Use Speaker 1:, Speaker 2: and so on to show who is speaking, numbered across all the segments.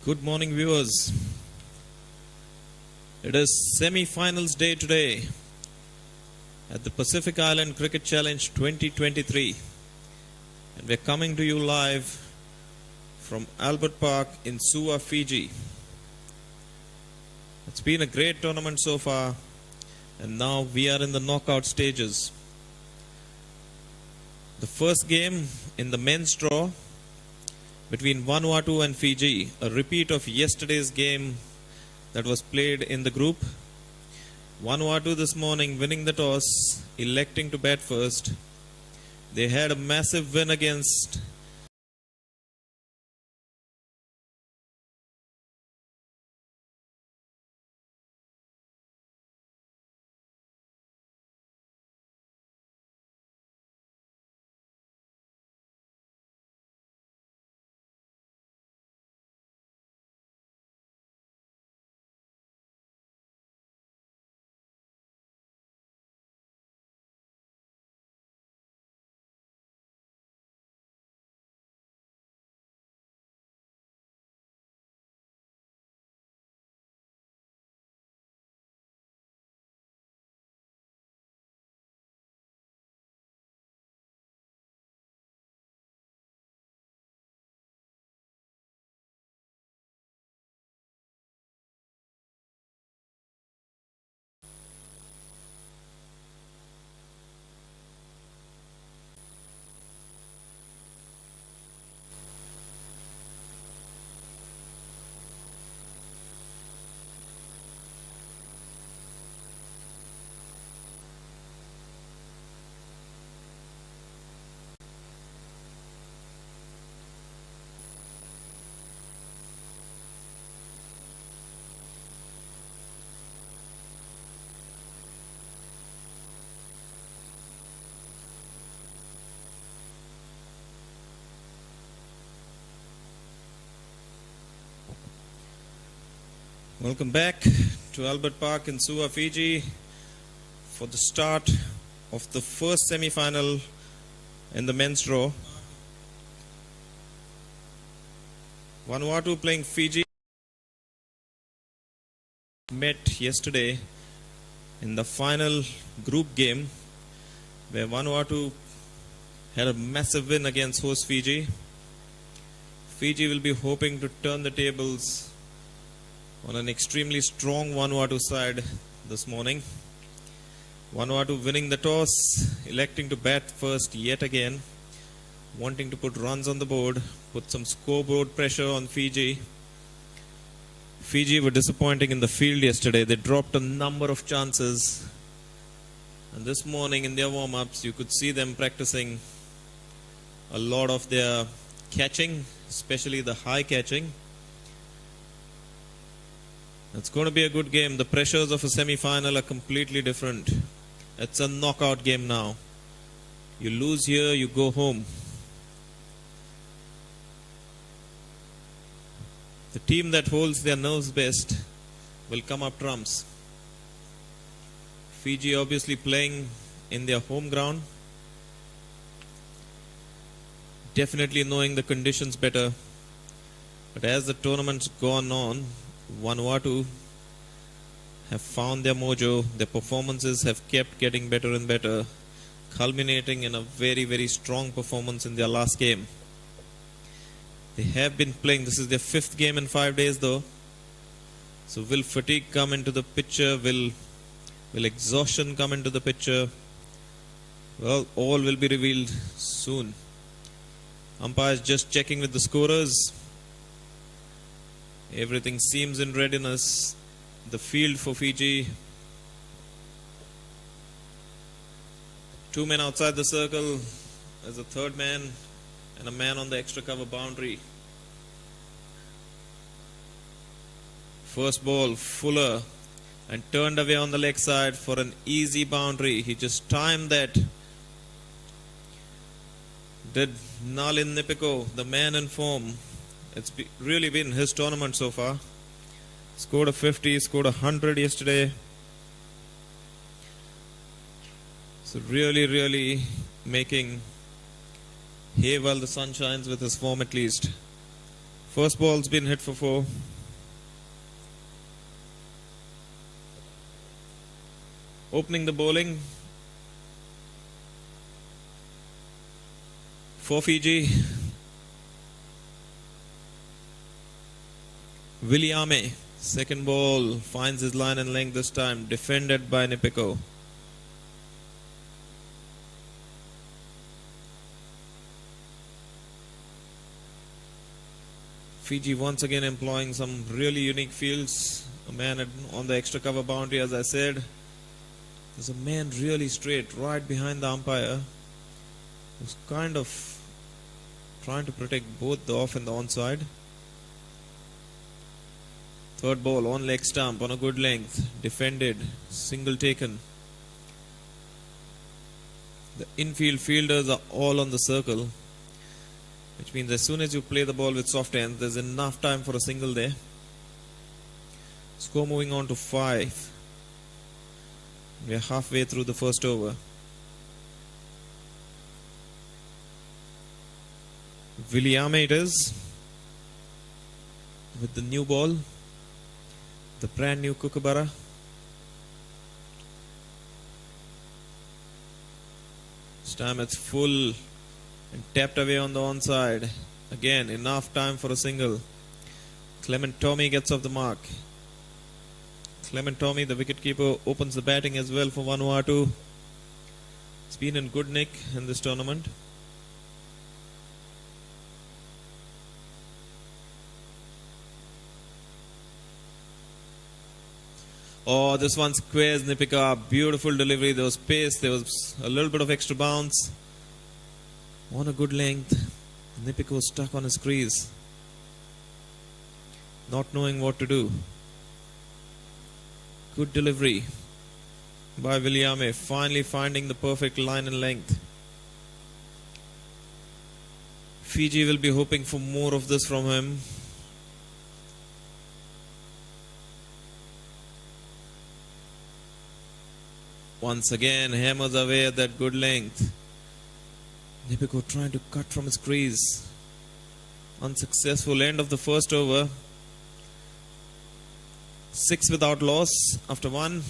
Speaker 1: Good morning, viewers. It is semi-finals day today at the Pacific Island Cricket Challenge 2023, and we're coming to you live from Albert Park in Suva, Fiji. It's been a great tournament so far, and now we are in the knockout stages. The first game in the men's draw between Vanuatu and Fiji, a repeat of yesterday's game that was played in the group. Vanuatu this morning winning the toss, electing to bat first. They had a massive win against Welcome back to Albert Park in Suva, Fiji for the start of the first semi-final in the men's draw. Vanuatu playing Fiji met yesterday in the final group game where Vanuatu had a massive win against host Fiji. Fiji will be hoping to turn the tables on an extremely strong Vanuatu side this morning. Vanuatu winning the toss, electing to bat first yet again, wanting to put runs on the board, put some scoreboard pressure on Fiji. Fiji were disappointing in the field yesterday. They dropped a number of chances. And this morning in their warm-ups, you could see them practicing a lot of their catching, especially the high catching. It's going to be a good game. The pressures of a semi-final are completely different. It's a knockout game now. You lose here, you go home. The team that holds their nerves best will come up trumps. Fiji obviously playing in their home ground. Definitely knowing the conditions better. But as the tournament's gone on, Vanuatu have found their mojo. Their performances have kept getting better and better, culminating in a very, very strong performance in their last game. They have been playing, this is their 5th game in 5 days though. So will fatigue come into the picture? Will exhaustion come into the picture? Well, all will be revealed soon. Umpires just checking with the scorers. Everything seems in readiness. The field for Fiji. 2 men outside the circle as a third man and a man on the extra cover boundary. First ball, Fuller, and turned away on the leg side for an easy boundary. He just timed that. Did Nalin Nipiko, the man in form. It's really been his tournament so far. Scored a 50, scored 100 yesterday. So really making hay while the sun shines with his form at least. First ball's been hit for 4. Opening the bowling for Fiji, Williame. Second ball finds his line and length this time, defended by Nipiko. Fiji once again employing some really unique fields. A man on the extra cover boundary, as I said. There's a man really straight right behind the umpire who's kind of trying to protect both the off and the onside. Third ball on leg stump on a good length, defended, single taken. The infield fielders are all on the circle, which means as soon as you play the ball with soft hands, there's enough time for a single there. Score moving on to 5. We are halfway through the first over. Williame it is, with the new ball, the brand new Kookaburra. This time it's full and tapped away on the onside. Again, enough time for a single. Clement Tommy gets off the mark. Clement Tommy, the wicketkeeper, opens the batting as well for Vanuatu. It's been in good nick in this tournament. Oh, this one squares Nipika. Beautiful delivery. There was pace. There was a little bit of extra bounce. On a good length. Nipika was stuck on his crease, not knowing what to do. Good delivery by Williame. Finally finding the perfect line and length. Fiji will be hoping for more of this from him. Once again, hammers away at that good length. Nipiko trying to cut from his crease. Unsuccessful. End of the first over. 6 without loss after 1.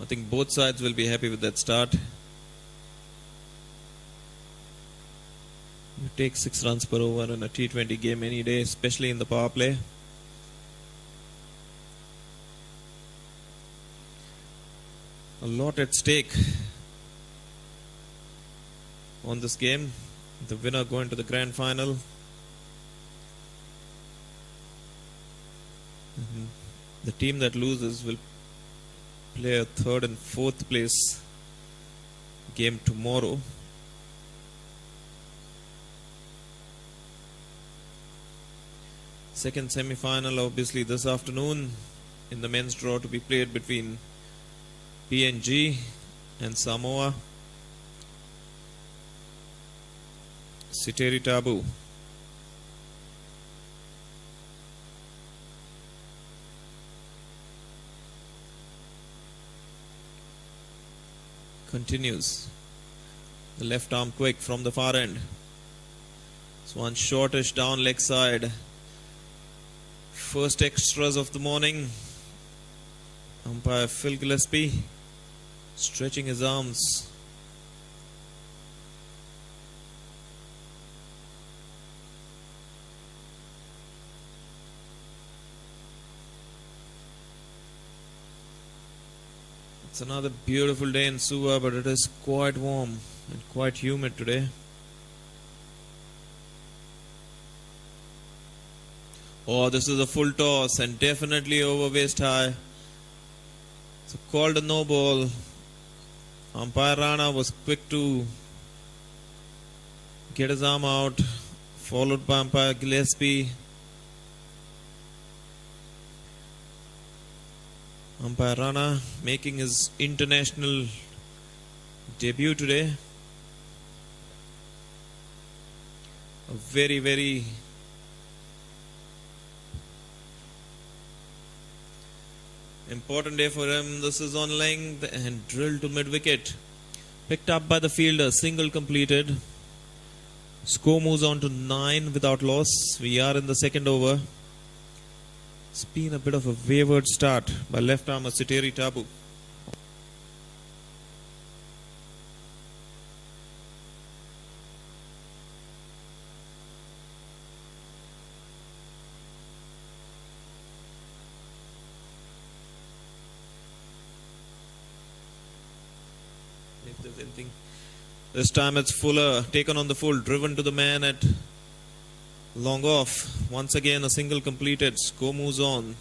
Speaker 1: I think both sides will be happy with that start. You take 6 runs per over in a T20 game any day, especially in the power play. A lot at stake on this game. The winner going to the grand final. The team that loses will play a 3rd and 4th place game tomorrow. Second semi-final obviously this afternoon in the men's draw to be played between PNG and Samoa. Siteri Tabu. Continues. The left arm quick from the far end. This one shortish down leg side. First extras of the morning. Umpire Phil Gillespie stretching his arms. It's another beautiful day in Suva, but it is quite warm and quite humid today. Oh, this is a full toss and definitely over waist high. So called a no ball. Umpire Rana was quick to get his arm out, followed by umpire Gillespie. Umpire Rana making his international debut today. A very, very important day for him. This is on length and drilled to mid-wicket. Picked up by the fielder. Single completed. Score moves on to 9 without loss. We are in the second over. It's been a bit of a wayward start by left armer Siteri Tabu. If there's anything. This time it's Fuller, taken on the full, driven to the man at long off. Once again a single completed. Score moves on.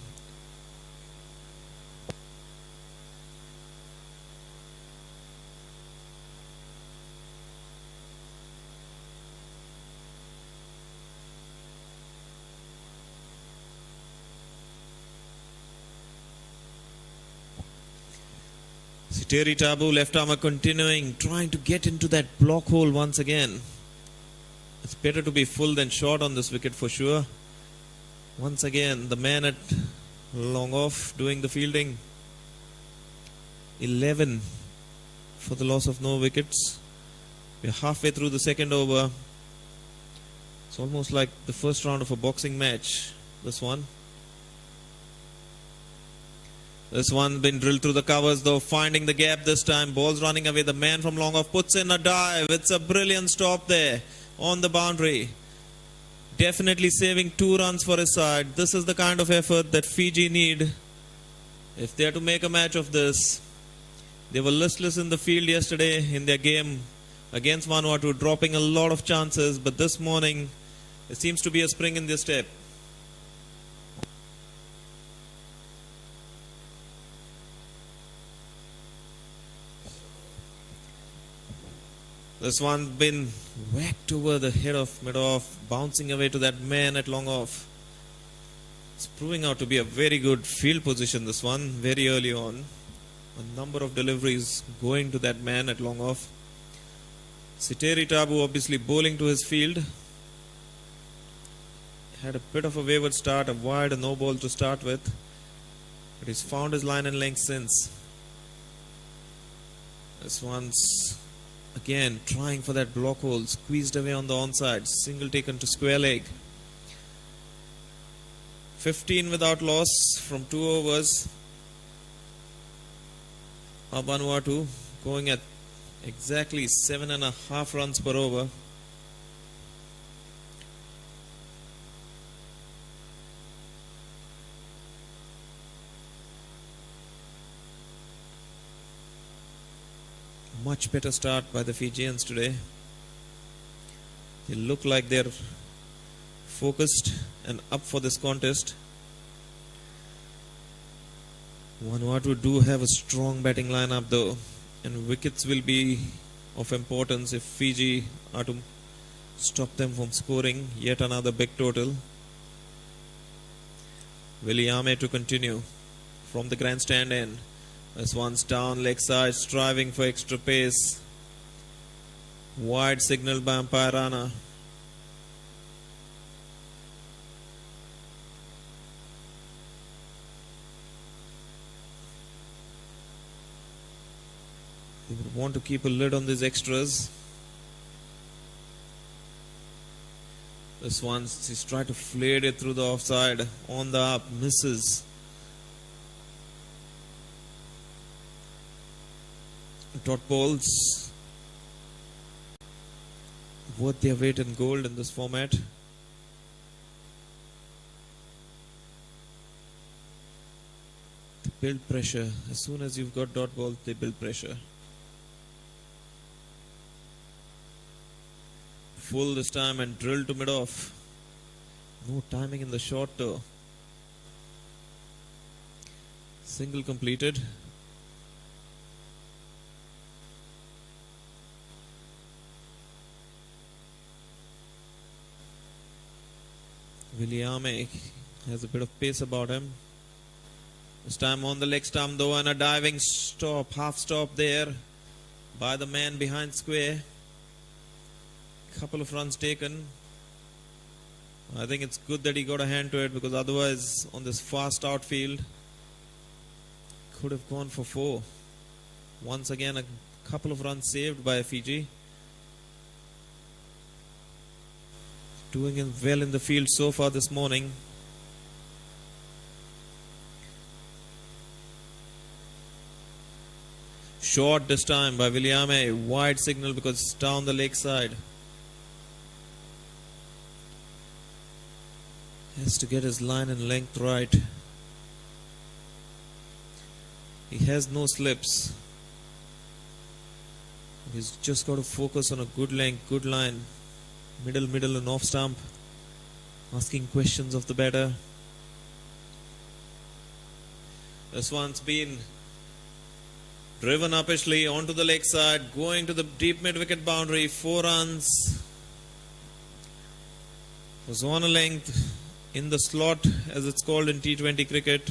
Speaker 1: Siteri Tabu, left armer continuing, trying to get into that block hole once again. It's better to be full than short on this wicket for sure. Once again, the man at long off doing the fielding. 11 for the loss of no wickets. We're halfway through the second over. It's almost like the first round of a boxing match, this one. This one been drilled through the covers though, finding the gap this time. Ball's running away. The man from long off puts in a dive. It's a brilliant stop there on the boundary. Definitely saving 2 runs for his side. This is the kind of effort that Fiji need if they are to make a match of this. They were listless in the field yesterday in their game against Vanuatu, dropping a lot of chances. But this morning, there seems to be a spring in their step. This one been whacked over the head of mid-off, bouncing away to that man at long off. It's proving out to be a very good field position, this one, very early on. A number of deliveries going to that man at long off. Siteri Tabu obviously bowling to his field. Had a bit of a wayward start, a wide, a no ball to start with. But he's found his line and length since. This one's again trying for that block hole, squeezed away on the onside, single taken to square leg. 15 without loss from 2 overs. Vanuatu going at exactly 7.5 runs per over. Much better start by the Fijians today. They look like they're focused and up for this contest. Vanuatu do have a strong batting lineup though, and wickets will be of importance if Fiji are to stop them from scoring yet another big total. Williame to continue from the grandstand end. This one's down leg side, striving for extra pace. Wide signal by umpire Rana. They would want to keep a lid on these extras. This one, he's tried to flare it through the offside. On the up, misses. Dot balls worth their weight in gold in this format. They build pressure. As soon as you've got dot balls, they build pressure. Full this time and drill to mid-off. No timing in the shot though. Single completed. Williame has a bit of pace about him. This time on the leg stump though, and a diving stop, half stop there by the man behind square. Couple of runs taken. I think it's good that he got a hand to it, because otherwise on this fast outfield could have gone for 4. Once again a couple of runs saved by Fiji. Doing well in the field so far this morning. Short this time by Williame. Wide signal because it's down the lakeside. Has to get his line and length right. He has no slips. He's just got to focus on a good length, good line. Middle and off stump. Asking questions of the batter. This one's been driven uppishly onto the leg side, going to the deep mid-wicket boundary. 4 runs. Was on a length in the slot, as it's called in T20 cricket.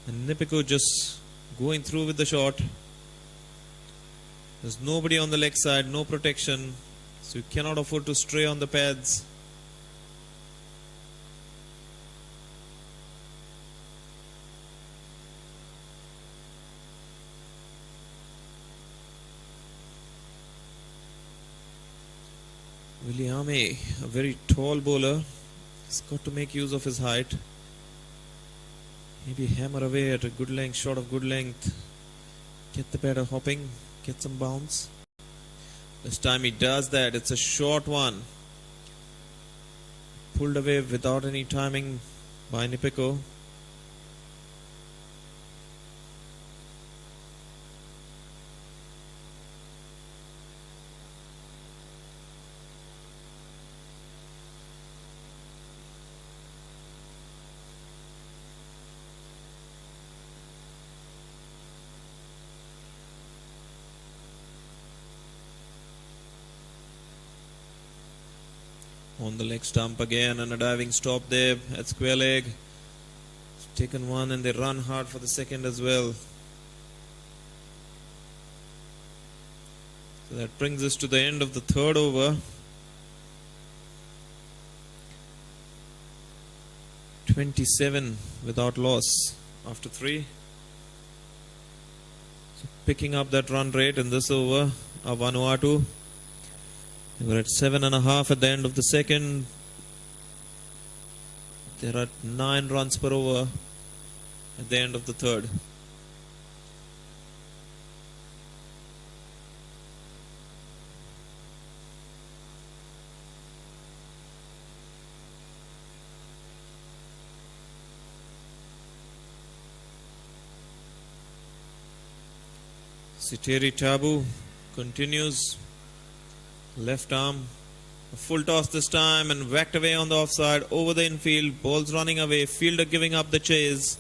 Speaker 1: And Nipiko just going through with the shot. There's nobody on the leg side, no protection, so you cannot afford to stray on the pads. Williame, a very tall bowler, he's got to make use of his height. Maybe hammer away at a good length, shot of good length. Get the batter hopping, get some bounce. This time he does that. It's a short one. Pulled away without any timing by Nipiko. On the leg stump again and a diving stop there at square leg. Taken one and they run hard for the second as well. So that brings us to the end of the third over. 27 without loss after 3. So picking up that run rate in this over of Vanuatu. We're at 7.5 at the end of the second. There are 9 runs per over at the end of the third. Siteri Tabu continues. Left arm, a full toss this time and whacked away on the offside over the infield. Ball's running away, fielder giving up the chase.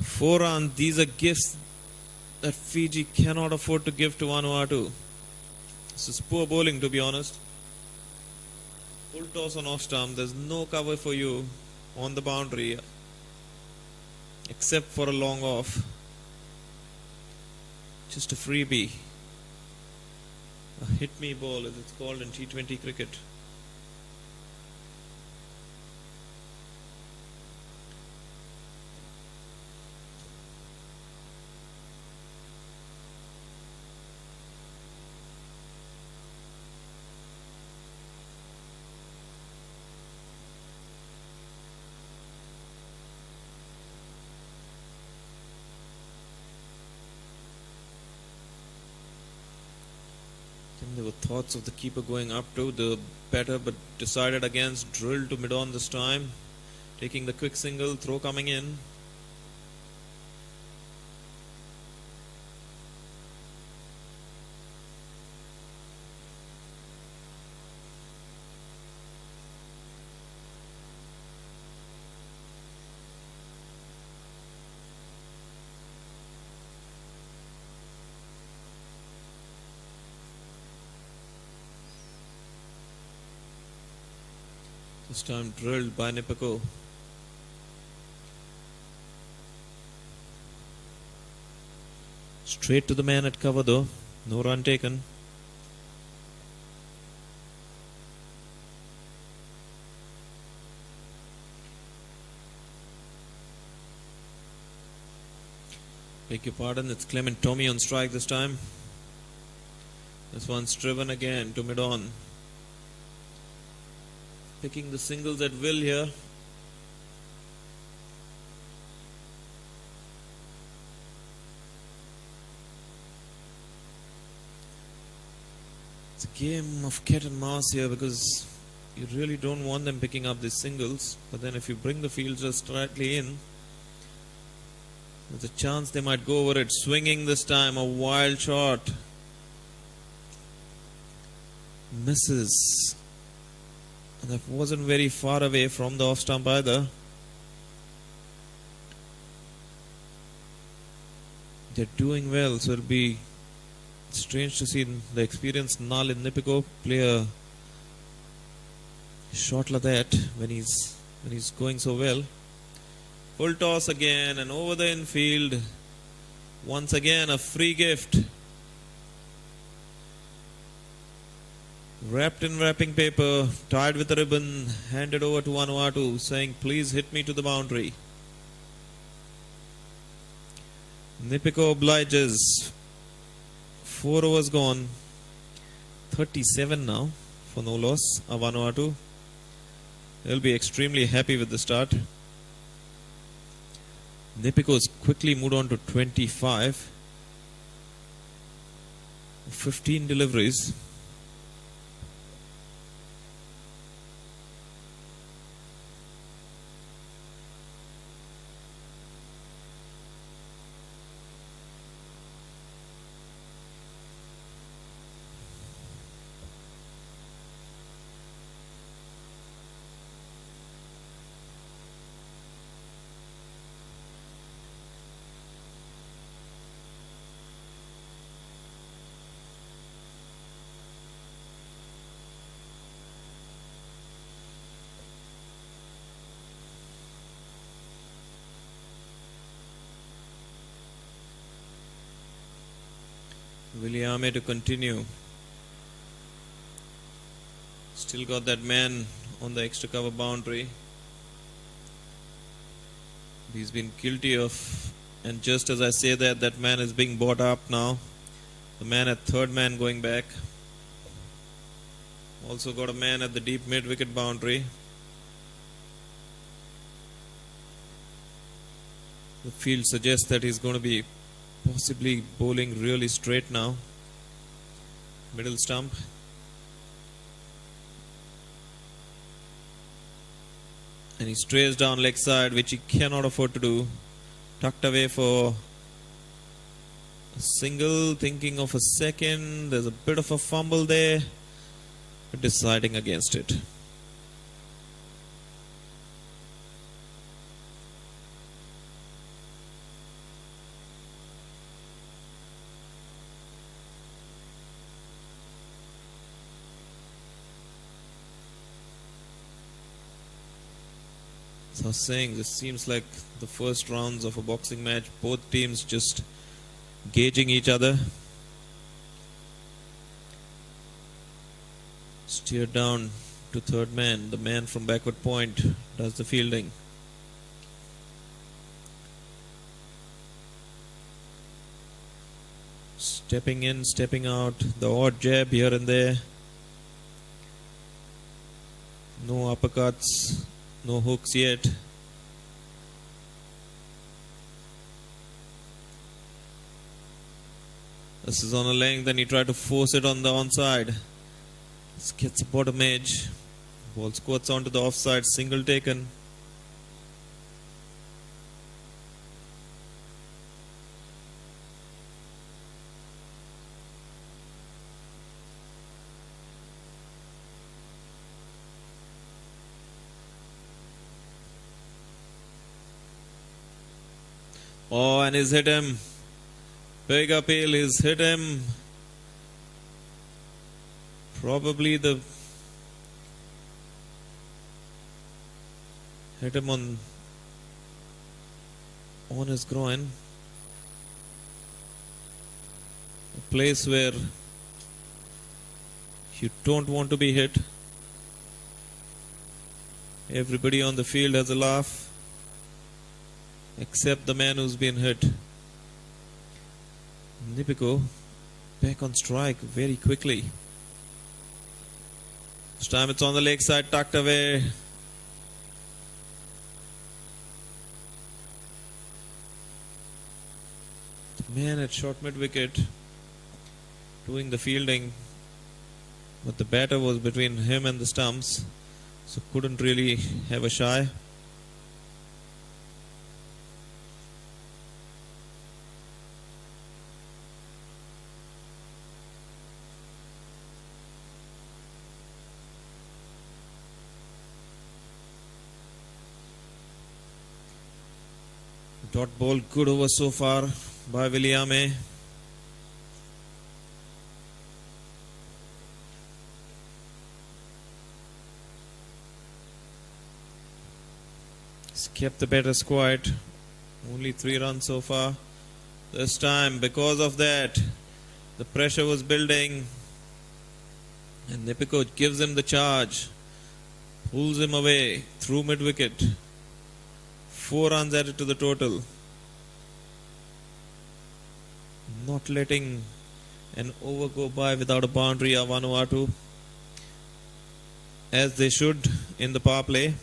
Speaker 1: 4 runs, these are gifts that Fiji cannot afford to give to Vanuatu. This is poor bowling, to be honest. Full toss on off stump, there's no cover for you on the boundary except for a long off. Just a freebie. A hit-me ball, as it's called in T20 cricket. There were thoughts of the keeper going up to the batter, but decided against. Drilled to mid-on this time. Taking the quick single, throw coming in. This time drilled by Nipiko. Straight to the man at cover though. No run taken. Beg your pardon, it's Clement Tommy on strike this time. This one's driven again to mid-on. picking the singles at will here. It's a game of cat and mouse here because you really don't want them picking up these singles, but then if you bring the field just slightly in, there's a chance they might go over it. Swinging this time, a wild shot. Misses. And that wasn't very far away from the off stump either. They're doing well, so it'll be strange to see the experienced Nalin Nipiko play a shot like that when he's going so well. Full toss again and over the infield. Once again a free gift. Wrapped in wrapping paper, tied with a ribbon, handed over to Vanuatu, saying, please hit me to the boundary. Nipiko obliges. 4 overs gone. 37 now for no loss. Vanuatu. They'll be extremely happy with the start. Nipiko's quickly moved on to 25. 15 deliveries. Williame to continue. Still got that man on the extra cover boundary. He's been guilty of, and just as I say that, that man is being brought up now. The man at third man going back. Also got a man at the deep mid wicket boundary. The field suggests that he's going to be possibly bowling really straight now. Middle stump. And he strays down leg side, which he cannot afford to do. Tucked away for a single, thinking of a second. There's a bit of a fumble there, but deciding against it. So I was saying, this seems like the first rounds of a boxing match. Both teams just gauging each other. Steered down to third man. The man from backward point does the fielding. Stepping in, stepping out. The odd jab here and there. No uppercuts. No hooks yet. This is on a length and he tried to force it on the onside. This gets a bottom edge. Ball squirts onto the offside. Single taken. Oh, and he's hit him. Big appeal, he's hit him. Probably hit him on his groin. A place where you don't want to be hit. Everybody on the field has a laugh, except the man who's been hit. Nipiko back on strike very quickly. This time it's on the leg side, tucked away. The man at short mid wicket doing the fielding, but the batter was between him and the stumps, so couldn't really have a shy. Dot ball, good over so far by Williame. He's kept the batters quiet. Only 3 runs so far. This time, because of that, the pressure was building. And Nipiko gives him the charge. Pulls him away through mid-wicket. 4 runs added to the total. Not letting an over go by without a boundary of Vanuatu, as they should in the power play.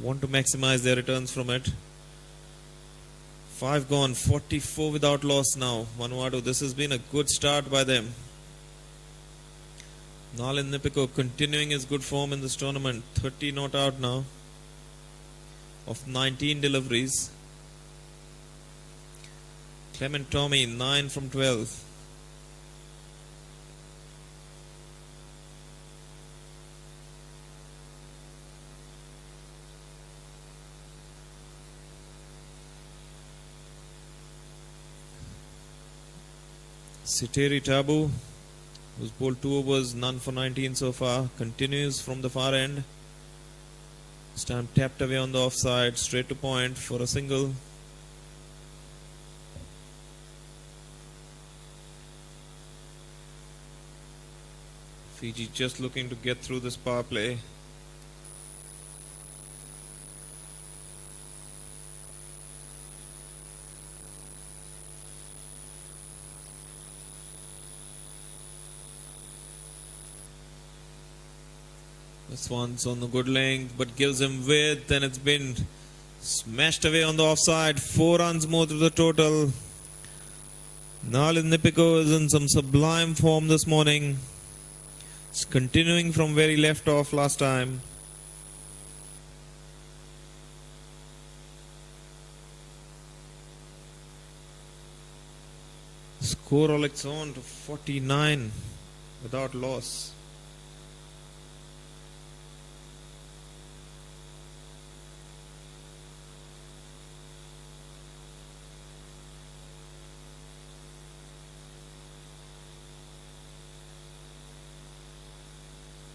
Speaker 1: Want to maximize their returns from it. 5 gone, 44 without loss now. Vanuatu, this has been a good start by them. Nalin Nipiko continuing his good form in this tournament. 30 not out now of 19 deliveries. Clement Tommy 9 from 12. Siteri Tabu, who's bowled 2 overs, none for 19 so far, continues from the far end. This time tapped away on the offside, straight to point for a single. Fiji just looking to get through this power play. This one's on the good length, but gives him width, and it's been smashed away on the offside. 4 runs more to the total. Nalin Nipiko is in some sublime form this morning. It's continuing from where he left off last time. Score all its own to 49 without loss.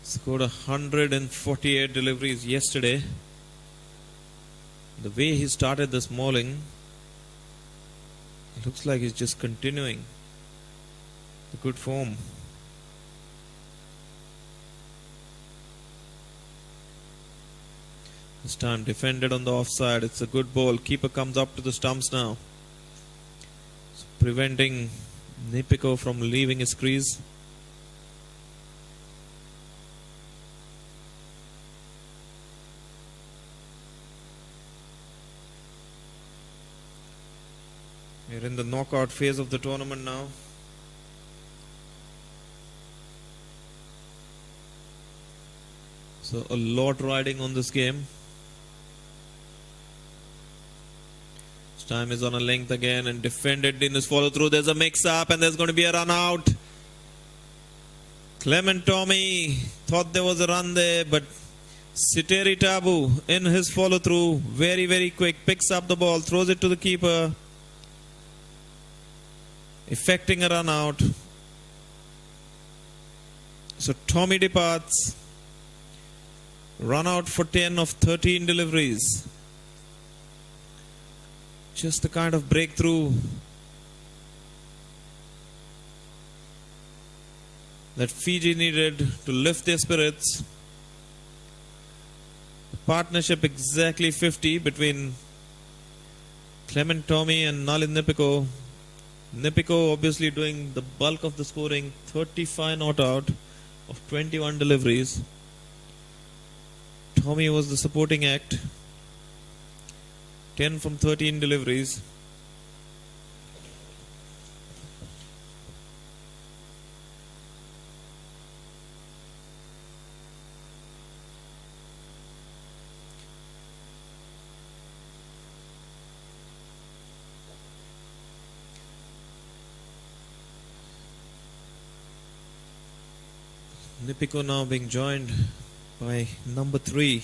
Speaker 1: Scored 148 deliveries yesterday. The way he started this morning, it looks like he's just continuing the good form. This time defended on the offside. It's a good ball. Keeper comes up to the stumps now, so preventing Nipiko from leaving his crease. We're in the knockout phase of the tournament now. So a lot riding on this game. This time is on a length again and defended in his follow through. There's a mix up and there's going to be a run out. Clement Tommy thought there was a run there, but Siteri Tabu in his follow through, very, very quick, picks up the ball, throws it to the keeper, effecting a run out. So Tommy departs. Run out for 10 of 13 deliveries. Just the kind of breakthrough that Fiji needed to lift their spirits. The partnership exactly 50 between Clement Tommy and Nalin Nipiko. Nipiko obviously doing the bulk of the scoring, 35 not out of 21 deliveries. Tommy was the supporting act. 10 from 13 deliveries. Nipiko now being joined by number 3,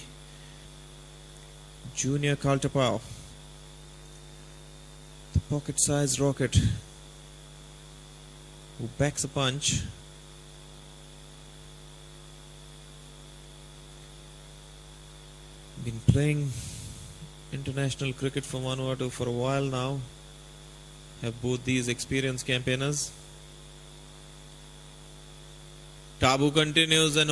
Speaker 1: Junior Kaltapao, the pocket-sized rocket who backs a punch. Been playing international cricket for Vanuatu for a while now. Have both these experienced campaigners. Tabu continues, and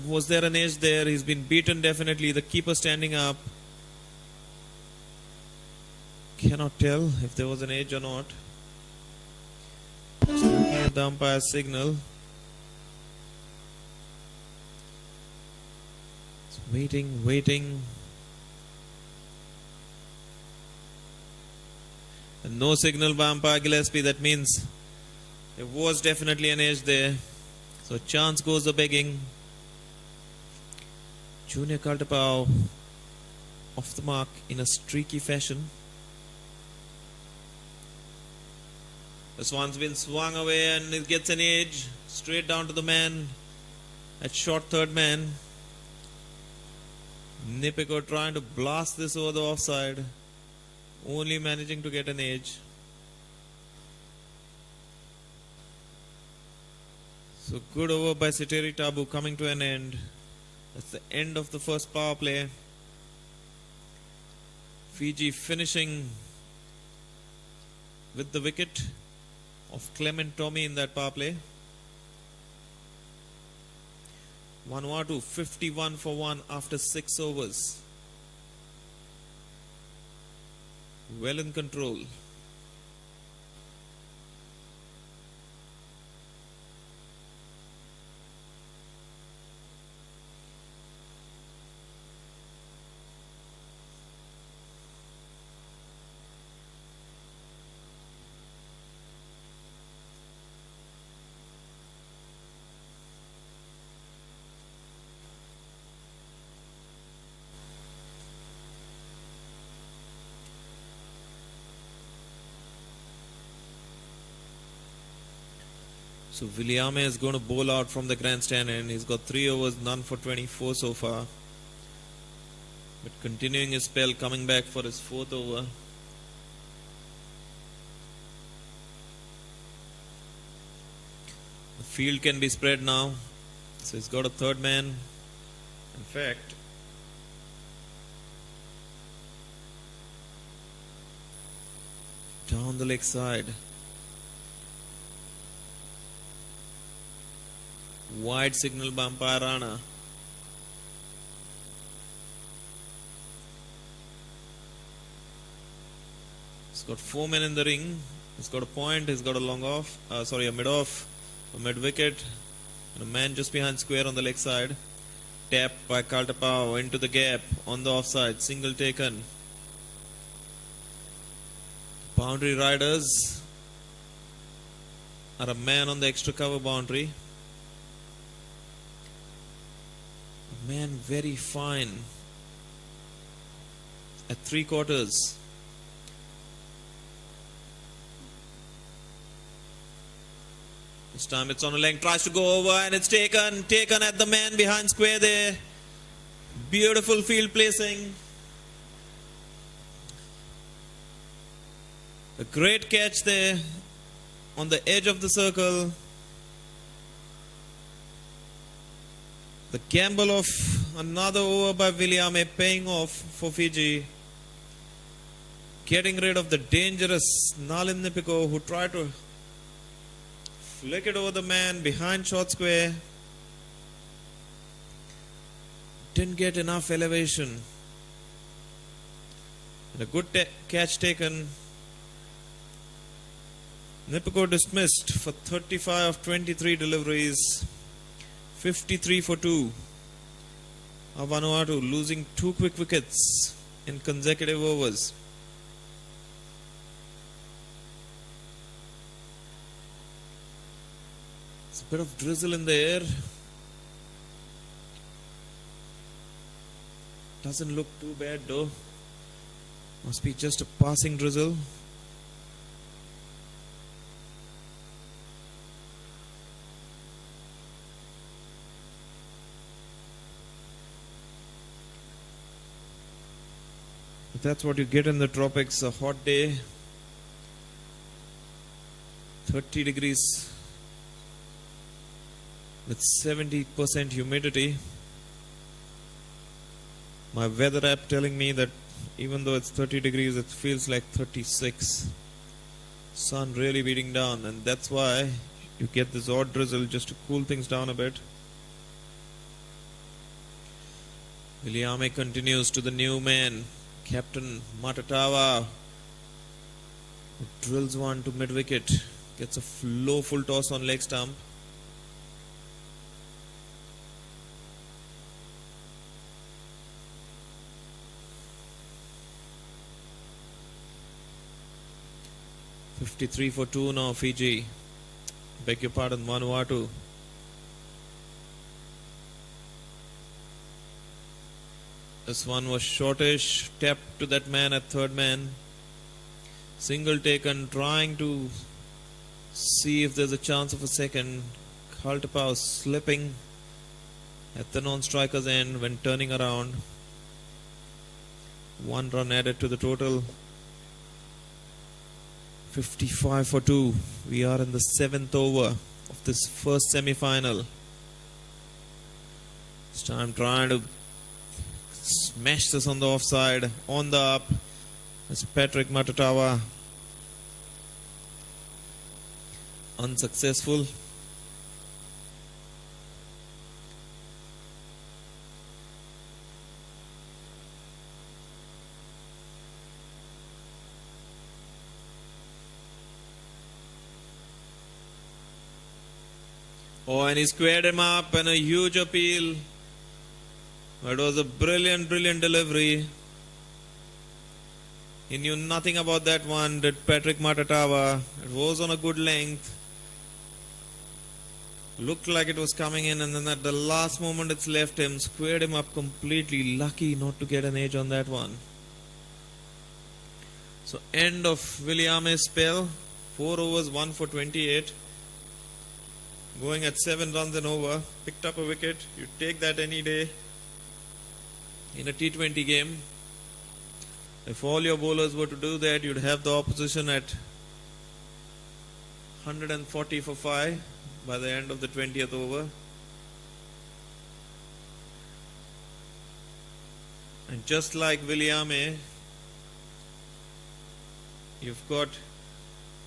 Speaker 1: was there an edge there? He's been beaten definitely. The keeper standing up. Cannot tell if there was an edge or not. Just looking at the umpire's signal. It's waiting. And no signal by umpire Gillespie. That means there was definitely an edge there. So chance goes a begging. Junior Kaltapao off the mark in a streaky fashion. This one's been swung away and it gets an edge. Straight down to the man at short third man. Nipiko trying to blast this over the offside. Only managing to get an edge. So good over by Siteri Tabu coming to an end. That's the end of the first power play. Fiji finishing with the wicket of Clement Tommy in that power play. Vanuatu 51 for 1 after 6 overs. Well in control. So Williame is going to bowl out from the grandstand, and he's got 3 overs, none for 24 so far. But continuing his spell, coming back for his 4th over. The field can be spread now. So he's got a third man. In fact, down the leg side. Wide signal by umpire Rana. He's got 4 men in the ring. He's got a point. He's got a long off. A mid off, a mid wicket, and a man just behind square on the leg side. Tap by Kaltapao into the gap on the offside. Single taken. Boundary riders are a man on the extra cover boundary. Man very fine at 3/4. This time it's on a length, tries to go over, and it's taken at the man behind square there. Beautiful field placing. A great catch there on the edge of the circle. The gamble of another over by Williame paying off for Fiji. Getting rid of the dangerous Nalin Nipiko, who tried to flick it over the man behind short square. Didn't get enough elevation. And a good catch taken. Nipiko dismissed for 35 of 23 deliveries. 53 for 2. Vanuatu losing 2 quick wickets in consecutive overs. It's a bit of drizzle in the air. Doesn't look too bad though. Must be just a passing drizzle. But that's what you get in the tropics, a hot day. 30 degrees with 70% humidity. My weather app telling me that even though it's 30 degrees, it feels like 36. Sun really beating down, and that's why you get this odd drizzle just to cool things down a bit. Williame continues to the new man, Captain Matatawa, who drills one to mid-wicket, gets a low full toss on leg stump. "53 for 2 now, Fiji. Beg your pardon, Vanuatu." This one was shortish, tapped to that man at third man. Single taken, trying to see if there's a chance of a second. Kaltapau slipping at the non-striker's end when turning around. 1 run added to the total. 55 for 2. We are in the 7th over of this first semi-final. This time trying to smash this on the offside. On the up is Patrick Matatawa. Unsuccessful. Oh, and he squared him up, and a huge appeal. It was a brilliant delivery. He knew nothing about that one, did Patrick Matatawa. It was on a good length. Looked like it was coming in, and then at the last moment it's left him. Squared him up completely. Lucky not to get an edge on that one. So end of Williame's spell. 4 overs, 1 for 28. Going at 7 runs and over. Picked up a wicket. You take that any day in a T20 game. If all your bowlers were to do that, you'd have the opposition at 140 for 5 by the end of the 20th over. And just like Williame, you've got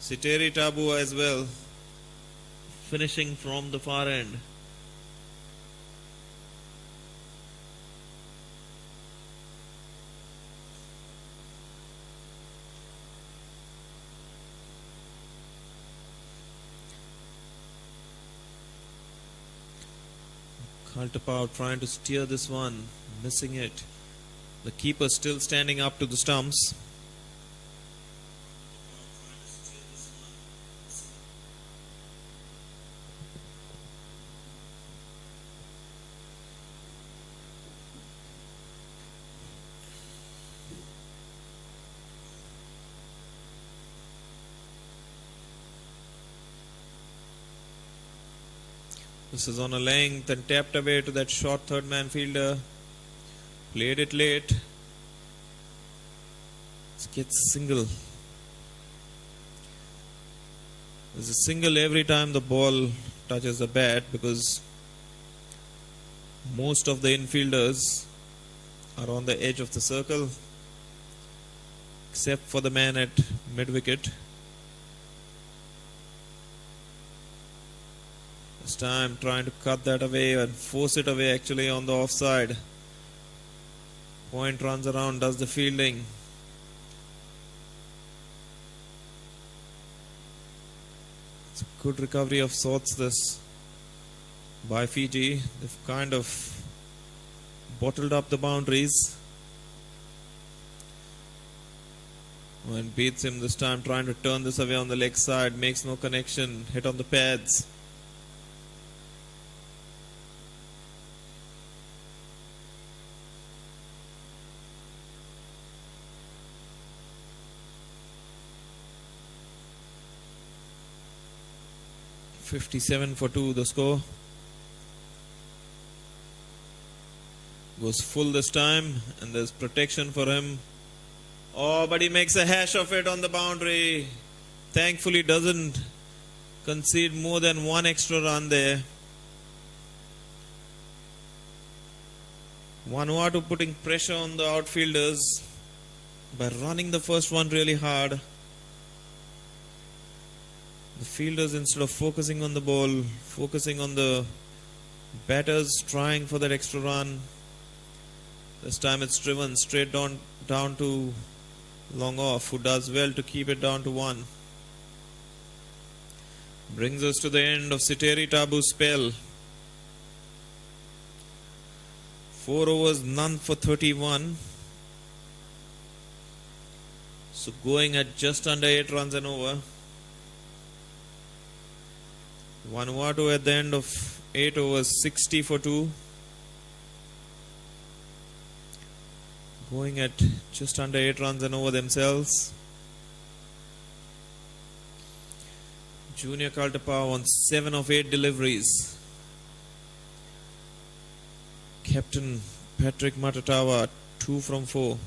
Speaker 1: Siteri Tabu as well, finishing from the far end. Kaltapau trying to steer this one, missing it. The keeper still standing up to the stumps. This is on a length and tapped away to that short third man fielder. Played it late. This gets a single. There's a single every time the ball touches the bat, because most of the infielders are on the edge of the circle, except for the man at mid-wicket. This time trying to cut that away and force it away actually on the offside. Point runs around, does the fielding. It's a good recovery of sorts this by Fiji. They've kind of bottled up the boundaries. And beats him this time, trying to turn this away on the leg side. Makes no connection. Hit on the pads. $57-2 the score. Goes full this time, and there's protection for him. Oh, but he makes a hash of it on the boundary. Thankfully doesn't concede more than one extra run there. Vanuatu putting pressure on the outfielders by running the first one really hard. The fielders, instead of focusing on the ball, focusing on the batters trying for that extra run. This time it's driven straight down to long off, who does well to keep it down to one. Brings us to the end of Siteri Tabu's spell. 4 overs, none for 31. So going at just under 8 runs an over. Vanuatu at the end of 8 overs, 60-2. Going at just under 8 runs and over themselves. Junior Kaltapao on 7 of 8 deliveries. Captain Patrick Matatawa 2 from 4.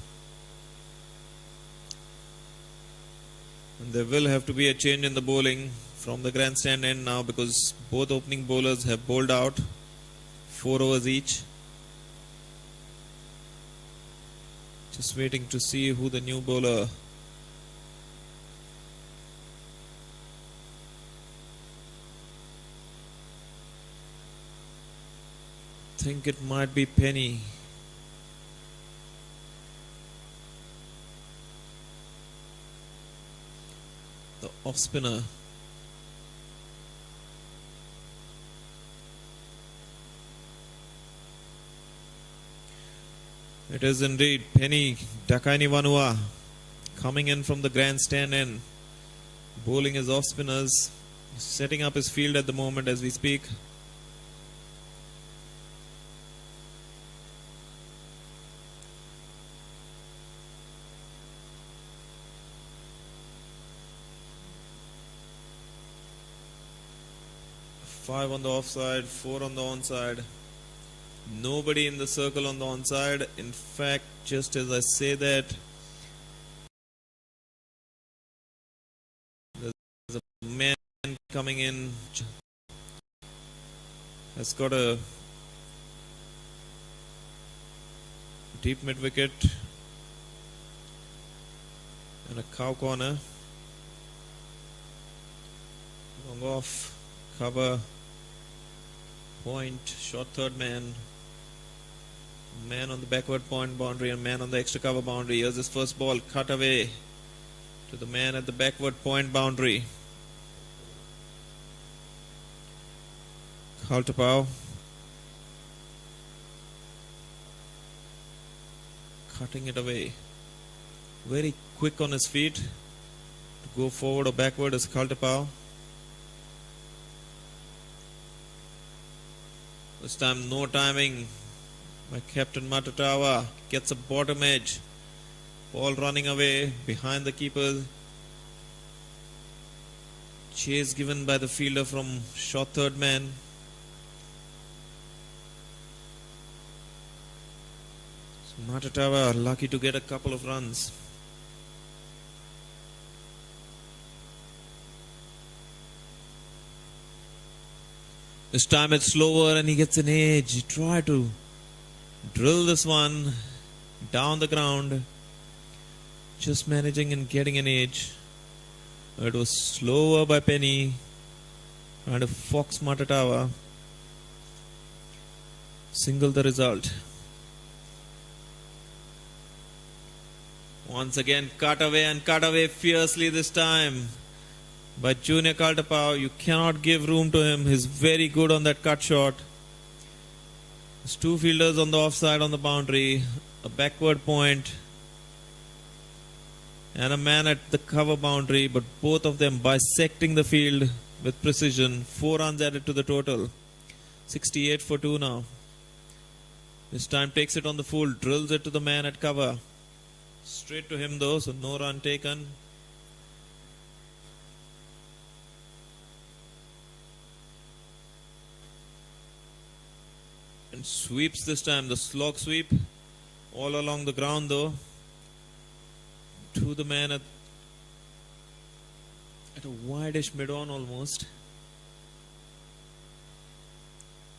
Speaker 1: And there will have to be a change in the bowling from the grandstand end now, because both opening bowlers have bowled out 4 overs each. Just waiting to see who the new bowler. Think it might be Penny. The off spinner. It is indeed Penny Dakaini Vanua coming in from the grandstand end, bowling his off spinners, setting up his field at the moment as we speak. Five on the offside, 4 on the onside. Nobody in the circle on the onside. In fact, just as I say that, there's a man coming in. Has got a deep mid wicket and a cow corner. Long off, cover, point, short third man. Man on the backward point boundary and man on the extra cover boundary. Here's his first ball, cut away to the man at the backward point boundary. Kaltapao cutting it away. Very quick on his feet to go forward or backward is Kaltapao. This time no timing. My Captain Matatawa gets a bottom edge. Ball running away behind the keeper. Chase given by the fielder from short third man. So Matatawa lucky to get a couple of runs. This time it's slower and he gets an edge. He tried to drill this one down the ground, just managing and getting an edge. It was slower by Penny, trying to fox Matatawa. Single the result. Once again cut away fiercely this time by Junior Kaltapao. You cannot give room to him. He's very good on that cut shot. There's two fielders on the offside on the boundary, a backward point, and a man at the cover boundary, but both of them bisecting the field with precision. 4 runs added to the total. 68 for 2 now. This time takes it on the full, drills it to the man at cover. Straight to him though, so no run taken. And sweeps this time, the slog sweep all along the ground though, to the man at a wideish mid-on almost.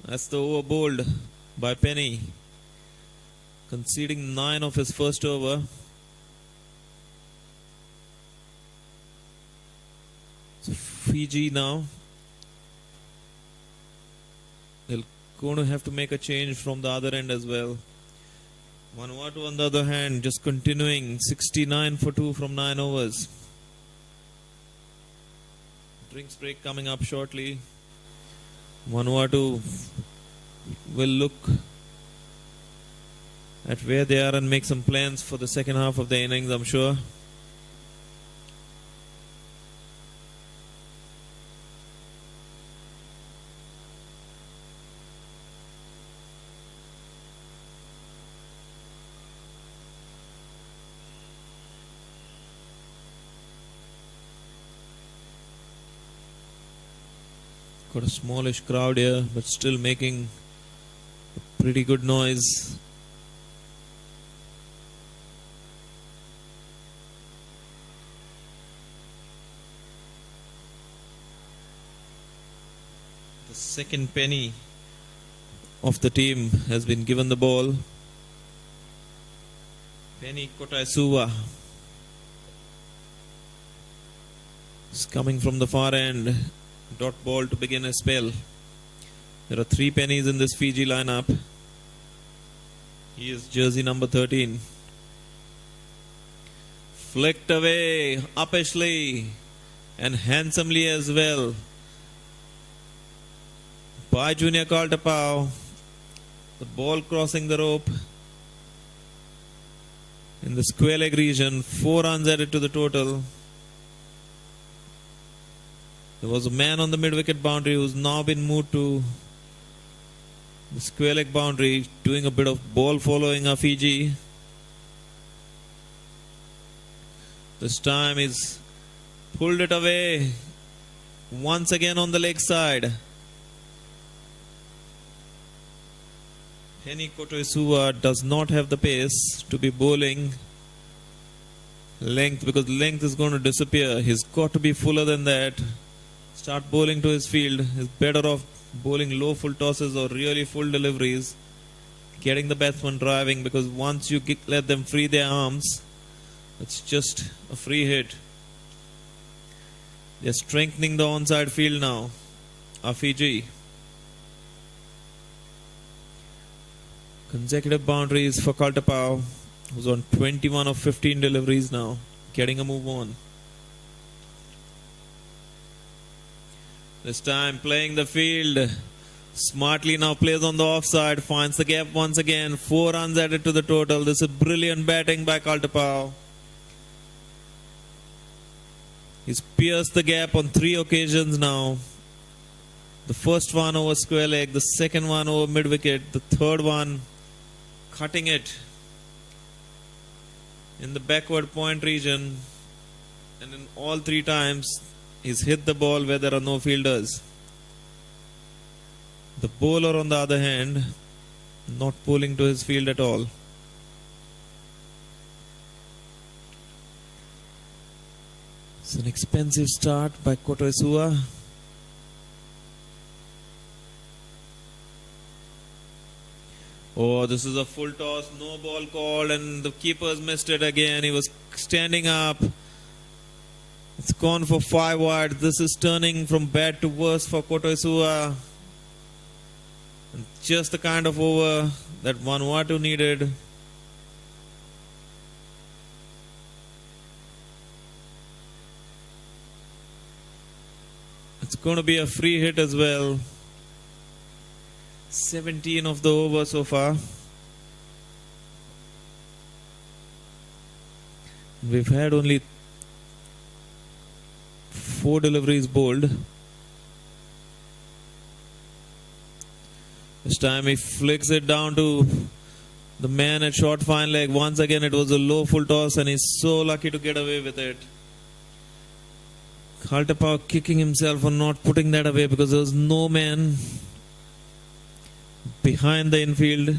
Speaker 1: That's the over bowled by Penny, conceding 9 of his first over. So Fiji now, they're going to have to make a change from the other end as well. Vanuatu on the other hand just continuing 69 for 2 from 9 overs. Drinks break coming up shortly. Vanuatu will look at where they are and make some plans for the second half of the innings, I'm sure. Got a smallish crowd here, but still making a pretty good noise. The second penny of the team has been given the ball. Penny Kotaisuva is coming from the far end. Dot ball to begin a spell. There are 3 pennies in this Fiji lineup. He is jersey number 13. Flicked away uppishly and handsomely as well by Junior Kaltapau. The ball crossing the rope in the square leg region. 4 runs added to the total. There was a man on the mid-wicket boundary who's now been moved to the square leg boundary, doing a bit of ball following of Fiji. This time he's pulled it away once again on the leg side. Penny Kotaisuva does not have the pace to be bowling length, because length is going to disappear. He's got to be fuller than that. Start bowling to his field. He's better off bowling low full tosses or really full deliveries, getting the batsman driving, because once you let them free their arms, it's just a free hit. They're strengthening the onside field now, Fiji. Consecutive boundaries for Kaltapau, who's on 21 of 15 deliveries now, getting a move on. This time playing the field smartly, now plays on the offside, finds the gap once again. 4 runs added to the total. This is brilliant batting by Kaltapau. He's pierced the gap on 3 occasions now. The first one over square leg, the second one over mid wicket, the third one cutting it in the backward point region, and in all 3 times he's hit the ball where there are no fielders. The bowler on the other hand not bowling to his field at all. It's an expensive start by Kotaisuva. Oh, this is a full toss, no ball called, and the keeper's missed it again. He was standing up. It's gone for 5 wide. This is turning from bad to worse for Kotaisuva. And just the kind of over that Vanuatu needed. It's going to be a free hit as well. 17 of the over so far. We've had only 4 deliveries bowled. This time he flicks it down to the man at short fine leg. Once again it was a low full toss and he's so lucky to get away with it. Kaltapao kicking himself for not putting that away because there was no man behind the infield.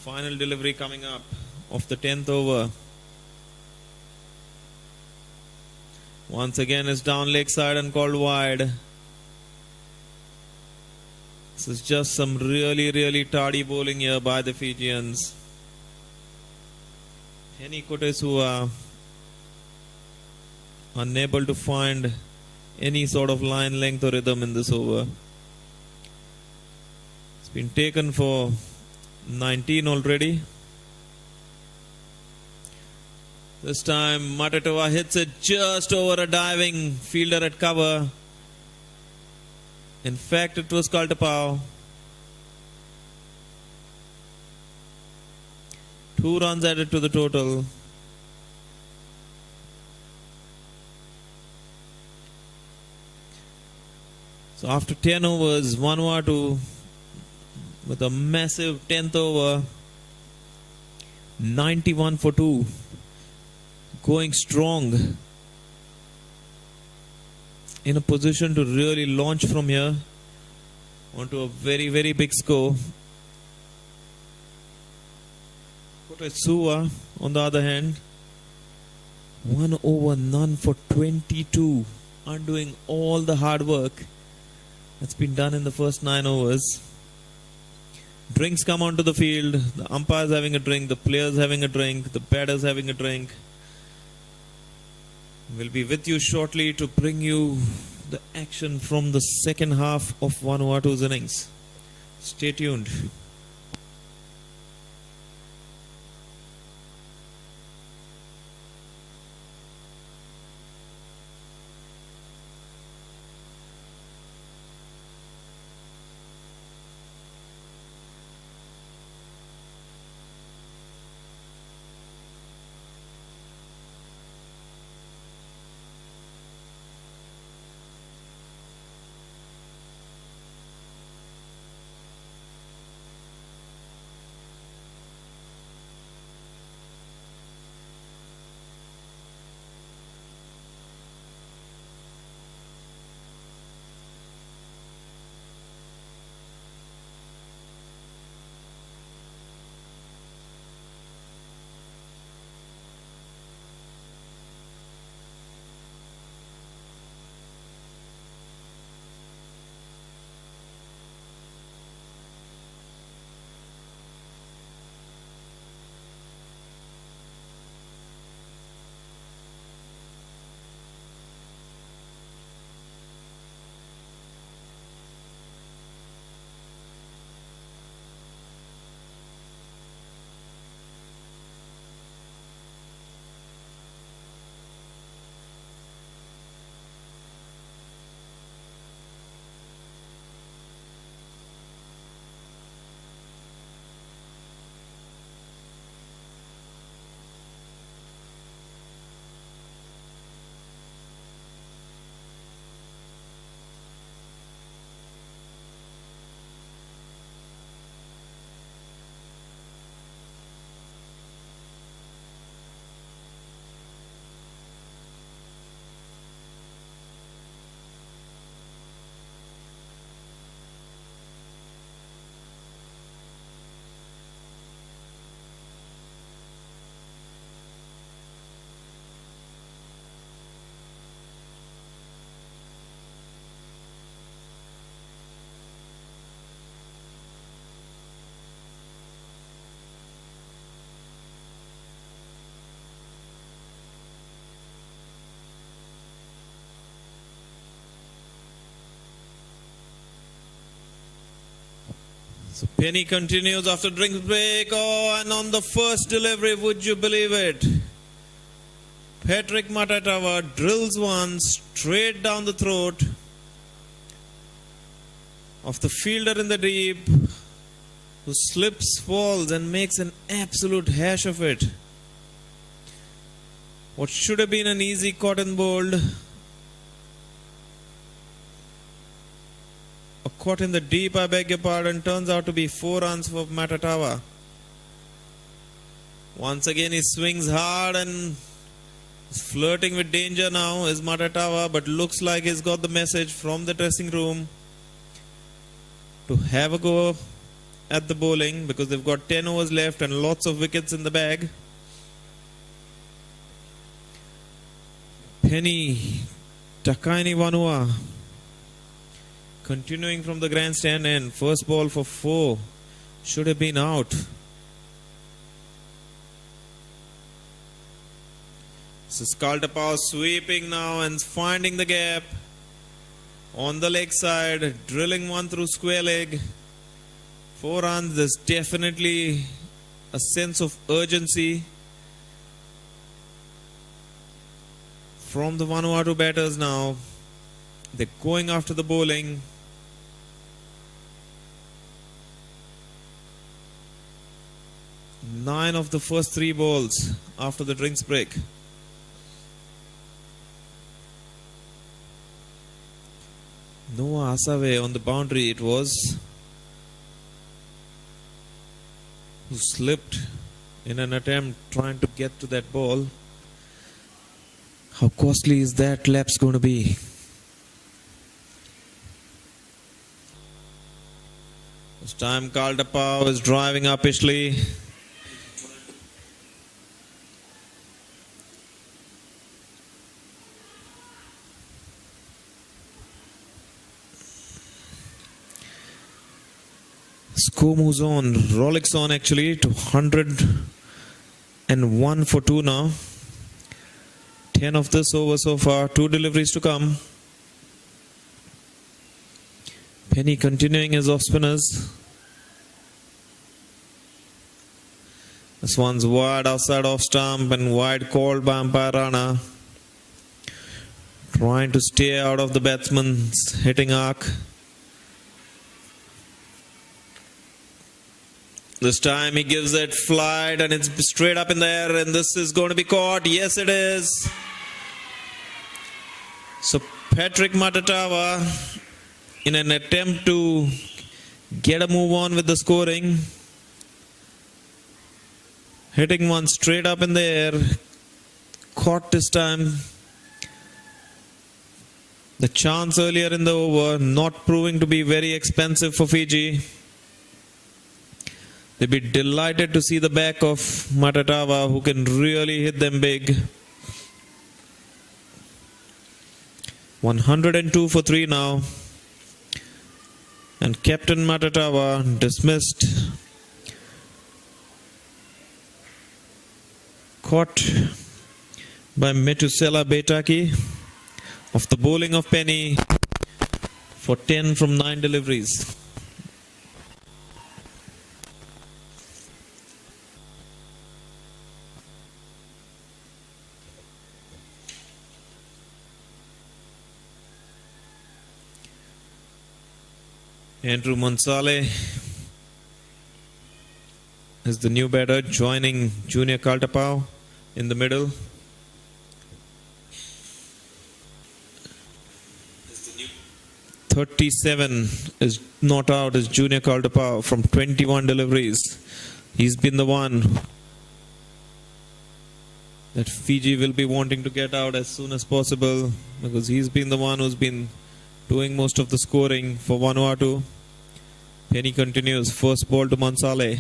Speaker 1: Final delivery coming up of the 10th over. Once again it's down leg side and called wide. This is just some really tardy bowling here by the Fijians. Henny Kotesua unable to find any sort of line length or rhythm in this over. It's been taken for 19 already. This time Matatawa hits it just over a diving fielder at cover. In fact, it was Kaltapao. 2 runs added to the total. So after 10 overs, Vanuatu with a massive 10th over, 91 for 2, going strong, in a position to really launch from here onto a very big score. Kotesua on the other hand, 1 over none for 22, undoing all the hard work that's been done in the first 9 overs. Drinks come onto the field, the umpires having a drink, the players having a drink, the batters having a drink. We'll be with you shortly to bring you the action from the second half of Vanuatu's innings. Stay tuned. So Penny continues after drink break. Oh, and on the first delivery, would you believe it? Patrick Matatawa drills one straight down the throat of the fielder in the deep, who slips, falls and makes an absolute hash of it. What should have been an easy cotton bowled, a caught in the deep, I beg your pardon, turns out to be 4 runs for Matatawa. Once again he swings hard and is flirting with danger now is Matatawa, but looks like he's got the message from the dressing room to have a go at the bowling, because they've got 10 overs left and lots of wickets in the bag. Penny Takaini Vanua continuing from the grandstand end. First ball for 4. Should have been out. This is Kaltapao sweeping now and finding the gap on the leg side, drilling one through square leg. 4 runs. There's definitely a sense of urgency from the Vanuatu batters now. They're going after the bowling. Nine of the first 3 balls after the drinks break. Noah Asave on the boundary it was, who slipped in an attempt trying to get to that ball. How costly is that lapse going to be? This time Kaltapao is driving uppishly. Score moves on, rollicks on actually to 101 for 2 now. 10 of this over so far, 2 deliveries to come. Penny continuing his off spinners. This one's wide outside off stump and wide called by umpire Rana. Trying to stay out of the batsman's hitting arc. This time he gives it flight and it's straight up in the air, and this is going to be caught. Yes, it is. So Patrick Matatawa, in an attempt to get a move on with the scoring, hitting one straight up in the air, caught this time. The chance earlier in the over not proving to be very expensive for Fiji. They'd be delighted to see the back of Matatawa, who can really hit them big. 102 for 3 now. And Captain Matatawa dismissed. Caught by Metusela Betaki of the bowling of Penny for 10 from 9 deliveries. Andrew Monsale is the new batter, joining Junior Kaltapao in the middle. 37 is not out as Junior Kaltapao from 21 deliveries. He's been the one that Fiji will be wanting to get out as soon as possible, because he's been the one who's been doing most of the scoring for Vanuatu. Penny continues. First ball to Monsale.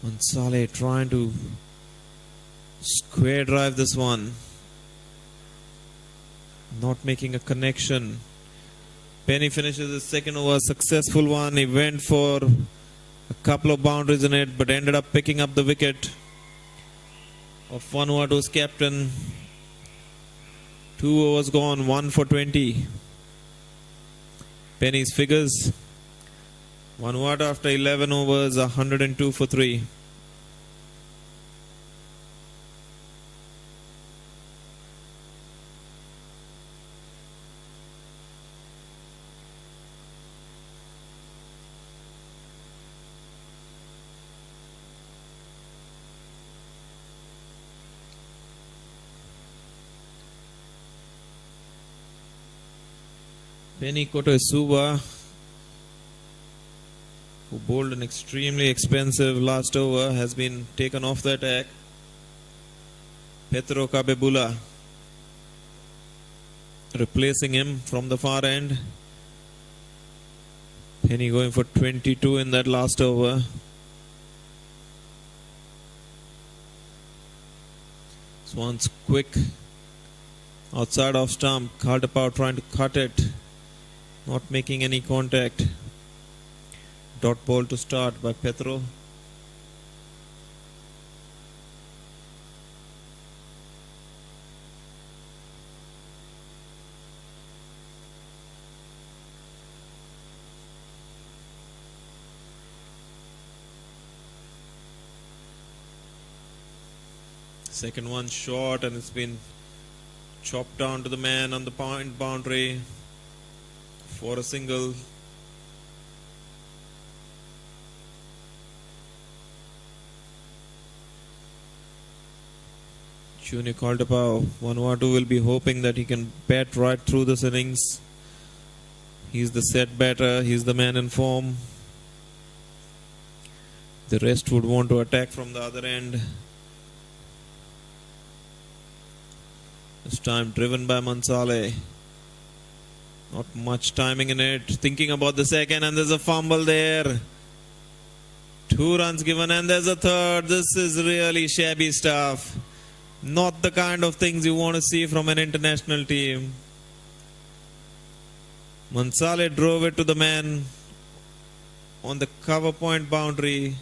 Speaker 1: Monsale trying to square drive this one. Not making a connection. Penny finishes his second over, successful one. He went for a couple of boundaries in it, but ended up picking up the wicket of Vanuatu's captain. 2 overs gone, 1 for 20. Penny's figures. Vanuatu after 11 overs, 102 for 3. Penny Kotoisuba, who bowled an extremely expensive last over, has been taken off the attack. Petro Kabebula replacing him from the far end. Penny going for 22 in that last over. Swans quick outside off stump. Kaltapau trying to cut it, not making any contact. Dot ball to start by Petro. Second one short, and it's been chopped down to the man on the point boundary for a single. Junior Kaltapau, Vanuatu will be hoping that he can bat right through this innings. He's the set batter, he's the man in form. The rest would want to attack from the other end. This time driven by Mansale. Not much timing in it. Thinking about the second, and there's a fumble there. 2 runs given, and there's a third. This is really shabby stuff. Not the kind of things you want to see from an international team. Mansale drove it to the man on the cover point boundary,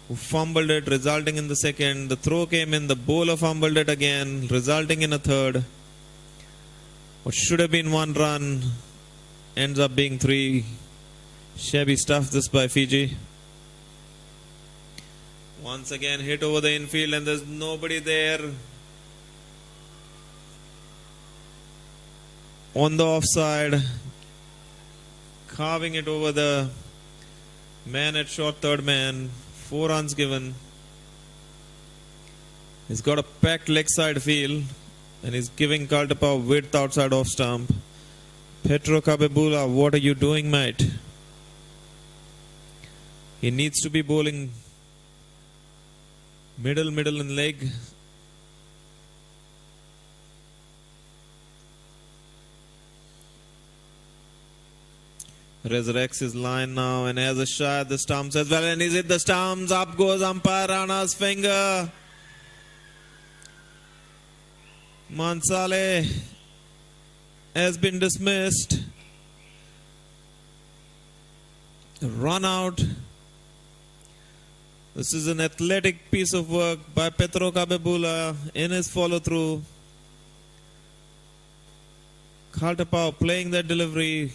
Speaker 1: who fumbled it, resulting in the second. The throw came in, the bowler fumbled it again, resulting in a third. What should have been 1 run ends up being 3. Shabby stuff this by Fiji. Once again hit over the infield, and there's nobody there. On the offside, carving it over the man at short third man. 4 runs given. He's got a packed leg side field, and he's giving Kaltapau width outside off stump. Petro Kabebula, what are you doing, mate? He needs to be bowling middle and leg. Resurrects his line now and has a shot at the stumps as well, and he's hit the stumps. Up goes umpire Rana's finger. Mansale has been dismissed. Run out. This is an athletic piece of work by Petro Kabebula in his follow through. Kaltapau playing that delivery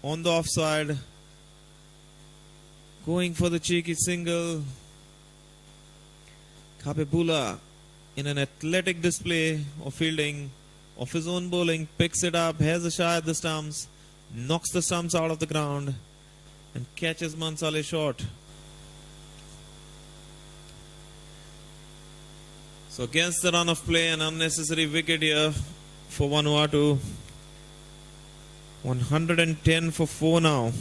Speaker 1: on the offside, going for the cheeky single. Kabebula, in an athletic display of fielding, of his own bowling, picks it up, has a shot at the stumps, knocks the stumps out of the ground, and catches Mansale short. So against the run of play, an unnecessary wicket here for Vanuatu. 110 for 4 now.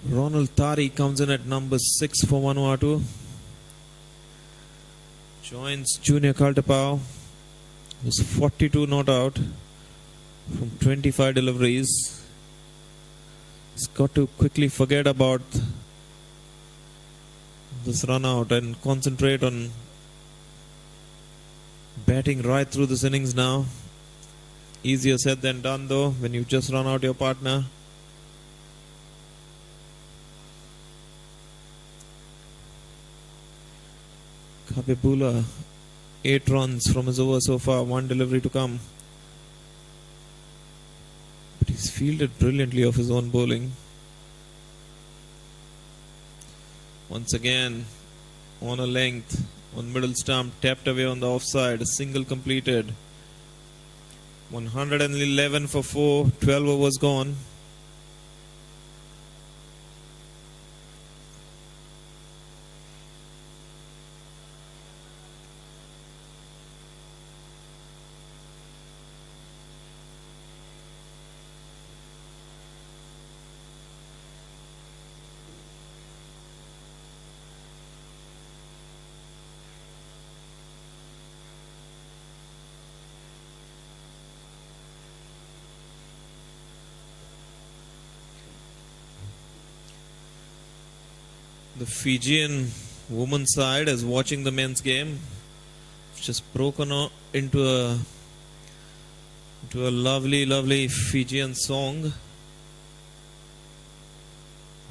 Speaker 1: Ronald Tari comes in at number 6 for Vanuatu. Joins Junior Kaltapau, who's 42 not out from 25 deliveries. He's got to quickly forget about this run out and concentrate on batting right through this innings now. Easier said than done though, when you just run out your partner. Kabebula, 8 runs from his over so far, 1 delivery to come. But he's fielded brilliantly off his own bowling. Once again, on a length, On middle stump, tapped away on the offside. A single completed. 111 for 4. 12 overs gone. The Fijian women's side is watching the men's game. It's just broken into a lovely Fijian song.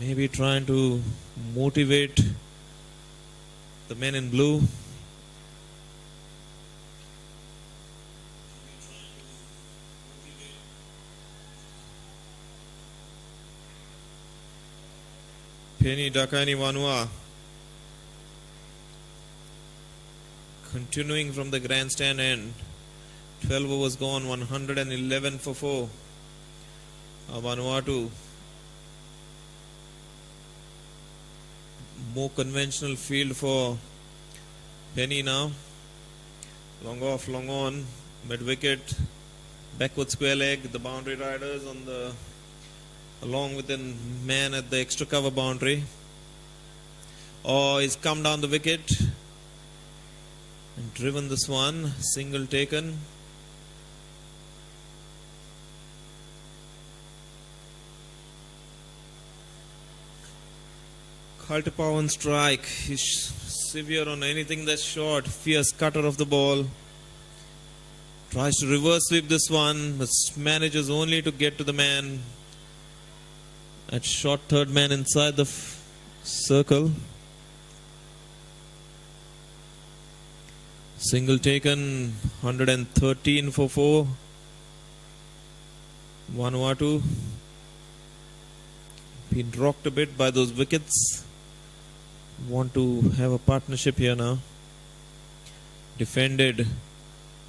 Speaker 1: Maybe trying to motivate the men in blue. Penny Dakani Vanua continuing from the grandstand end. 12 overs gone, 111 for 4. Vanuatu. More conventional field for Penny now. Long off, long on, mid wicket, backward square leg. The boundary riders on the along with the man at the extra cover boundary. Oh, he's come down the wicket and driven this one. Single taken. Kaltapau on strike. He's severe on anything that's short. Fierce cutter of the ball. Tries to reverse sweep this one, but manages only to get to the man. At short third man inside the circle. Single taken, 113 for 4. Vanuatu been rocked a bit by those wickets. Want to have a partnership here now. Defended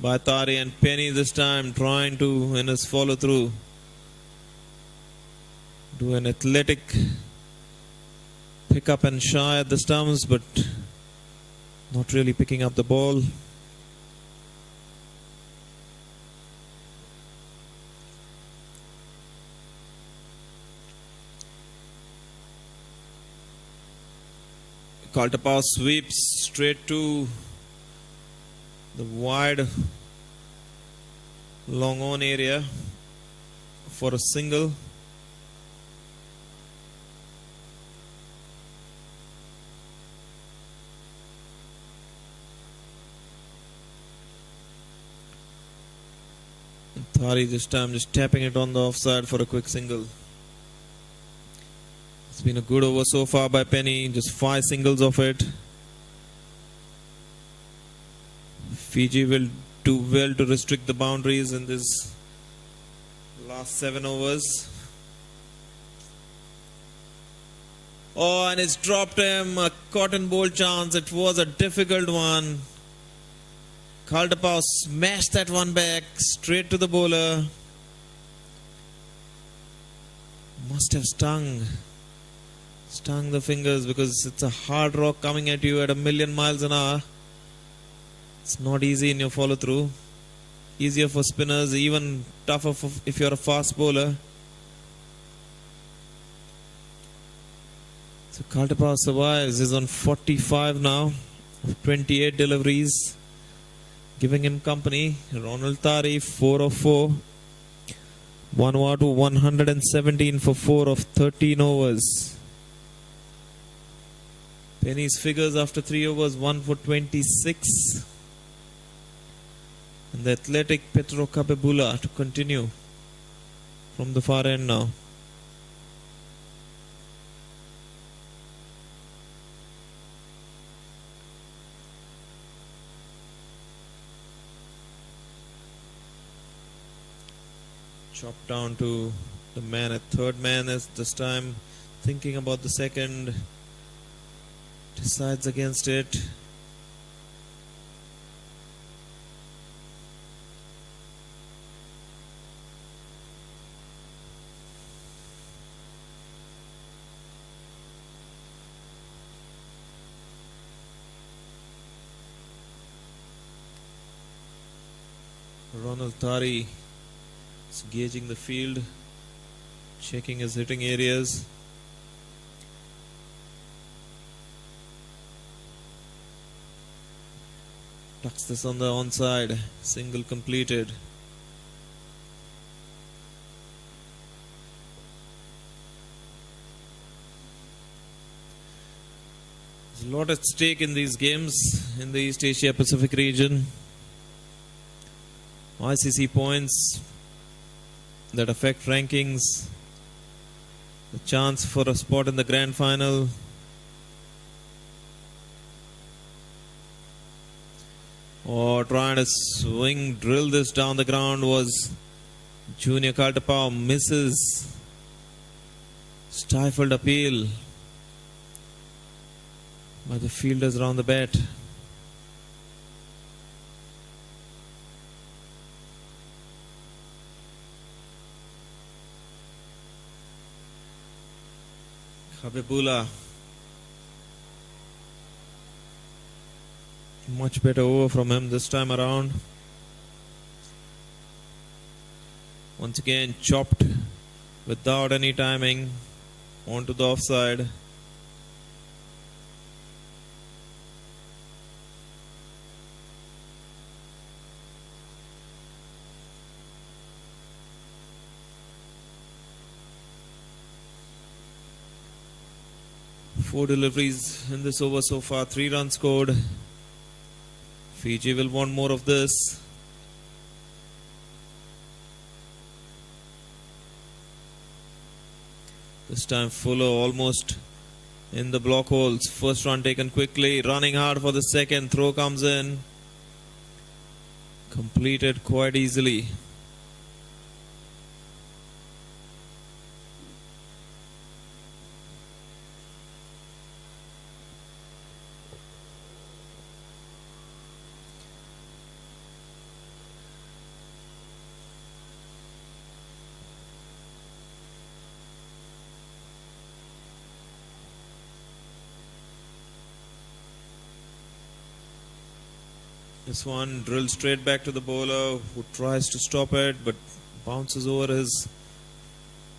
Speaker 1: by Tari and Penny this time, trying to in his follow through. Do an athletic pick up and shy at the stumps, but not really picking up the ball. Kaltapau sweeps straight to the wide long on area for a single. Thari this time just tapping it on the offside for a quick single. It's been a good over so far by Penny, just 5 singles of it. Fiji will do well to restrict the boundaries in this last 7 overs. Oh, and it's dropped him, a cotton ball chance. It was a difficult one. Kaltapau smashed that one back straight to the bowler. Must have stung the fingers, because it's a hard rock coming at you at 1,000,000 miles an hour. It's not easy in your follow through. Easier for spinners, even tougher if you're a fast bowler. So Kaltapau survives. He's on 45 now of 28 deliveries. Giving him company. Ronald Tari, 4 of 4. Vanuatu 117 for 4 of 13 overs. Penny's figures after 3 overs, 1 for 26. And the athletic Petro Kapebula to continue from the far end now. Chopped down to the man at third man as this time thinking about the second. Decides against it. Ronald Tari is gauging the field, checking his hitting areas. Tucks this on the onside, single completed. There's a lot at stake in these games in the East Asia Pacific region. ICC points that affect rankings, the chance for a spot in the grand final. Or trying to drill this down the ground was Junior Kaltapao, misses. Stifled appeal by the fielders around the bat. Habibullah, much better over from him this time around. Once again chopped without any timing onto the offside. Four deliveries in this over so far, 3 runs scored. Fiji will want more of this. This time Fuller almost in the block holes. First run taken quickly, running hard for the second. Throw comes in. Completed quite easily. This one drilled straight back to the bowler, who tries to stop it but bounces over his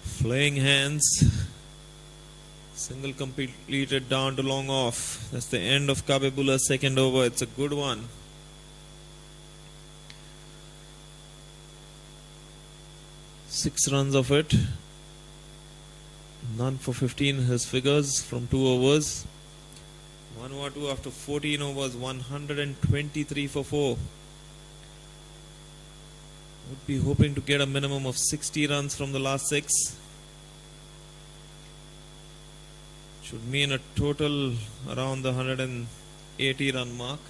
Speaker 1: flaying hands. Single completed down to long off. That's the end of Kabebullah's second over. It's a good one. Six runs of it. None for 15, his figures from 2 overs. Vanuatu after 14 overs, 123 for 4. Would be hoping to get a minimum of 60 runs from the last 6. Should mean a total around the 180 run mark.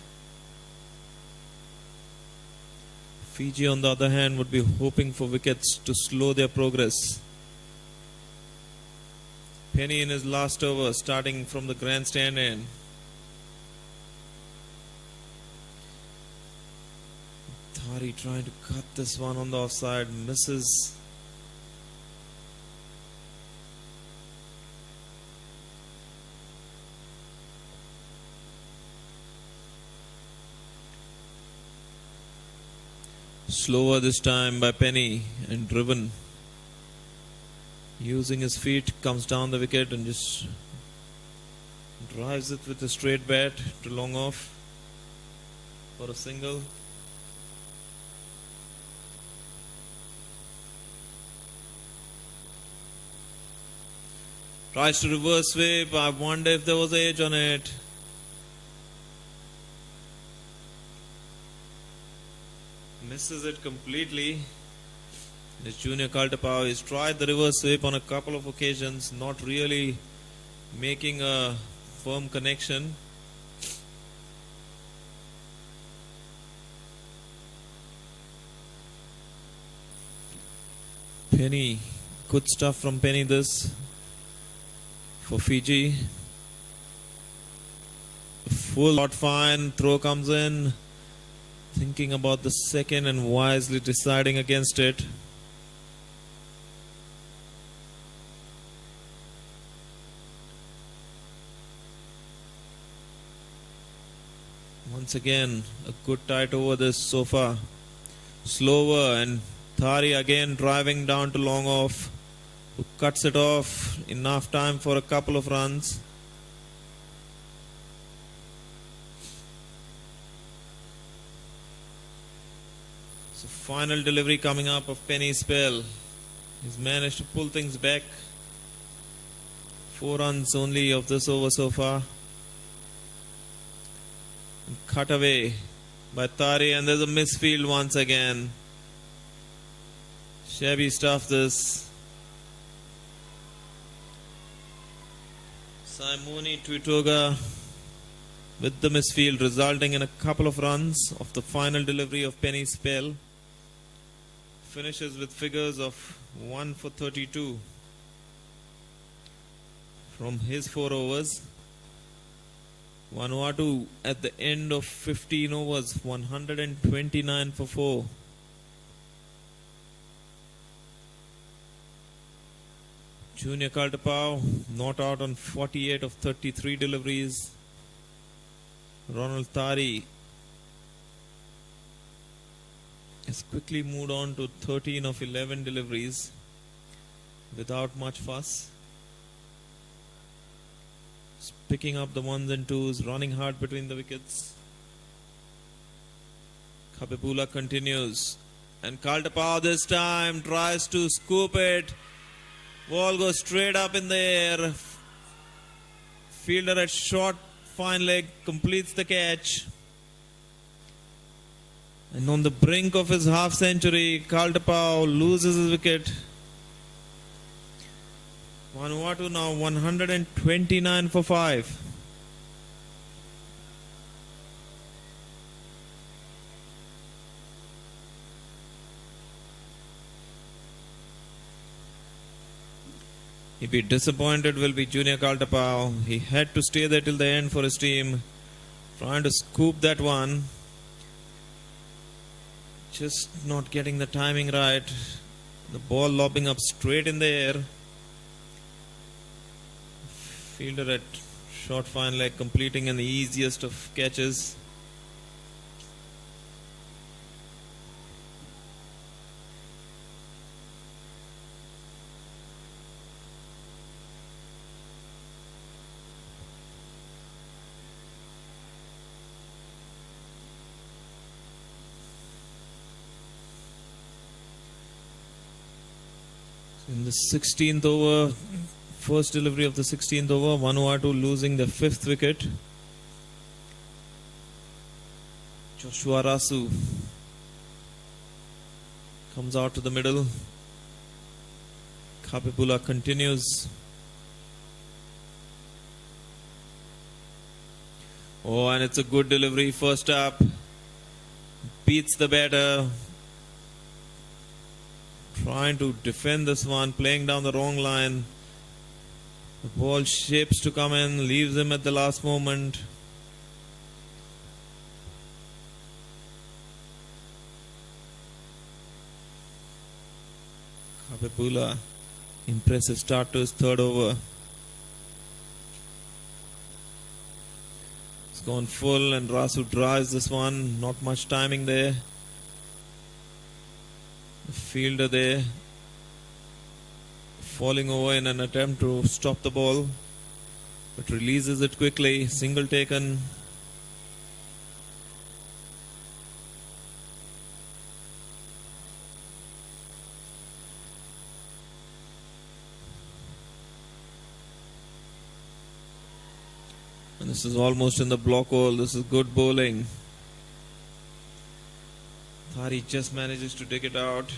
Speaker 1: Fiji on the other hand would be hoping for wickets to slow their progress. Penny in his last over, starting from the grandstand end. Thari trying to cut this one on the offside, misses. Slower this time by Penny and driven. Using his feet, comes down the wicket and just drives it with a straight bat to long off for a single. Tries to reverse sweep. I wonder if there was edge on it. Misses it completely. This Junior Kaltapao has tried the reverse sweep on a couple of occasions, not really making a firm connection. Penny, good stuff from Penny this for Fiji. Full shot fine, throw comes in. Thinking about the second and wisely deciding against it. Once again, a good tight over this so far. slower, and Thari again driving down to long off, who cuts it off. Enough time for a couple of runs. So final delivery coming up of Penny Spell. He's managed to pull things back. 4 runs only of this over so far. And cut away by Thari, and there's a misfield once again. Shabby stuff this. Simoni Tuitoga with the misfield, resulting in a couple of runs of the final delivery of Penny Spell. Finishes with figures of 1 for 32 from his 4 overs. Vanuatu at the end of 15 overs, 129 for 4. Junior Kaltapau not out on 48 of 33 deliveries. Ronald Thari has quickly moved on to 13 of 11 deliveries without much fuss. Just picking up the ones and twos, running hard between the wickets. Kapipula continues, and Kaltapau this time tries to scoop it. Ball goes straight up in the air. Fielder at short fine leg completes the catch. And on the brink of his half century, Kaltapau loses his wicket. Vanuatu now 129 for 5. He'd be disappointed will be Junior Kaltapau. He had to stay there till the end for his team. Trying to scoop that one. Just not getting the timing right. The ball lobbing up straight in the air. Fielder at short fine leg completing in the easiest of catches. In the 16th over, first delivery of the 16th over, Vanuatu losing the 5th wicket. Joshua Rasu comes out to the middle. Kapipula continues. Oh, and it's a good delivery. First up, beats the batter. Trying to defend this one, playing down the wrong line. The ball shapes to come in, leaves him at the last moment. Kapipula, impressive start to his 3rd over. It's gone full and Rasu drives this one. Not much timing there. The fielder there falling over in an attempt to stop the ball, but releases it quickly. Single taken. And this is almost in the block hole. This is good bowling. Thari just manages to dig it out.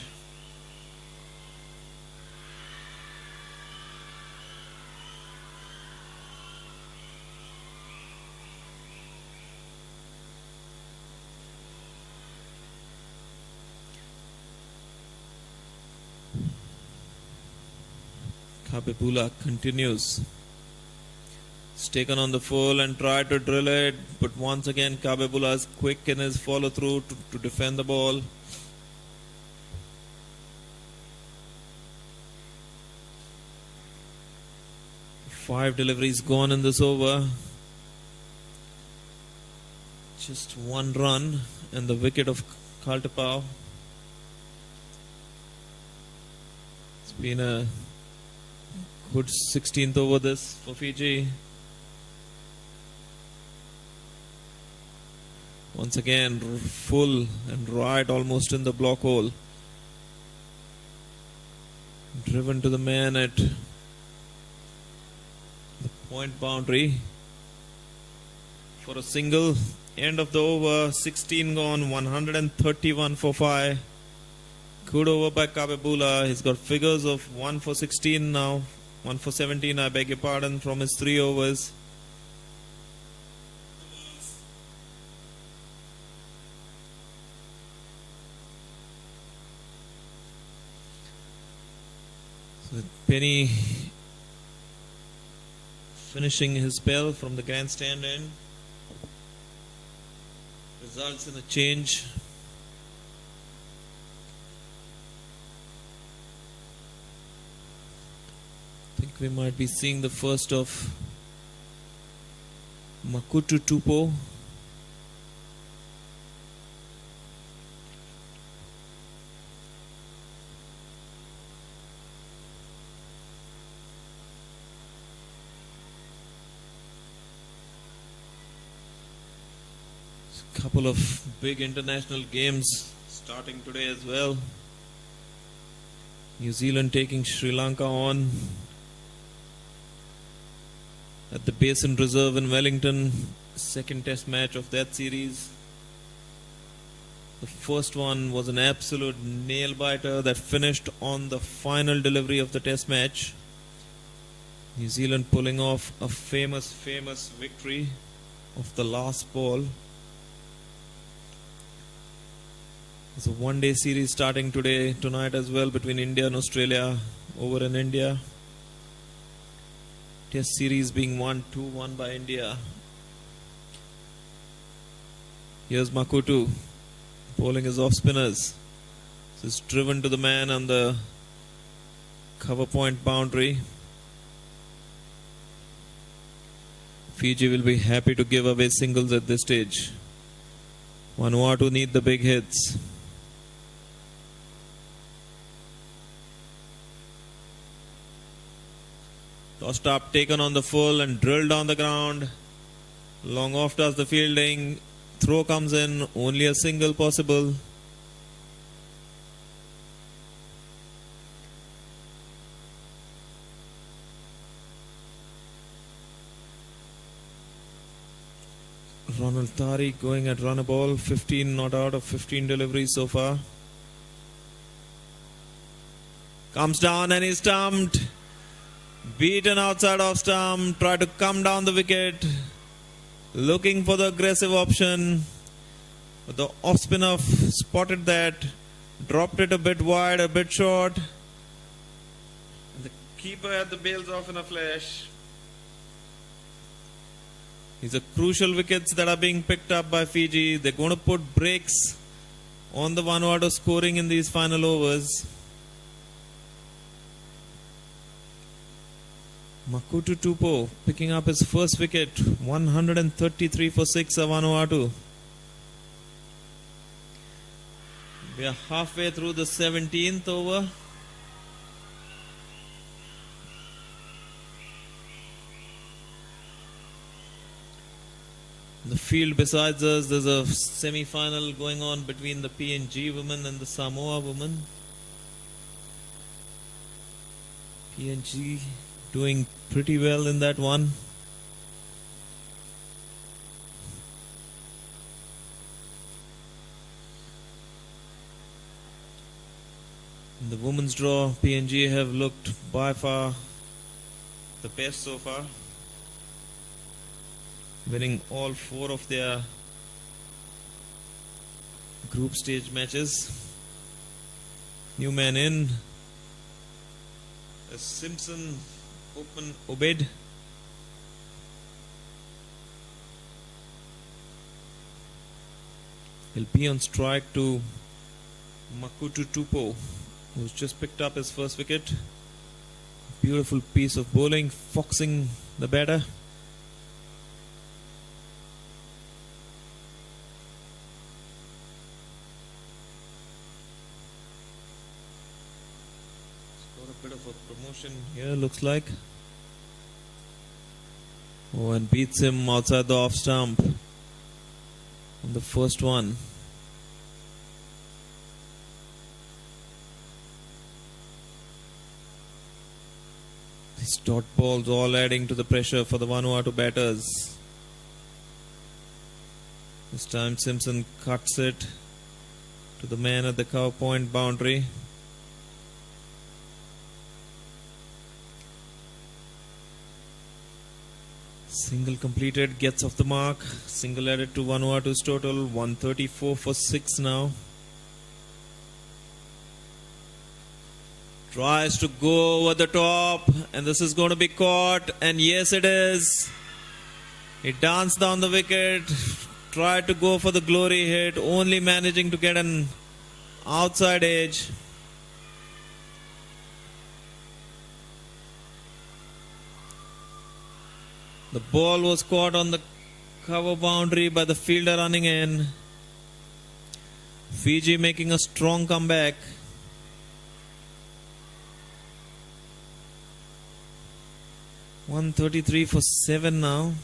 Speaker 1: Kapipula continues. It's taken on the full and tried to drill it, but once again Kapipula is quick in his follow through to defend the ball. Five deliveries gone in this over. Just one run and the wicket of Kaltapau. Been a good 16th over this for Fiji. Once again, full and right almost in the block hole. Driven to the man at the point boundary for a single. End of the over, 16 gone, 131 for 5. Good over by Kabebula. He's got figures of 1 for 16 now. 1 for 17, I beg your pardon, from his 3 overs. So Penny finishing his spell from the grandstand end. Results in a change. I think we might be seeing the first of Makutu Tupo. Couple of big international games starting today as well. New Zealand taking Sri Lanka on at the Basin Reserve in Wellington. Second test match of that series. The first one was an absolute nail-biter that finished on the final delivery of the test match. New Zealand pulling off a famous victory of the last ball. There's a one-day series starting tonight as well between India and Australia over in India. Test series being 1-2-1 by India. Here's Makutu bowling his off-spinners. This is driven to the man on the cover point boundary. Fiji will be happy to give away singles at this stage. Vanuatu need the big hits. Tossed up, taken on the full and drilled on the ground. Long off does the fielding. Throw comes in, only a single possible. Ronald Tariq going at run a ball, 15 not out of 15 deliveries so far. Comes down and he's stumped. Beaten outside off stump, try to come down the wicket, looking for the aggressive option, but the off spinner spotted that, dropped it a bit wide, a bit short. The keeper had the bails off in a flash. These are crucial wickets that are being picked up by Fiji. They're going to put brakes on the Vanuatu scoring in these final overs. Makutu Tupo picking up his first wicket, 133 for 6 of Vanuatu. We are halfway through the 17th over. The field besides us, there's a semi-final going on between the PNG women and the Samoa women. PNG doing pretty well in that one. In the women's draw, PNG have looked by far the best so far, winning all 4 of their group stage matches. New man in, a Simpson open Obed. He'll be on strike to Makutu Tupo, who's just picked up his first wicket. Beautiful piece of bowling, foxing the batter. Bit of a promotion here, looks like. Oh, and beats him outside the off stump on the first one. These dot balls all adding to the pressure for the Vanuatu batters. This time Simpson cuts it to the man at the cover point boundary. Single completed, gets off the mark. Single added to Vanuatu's total, 134 for 6 now. Tries to go over the top, and this is going to be caught, and yes it is. He danced down the wicket, tried to go for the glory hit, only managing to get an outside edge. The ball was caught on the cover boundary by the fielder running in. Fiji making a strong comeback. $133 for 7 now.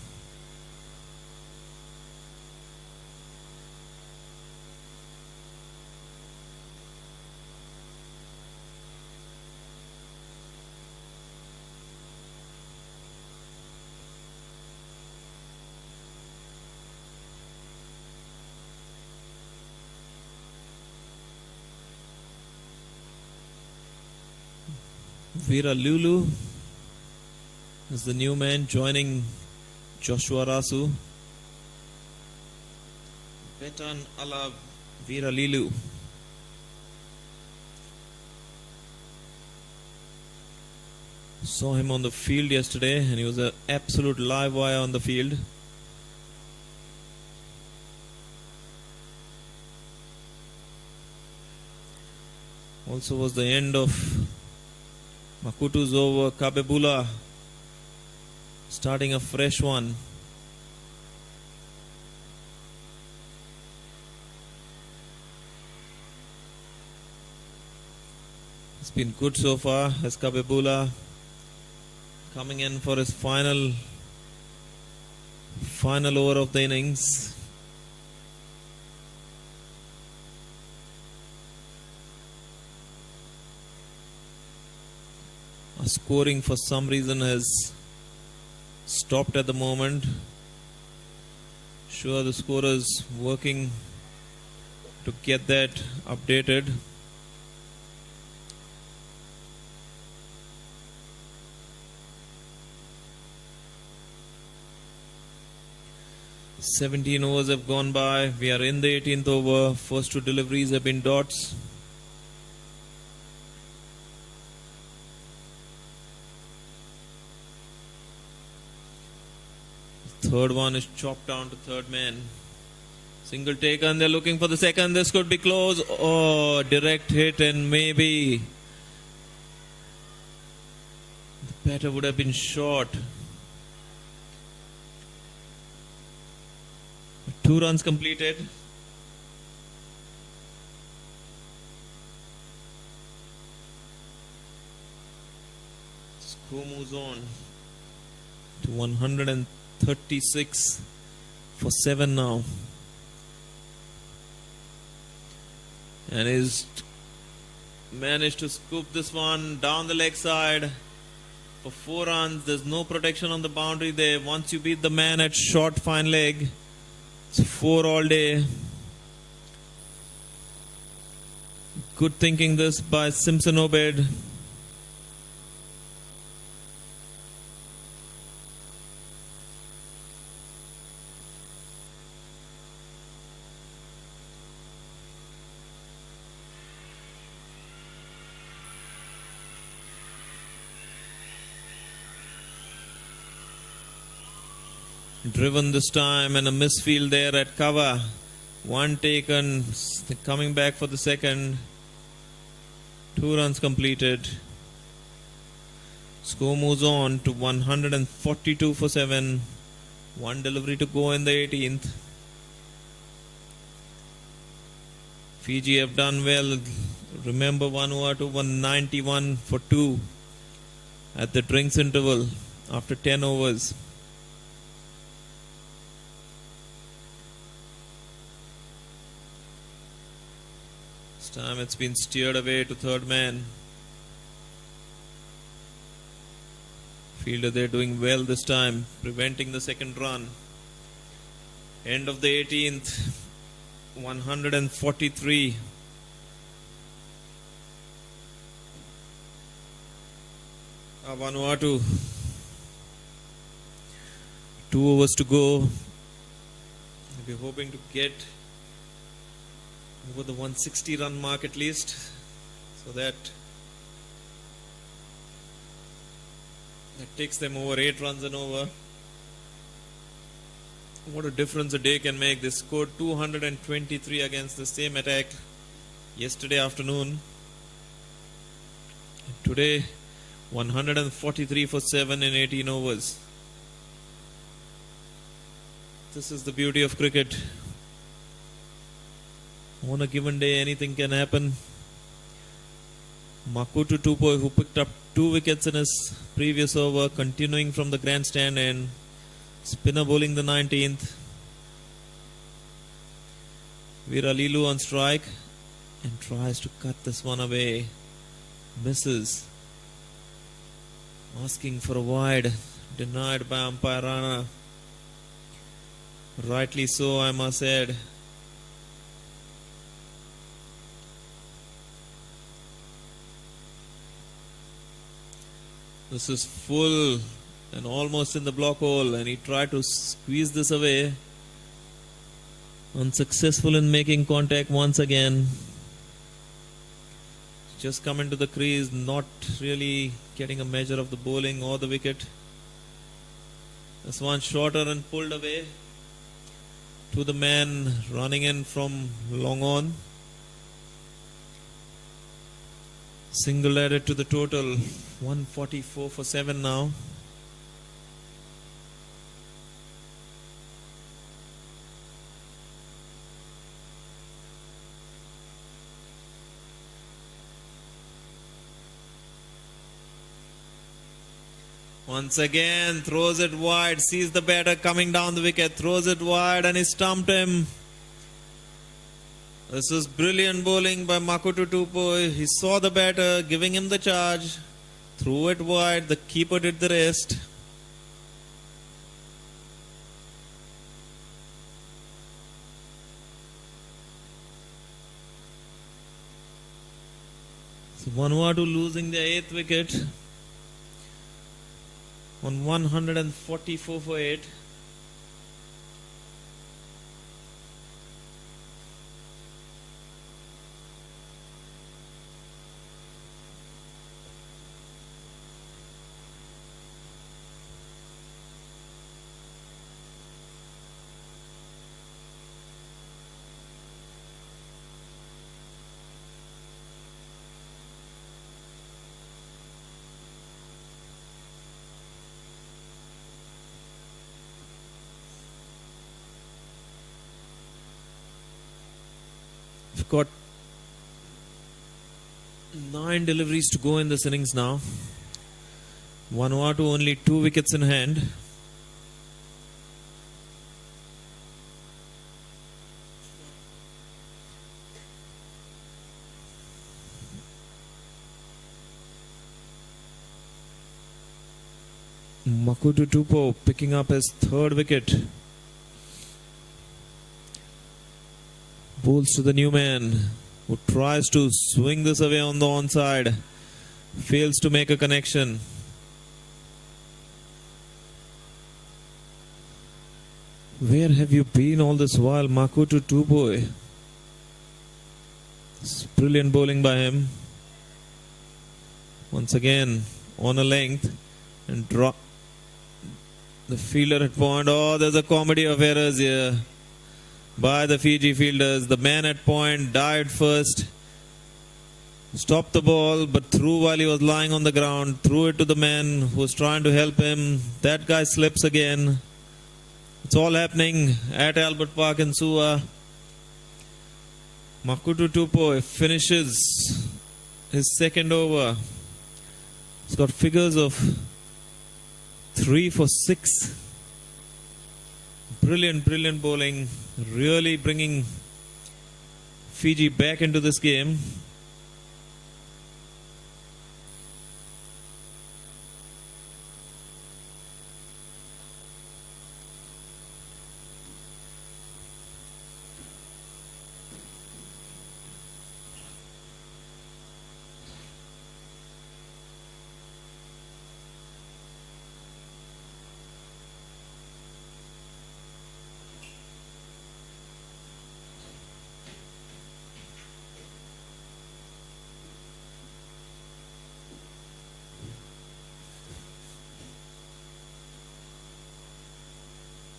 Speaker 1: Veera Lulu is the new man joining Joshua Rasu. Betan ala Veera Lulu. Saw him on the field yesterday and he was an absolute live wire on the field. Also was the end of Makutu's over. Kabebula starting a fresh one. It's been good so far as Kabebula coming in for his final over of the innings. Scoring for some reason has stopped at the moment. Sure, the scorers working to get that updated. "17 overs have gone by. We are in the 18th over. First two deliveries have been dots. Third one is chopped down to third man. Single taken. They're looking for the second. This could be close. Oh, direct hit, and maybe the batter would have been short. 2 runs completed. Score moves on to 136 for 7 now. And he's managed to scoop this one down the leg side for 4 runs. There's no protection on the boundary there. Once you beat the man at short fine leg, it's 4 all day. Good thinking this by Simpson Obed. Driven this time and a misfield there at cover. 1 taken, coming back for the second. 2 runs completed. Score moves on to 142 for 7. 1 delivery to go in the 18th. Fiji have done well. Remember, Vanuatu won 91 for 2 at the drinks interval after 10 overs. This time it's been steered away to third man. Fielder, they're doing well this time, preventing the second run. End of the 18th, 143. Vanuatu, 2 overs to go. We're hoping to get over the 160 run mark at least, so that takes them over 8 runs and over. What a difference a day can make. They scored 223 against the same attack yesterday afternoon. And today, 143 for 7 in 18 overs. This is the beauty of cricket. On a given day, anything can happen. Vanuatu Tupoi, who picked up 2 wickets in his previous over, continuing from the grandstand, and spinner bowling the 19th. Viralilu on strike and tries to cut this one away. Misses. Asking for a wide. Denied by umpire Rana. Rightly so, I must add. This is full and almost in the block hole, and he tried to squeeze this away. Unsuccessful in making contact once again. Just come into the crease, not really getting a measure of the bowling or the wicket. This one shorter and pulled away to the man running in from long on. Single added to the total, 144 for 7 now. Once again, throws it wide, sees the batter coming down the wicket, throws it wide and he stumped him. This is brilliant bowling by Vanuatu Tupoi. He saw the batter giving him the charge, threw it wide, the keeper did the rest. So Vanuatu losing their 8th wicket on 144 for 8. We've got 9 deliveries to go in this innings now. Vanuatu only 2 wickets in hand. Vanuatu Tupoi picking up his 3rd wicket. Bowls to the new man, who tries to swing this away on the onside. Fails to make a connection. Where have you been all this while, Vanuatu Tupoi? Brilliant bowling by him. Once again, on a length and drop. The fielder at point. Oh, there's a comedy of errors here by the Fiji fielders. The man at point dived first, stopped the ball, but threw while he was lying on the ground, threw it to the man who was trying to help him. That guy slips again. It's all happening at Albert Park in Suva. Makutu Tupo finishes his second over. He's got figures of 3 for 6. Brilliant bowling. Really bringing Fiji back into this game.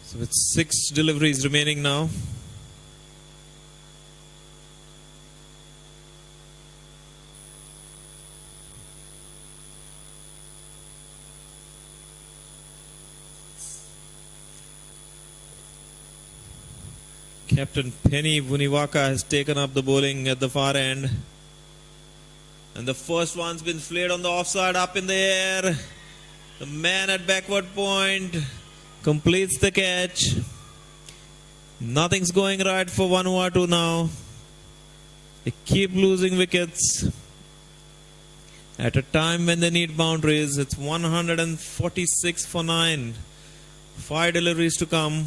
Speaker 1: So with 6 deliveries remaining now. Captain Penny Vuniwaka has taken up the bowling at the far end. And the first one's been flayed on the offside, up in the air. The man at backward point completes the catch. Nothing's going right for Vanuatu now. They keep losing wickets. At a time when they need boundaries, it's 146 for 9. 5 deliveries to come.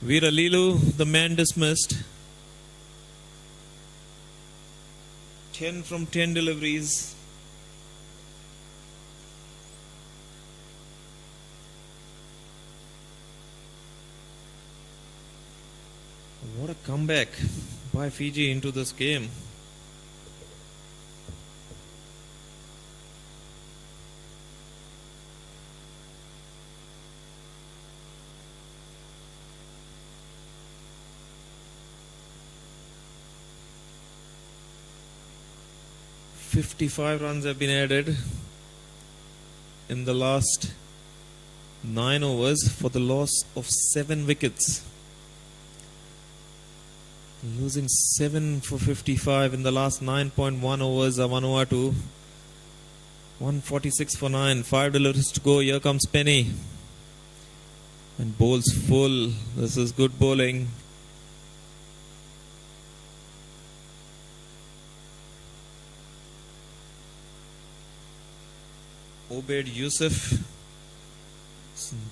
Speaker 1: Veera Lilu, the man dismissed. 10 from 10 deliveries. What a comeback by Fiji into this game. "55 runs have been added in the last 9 overs for the loss of 7 wickets. Losing 7 for 55 in the last 9.1 overs of Vanuatu. 146 for 9. 5 deliveries to go. Here comes Penny. And bowls full. This is good bowling. Obaid Yusuf,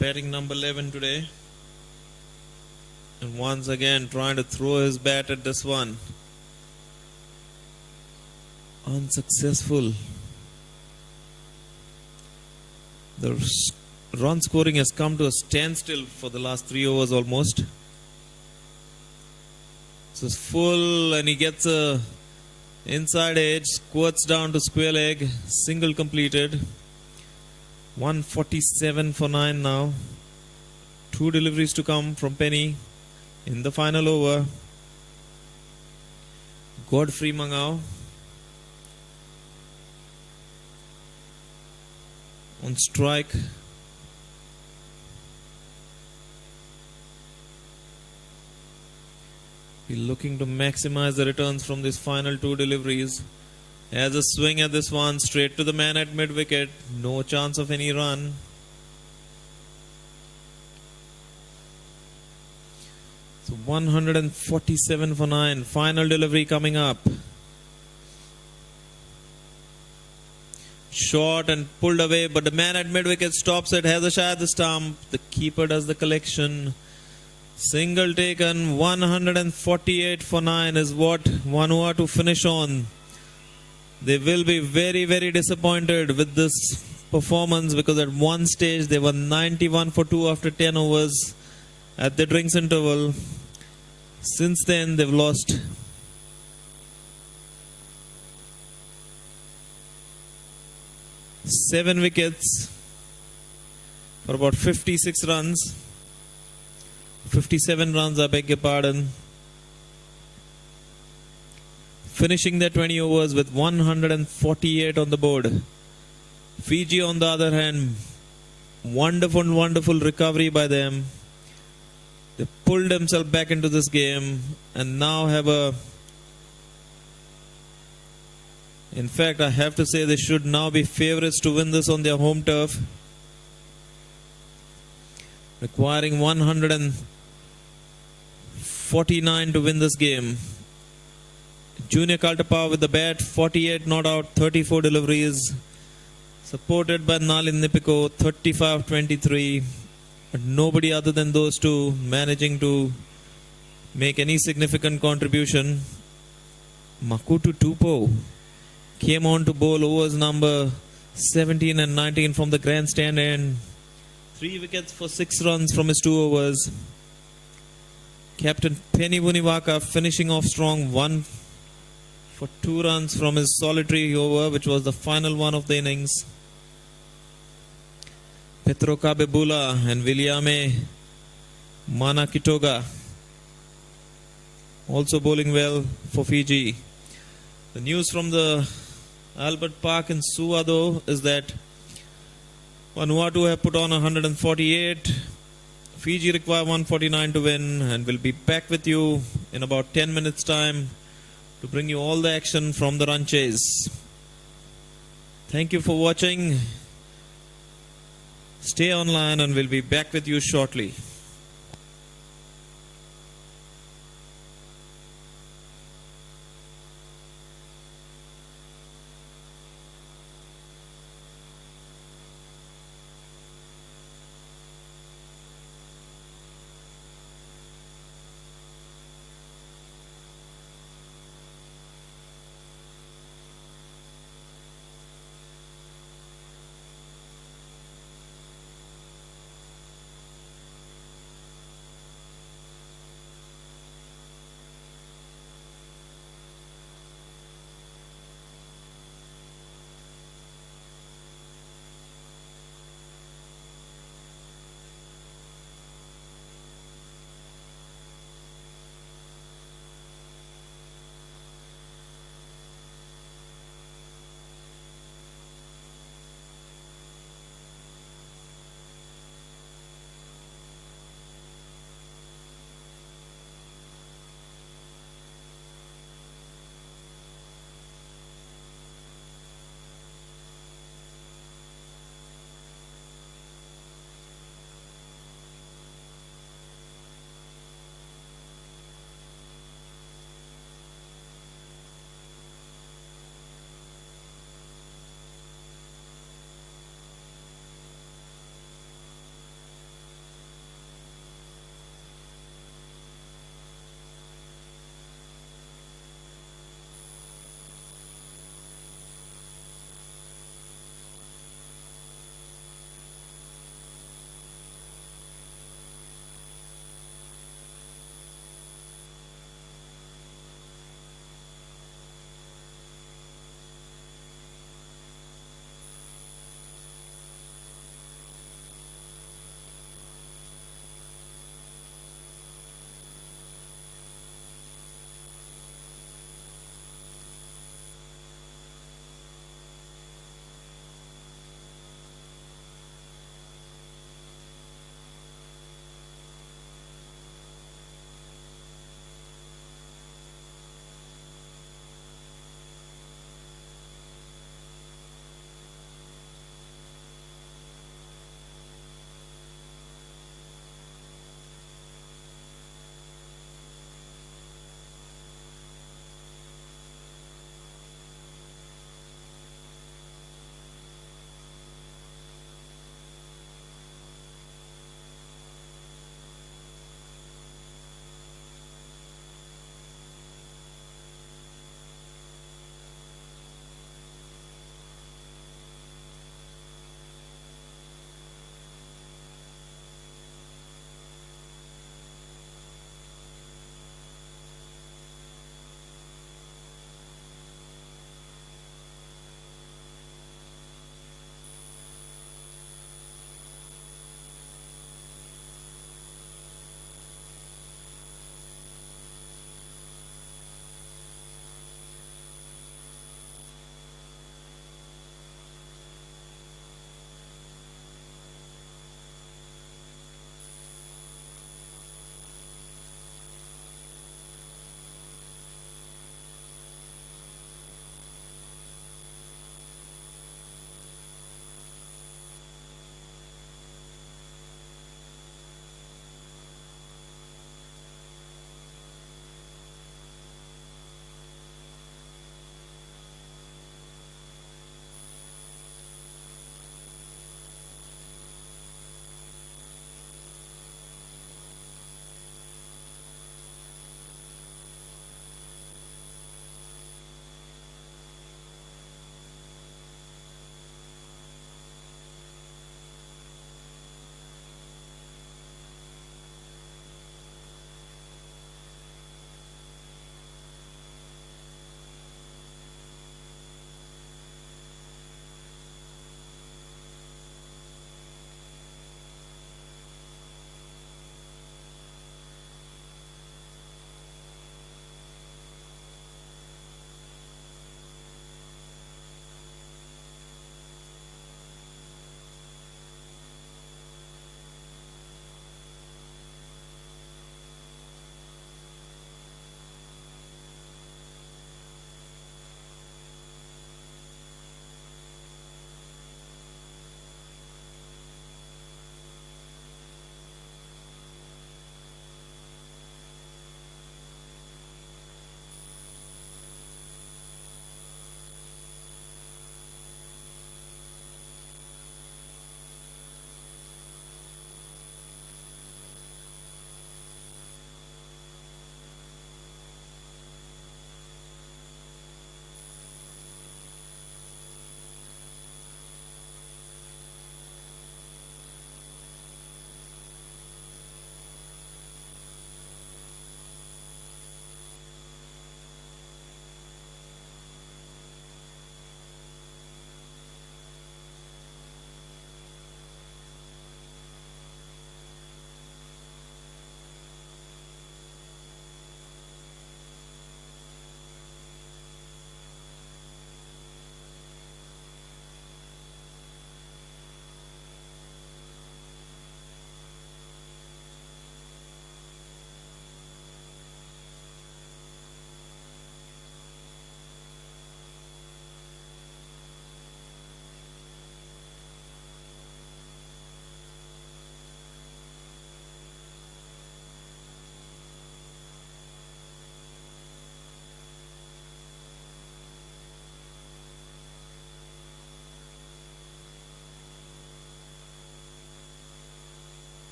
Speaker 1: batting number 11 today. And once again trying to throw his bat at this one. Unsuccessful. The run scoring has come to a standstill for the last 3 overs almost. So it's full and he gets a inside edge, squirts down to square leg, single completed. 147 for 9 now. 2 deliveries to come from Penny. In the final over, Godfrey Mangao on strike. Be looking to maximize the returns from these final 2 deliveries. Has a swing at this one, straight to the man at mid wicket. No chance of any run. So 147 for 9. Final delivery coming up. Short and pulled away, but the man at mid wicket stops it. Has a shot at the stump. The keeper does the collection. Single taken. 148 for 9 is what Vanuatu finish on. They will be very, very disappointed with this performance because at one stage they were 91 for 2 after 10 overs at the drinks interval. Since then they've lost 7 wickets for about 56 runs. 57 runs, I beg your pardon. Finishing their 20 overs with 148 on the board. Fiji, on the other hand, wonderful recovery by them. They pulled themselves back into this game and now have a... In fact, I have to say they should now be favorites to win this on their home turf. Requiring 149 to win this game. Junior Kaltappa with the bat, 48 not out, 34 deliveries. Supported by Nalin Nipiko, 35-23. But nobody other than those two managing to make any significant contribution. Makutu Tupo came on to bowl overs number 17 and 19 from the grandstand end. 3 wickets for 6 runs from his 2 overs. Captain Penny Vunivaaka finishing off strong, 1 for 2 runs from his solitary over, which was the final one of the innings. Petro Kabebula and Williame Manakitoga also bowling well for Fiji. The news from the Albert Park in Suva is that Vanuatu have put on 148. Fiji require 149 to win, and we'll be back with you in about 10 minutes time to bring you all the action from the run chase. Thank you for watching. Stay online and we'll be back with you shortly.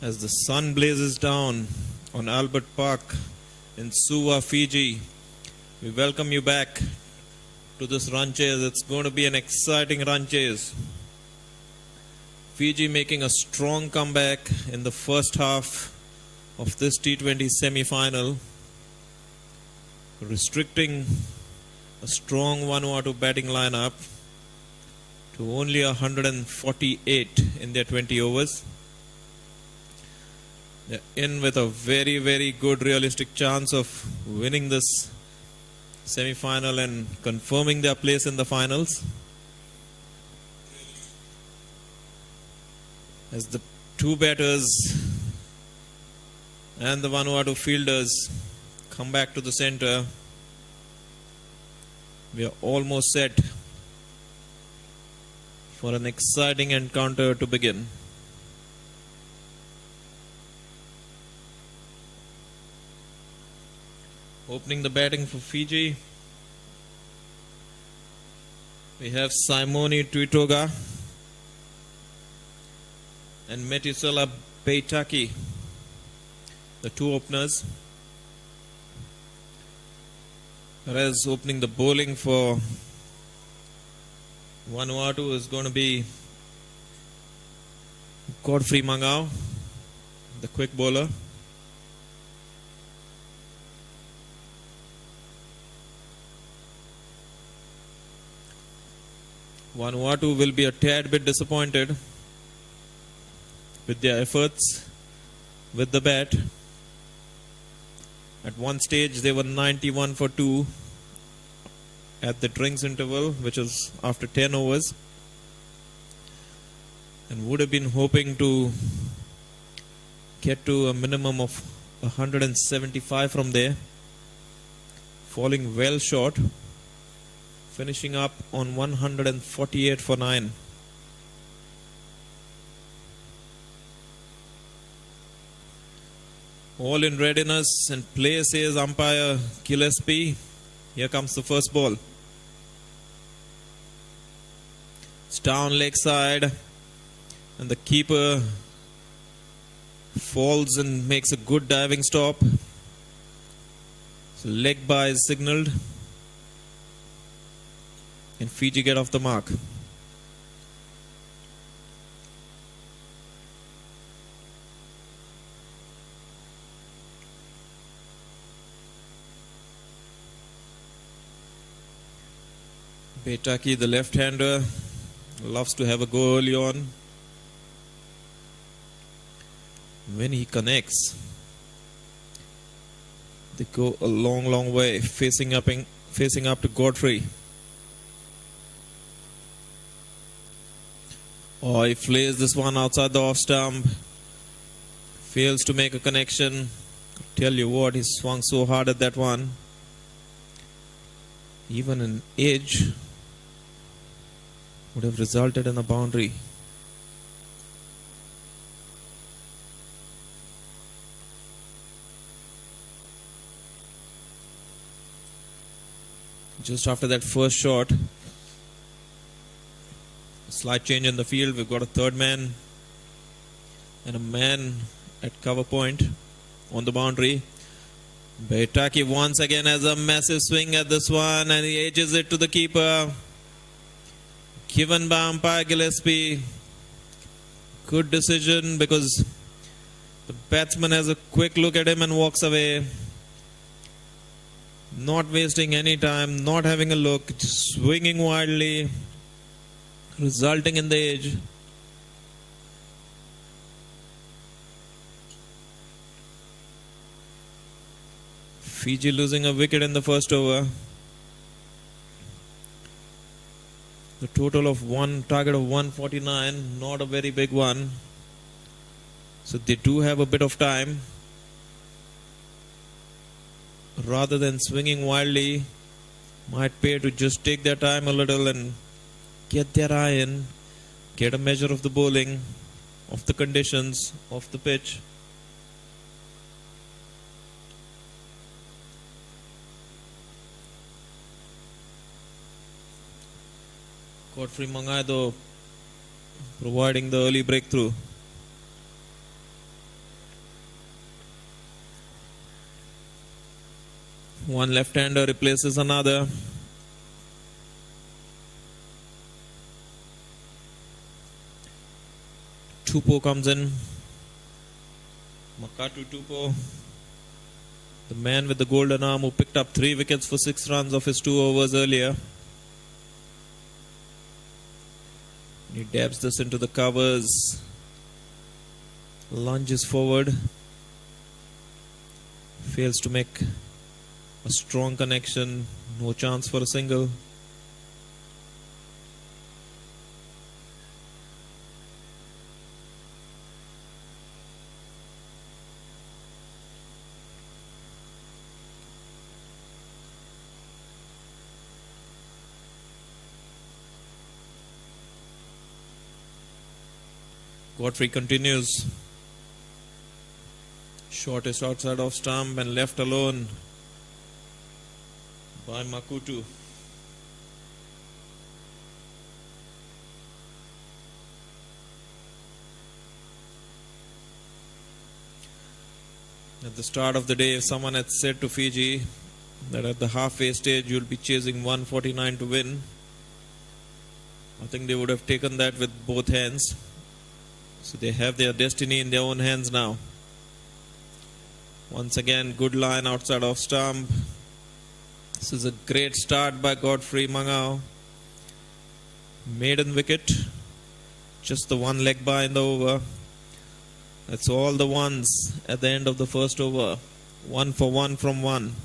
Speaker 1: as the sun blazes down on Albert Park in Suva, Fiji. We welcome you back to this run chase. It's going to be an exciting run chase. Fiji making a strong comeback in the first half of this T20 semi-final, restricting a strong Vanuatu batting lineup to only 148 in their 20 overs. They're in with a very, very good realistic chance of winning this semi-final and confirming their place in the finals, as the two batters and the Vanuatu fielders come back to the center. We are almost set for an exciting encounter to begin. Opening the batting for Fiji, we have Simone Tuitoga and Metusela Beitaki, the two openers. Whereas opening the bowling for Vanuatu is going to be Godfrey Mangau, the quick bowler. Vanuatu will be a tad bit disappointed with their efforts with the bat. At one stage they were 91 for 2 at the drinks interval, which was after 10 overs, and would have been hoping to get to a minimum of 175 from there, falling well short, finishing up on 148 for 9. All in readiness and play, says umpire Gillespie. Here comes the first ball. It's down leg side, and the keeper falls and makes a good diving stop. So leg by is signalled, and Fiji get off the mark. Beitaki, the left-hander, loves to have a go early on. When he connects, they go a long, long way, facing up to Godfrey. Oh, he flares this one outside the off stump. Fails to make a connection. Tell you what, he swung so hard at that one. Even an edge would have resulted in a boundary. Just after that first shot, a slight change in the field. We've got a third man and a man at cover point on the boundary. Beitaki once again has a massive swing at this one, and he edges it to the keeper. Given by umpire Gillespie. Good decision, because the batsman has a quick look at him and walks away. Not wasting any time, not having a look, just swinging wildly, resulting in the edge. Fiji losing a wicket in the first over. The total of one target of 149, not a very big one. So they do have a bit of time. Rather than swinging wildly, might pay to just take their time a little and get their eye in, get a measure of the bowling, of the conditions, of the pitch. Godfrey Mangaido providing the early breakthrough. One left-hander replaces another. Tupo comes in. Makatu Tupo, the man with the golden arm who picked up 3 wickets for 6 runs of his 2 overs earlier. He dabs this into the covers. Lunges forward. Fails to make a strong connection. No chance for a single. Godfrey continues. Shortest outside off stump and left alone by Makutu. At the start of the day, if someone had said to Fiji that at the halfway stage you'll be chasing 149 to win, I think they would have taken that with both hands. So they have their destiny in their own hands now. Once again, good line outside off stump. This is a great start by Godfrey Mangao. Maiden wicket. Just the one leg by in the over. That's all the ones at the end of the first over. 1 for 1 from 1.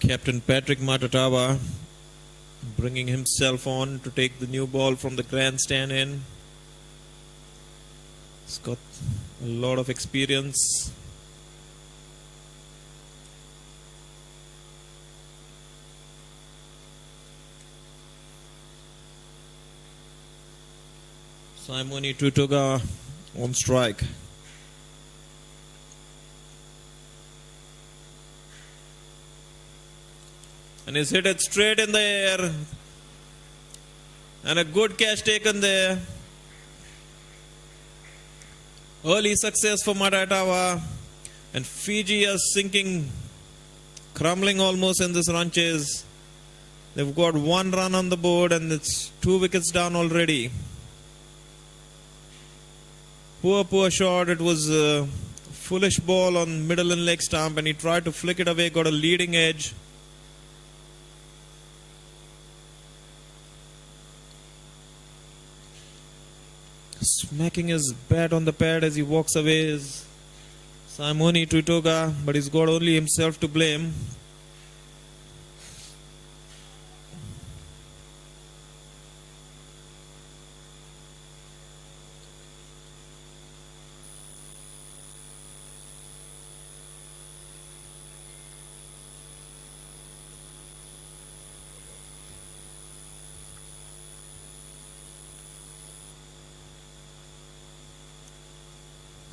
Speaker 1: Captain Patrick Matatawa bringing himself on to take the new ball from the grandstand in. He's got a lot of experience. Simoni Tutuga on strike. And he's hit it straight in the air. And a good catch taken there. Early success for Matatawa. And Fiji are sinking, crumbling almost in this run chase. They've got 1 run on the board and it's 2 wickets down already. Poor shot. It was a foolish ball on middle and leg stump and he tried to flick it away, got a leading edge. Smacking his bat on the pad as he walks away is Simoni Tutoga, but he's got only himself to blame.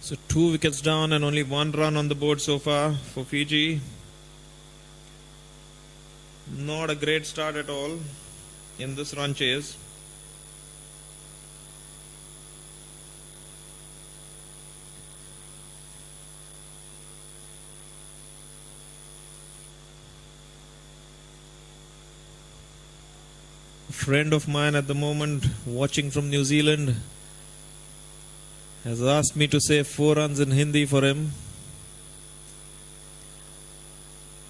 Speaker 1: So 2 wickets down and only 1 run on the board so far for Fiji. Not a great start at all in this run chase. A friend of mine at the moment watching from New Zealand has asked me to say 4 runs in Hindi for him.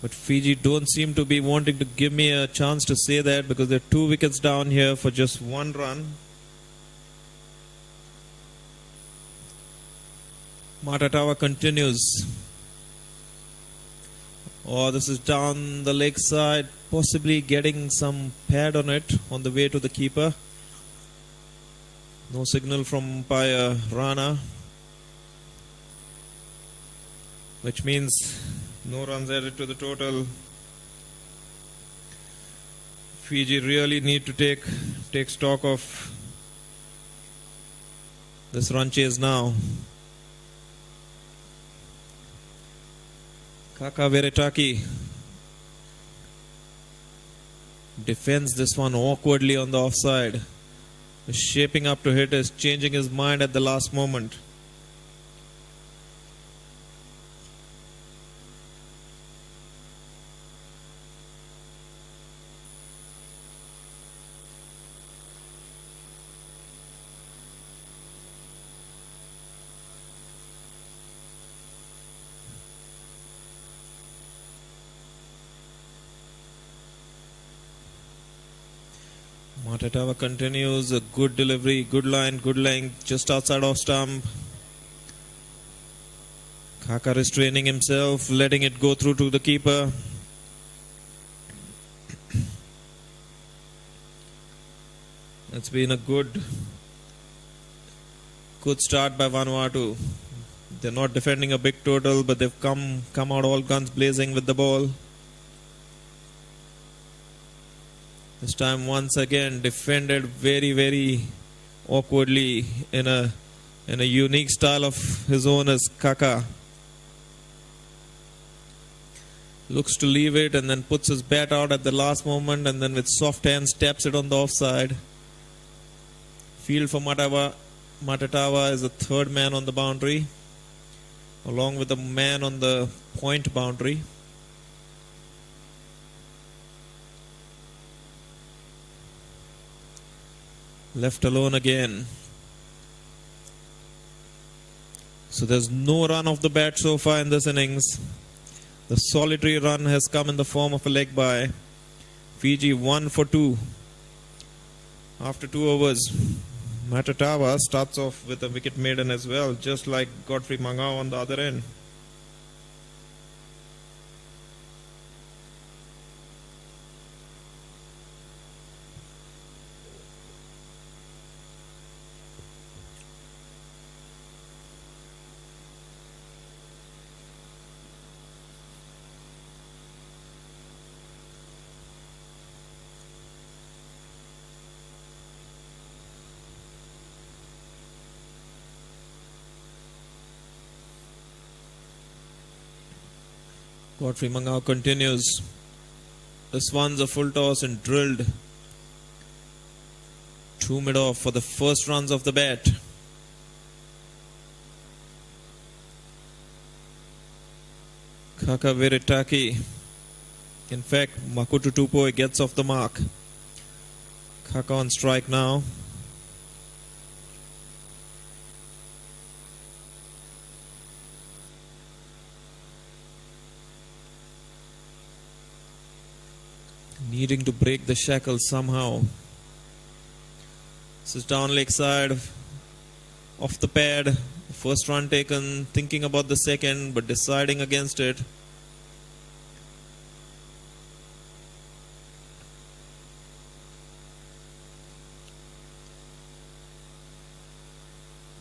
Speaker 1: But Fiji don't seem to be wanting to give me a chance to say that because they're 2 wickets down here for just 1 run. Matatawa continues. Oh, this is down the leg side, possibly getting some pad on it on the way to the keeper. No signal from umpire Rana, which means no runs added to the total. Fiji really need to take stock of this run chase now. Kaka Veretaki defends this one awkwardly on the offside. Is shaping up to hit, is changing his mind at the last moment. Matatava continues, a good delivery, good line, good length, just outside off stump. Kaka restraining himself, letting it go through to the keeper. It's been a good start by Vanuatu. They're not defending a big total, but they've come out all guns blazing with the ball. This time once again defended very, very awkwardly in a unique style of his own as Kaka. Looks to leave it and then puts his bat out at the last moment and then with soft hands taps it on the offside. Field for Matatava is the third man on the boundary, along with the man on the point boundary. Left alone again. So there's no run off the bat so far in this innings. The solitary run has come in the form of a leg by. Fiji 1 for 2 after 2 overs. Matatava starts off with a wicket maiden as well, just like Godfrey Mangao on the other end. Godfrey Mangao continues. This one's a full toss and drilled. 2 mid-off for the first runs of the bat. Kaka Veretaki. In fact, Makutu Tupoi gets off the mark. Kaka on strike now. Needing to break the shackles somehow. This is down leg side, off the pad. First run taken, thinking about the second, but deciding against it.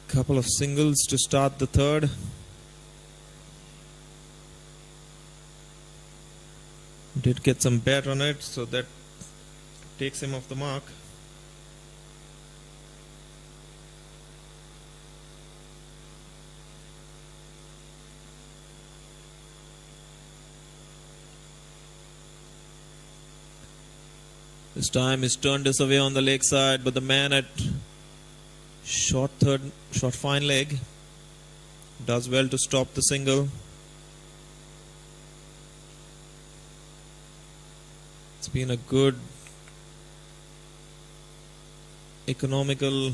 Speaker 1: Couple of singles to start the third. Did get some bat on it, so that takes him off the mark. This time he's turned this away on the leg side, but the man at short fine leg does well to stop the single. It's been a good, economical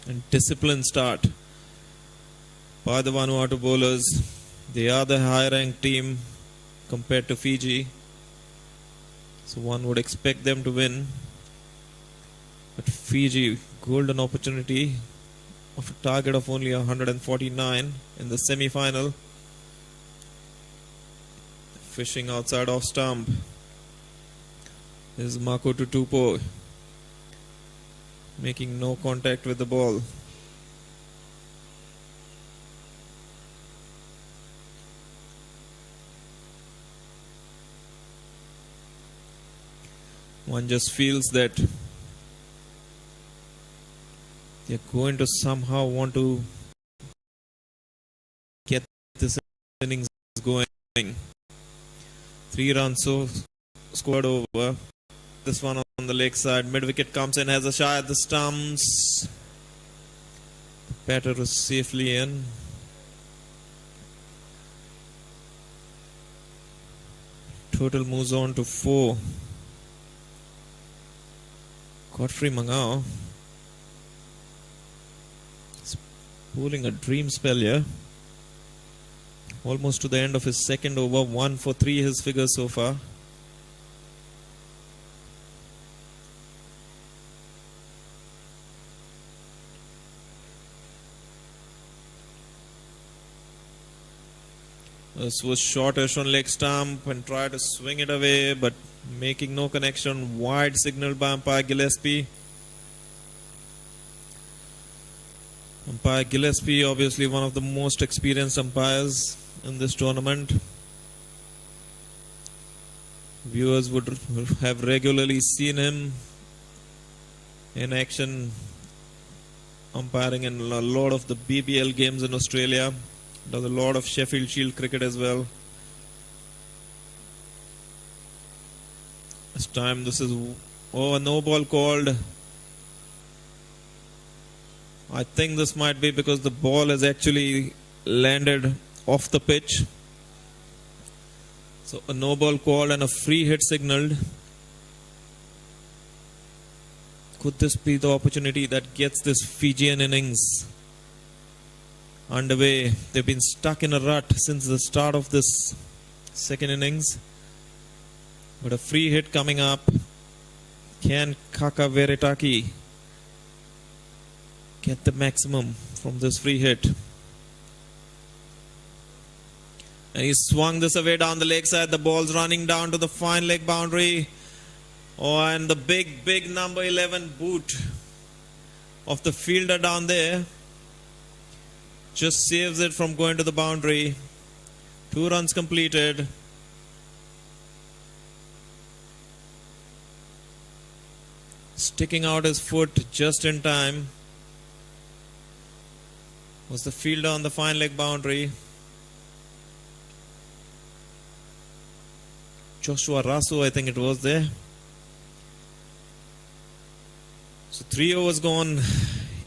Speaker 1: and disciplined start by the Vanuatu bowlers. They are the high ranked team compared to Fiji, so one would expect them to win. But Fiji, golden opportunity of a target of only 149 in the semi-final. Fishing outside off stump. This is Makoto Tupo making no contact with the ball. One just feels that they're going to somehow want to get this innings going. 3 runs so scored over. This one on the leg side. Mid wicket comes in, has a shot at the stumps. The batter was safely in. Total moves on to 4. Godfrey Mangao is pulling a dream spell here. Almost to the end of his second over. 1 for 3 his figures so far. This was shortish on leg stump and tried to swing it away, but making no connection. Wide signal by umpire Gillespie. Umpire Gillespie, obviously one of the most experienced umpires in this tournament. Viewers would have regularly seen him in action, umpiring in a lot of the BBL games in Australia. Does a lot of Sheffield Shield cricket as well. This time this is a no ball called. I think this might be because the ball has actually landed off the pitch. So a no ball called and a free hit signaled. Could this be the opportunity that gets this Fijian innings underway? They've been stuck in a rut since the start of this second innings. But a free hit coming up. Can Kaka Veretaki get the maximum from this free hit? And he swung this away down the leg side. The ball's running down to the fine leg boundary. Oh, and the big number 11 boot of the fielder down there just saves it from going to the boundary. 2 runs completed. Sticking out his foot just in time was the fielder on the fine leg boundary. Joshua Rasu, I think it was there. So 3 overs gone,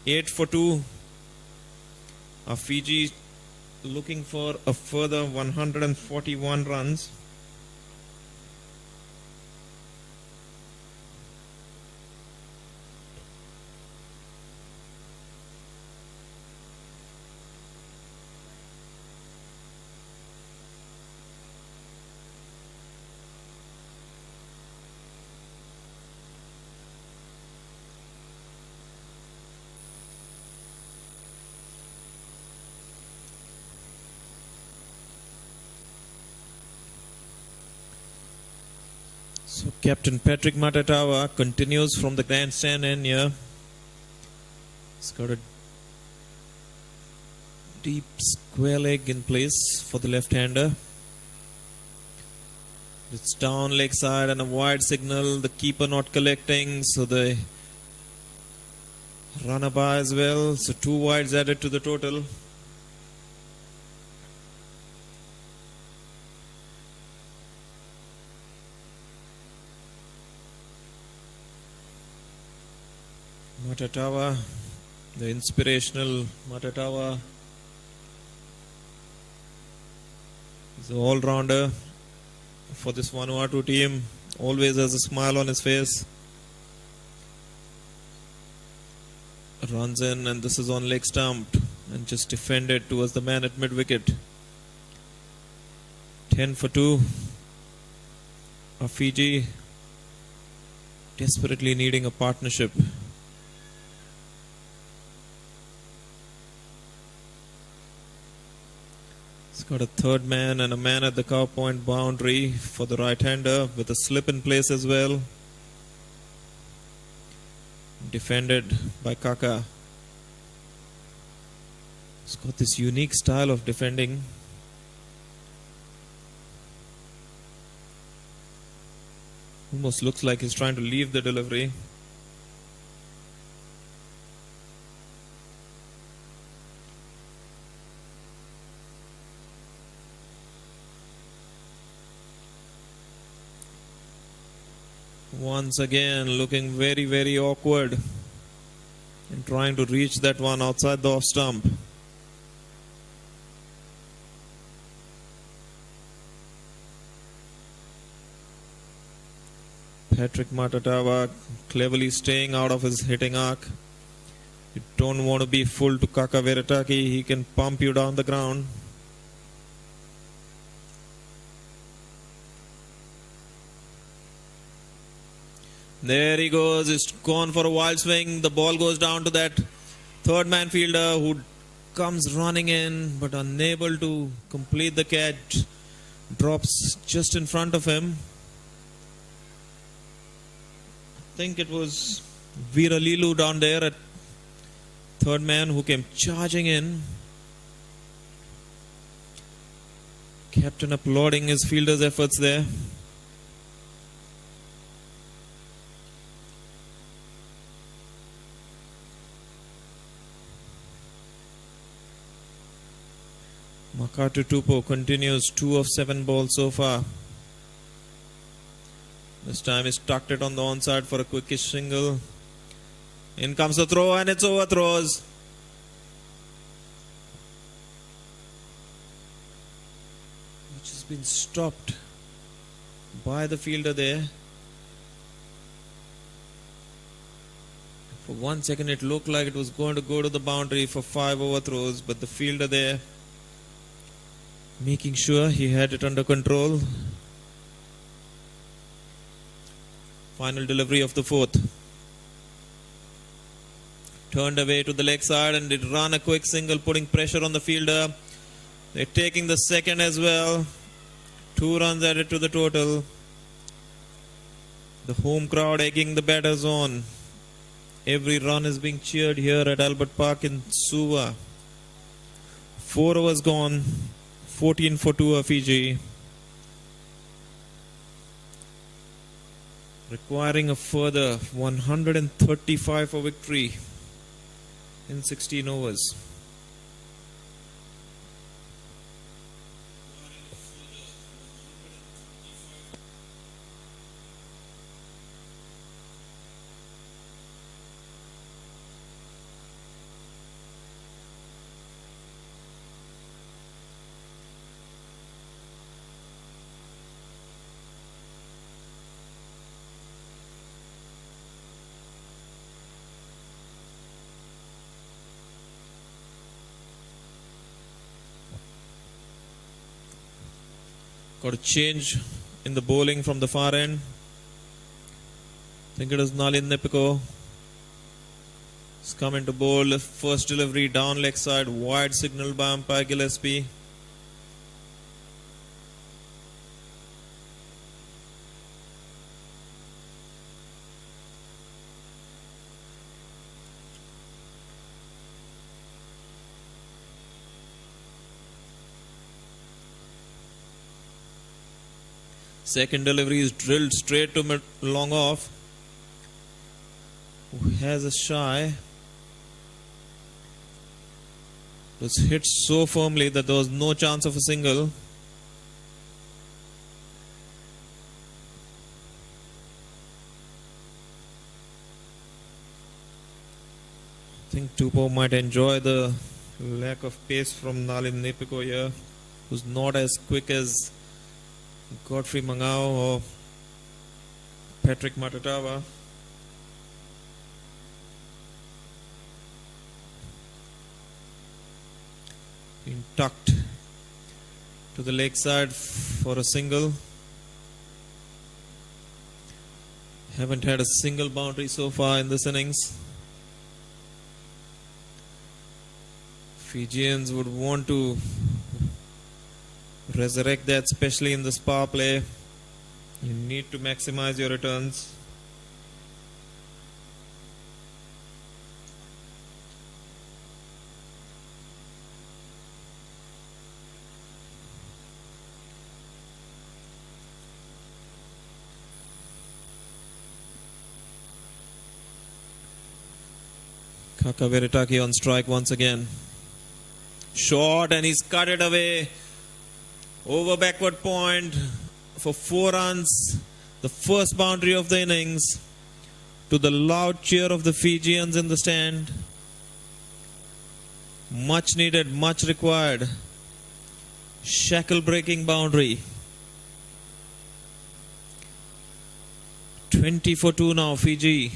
Speaker 1: 8 for 2. Fiji looking for a further 141 runs. So Captain Patrick Matatawa continues from the grandstand end here. He's got a deep square leg in place for the left-hander. It's down leg side and a wide signal. The keeper not collecting, so the runner by as well. So 2 wides added to the total. Matatawa, the inspirational Matatawa, is an all-rounder for this Vanuatu team. Always has a smile on his face. Runs in, and this is on leg stump and just defended towards the man at mid-wicket. 10 for 2. Fiji desperately needing a partnership. Got a third man and a man at the cow point boundary for the right-hander with a slip in place as well. Defended by Kaka. He's got this unique style of defending. . Almost looks like he's trying to leave the delivery. Once again, looking very, very awkward and trying to reach that one outside the off stump. Patrick Matatawa cleverly staying out of his hitting arc. You don't want to be full to Kaka Veritaki. He can pump you down the ground. There he goes. It's gone for a wild swing. The ball goes down to that third man fielder who comes running in but unable to complete the catch. Drops just in front of him. I think it was Veera Lilu down there at third man who came charging in. Captain applauding his fielder's efforts there. Makatu Tupo continues 2 of 7 balls so far. This time he's tucked it on the onside for a quickish single. In comes the throw and it's overthrows. Which has been stopped by the fielder there. For 1 second it looked like it was going to go to the boundary for 5 overthrows, but the fielder there making sure he had it under control. Final delivery of the 4th. Turned away to the leg side and did run a quick single, putting pressure on the fielder. They're taking the second as well. 2 runs added to the total. The home crowd egging the batters on. Every run is being cheered here at Albert Park in Suva. 4 overs gone. 14 for 2 of Fiji. Requiring a further 135 for victory in 16 overs. Got a change in the bowling from the far end. I think it is Nalin Nepiko. He's coming to bowl. First delivery down leg side. Wide signal by umpire Gillespie. Second delivery is drilled straight to long off. Who has a shy. It was hit so firmly that there was no chance of a single. I think Tupo might enjoy the lack of pace from Nalin Nepiko here, who's not as quick as Godfrey Mangao or Patrick Matatawa. Been tucked to the leg side for a single. Haven't had a single boundary so far in this innings. Fijians would want to resurrect that, especially in this power play. You need to maximize your returns. Kakaveritaki on strike once again. Short, and he's cut it away. Over backward point for 4 runs. The first boundary of the innings. To the loud cheer of the Fijians in the stand. Much needed, much required. Shackle breaking boundary. 20 for 2 now, Fiji.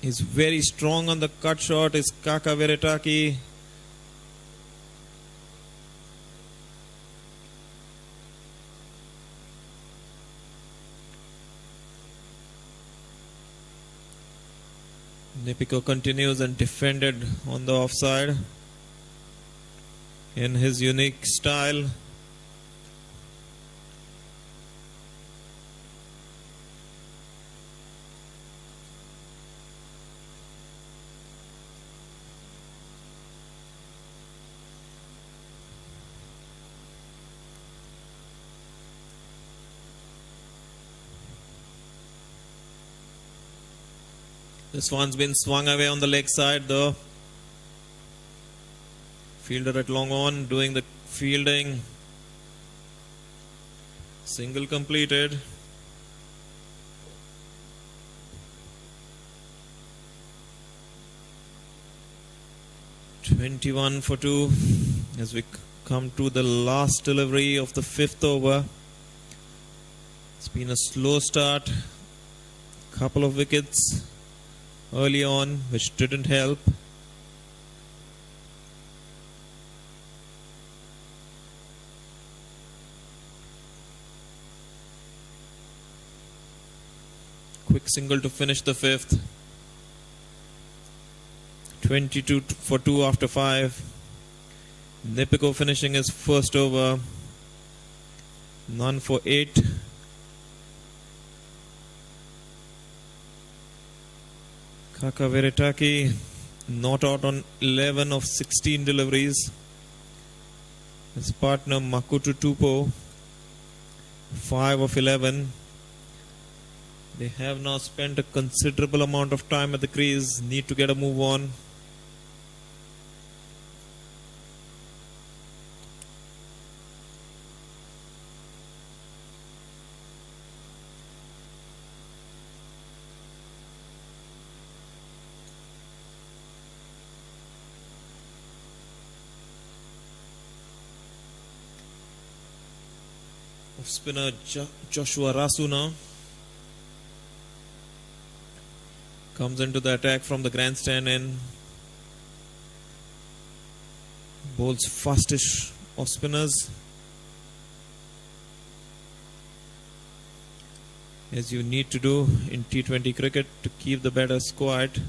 Speaker 1: He's very strong on the cut shot, is Kakaveritaki. Nipiko continues and defended on the offside in his unique style. This one's been swung away on the leg side though. Fielder at long on doing the fielding. Single completed. "21 for 2 as we come to the last delivery of the 5th over. It's been a slow start. Couple of wickets early on, which didn't help. Quick single to finish the 5th. 22 for 2 after 5. Nipiko finishing his first over. None for 8. Kakaveritaki not out on 11 of 16 deliveries. His partner Makutu Tupo 5 of 11. They have now spent a considerable amount of time at the crease. Need to get a move on. Off spinner Joshua Rasu now comes into the attack from the grandstand and bowls fastish off spinners, as you need to do in T20 cricket to keep the batters quiet.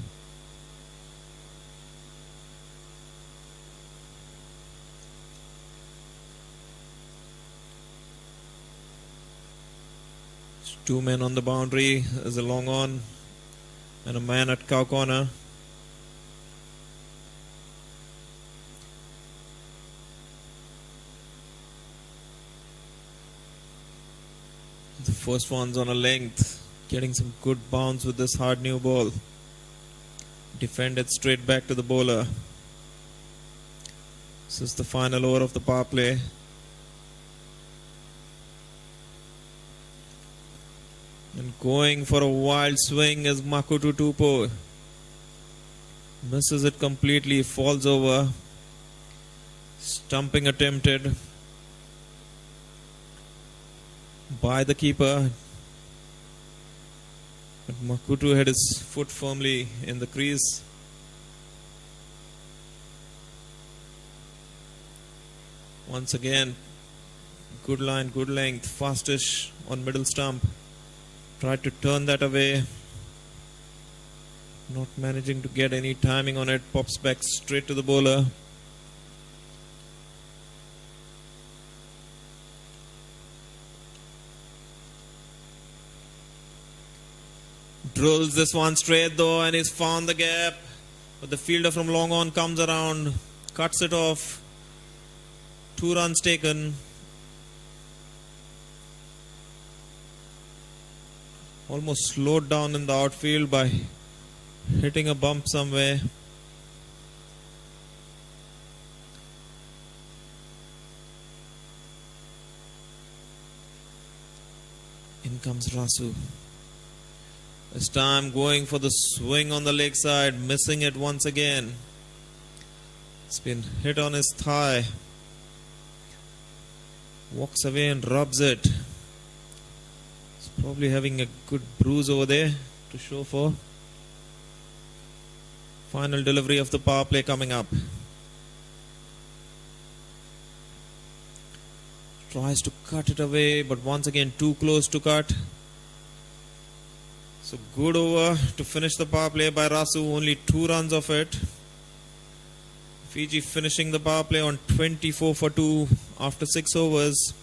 Speaker 1: Two men on the boundary as a long on and a man at cow corner. The first one's on a length, getting some good bounce with this hard new ball. Defended straight back to the bowler. This is the final over of the power play. And going for a wild swing is Makutu Tupo. Misses it completely, falls over. Stumping attempted by the keeper. But Makutu had his foot firmly in the crease. Once again, good line, good length, fastish on middle stump. Tried to turn that away. Not managing to get any timing on it. Pops back straight to the bowler. Drills this one straight though, and he's found the gap. But the fielder from long on comes around, cuts it off. 2 runs taken. Almost slowed down in the outfield by hitting a bump somewhere. In comes Rasu. This time going for the swing on the leg side, missing it once again. It's been hit on his thigh. Walks away and rubs it. He's probably having a good bruise over there to show for. Final delivery of the power play coming up. Tries to cut it away, but once again too close to cut. So good over to finish the power play by Rasu. Only 2 runs of it. Fiji finishing the power play on 24 for 2 after 6 overs.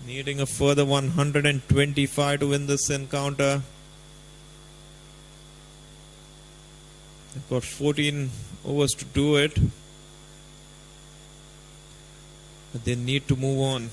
Speaker 1: Needing a further 125 to win this encounter. They've got 14 overs to do it. But they need to move on.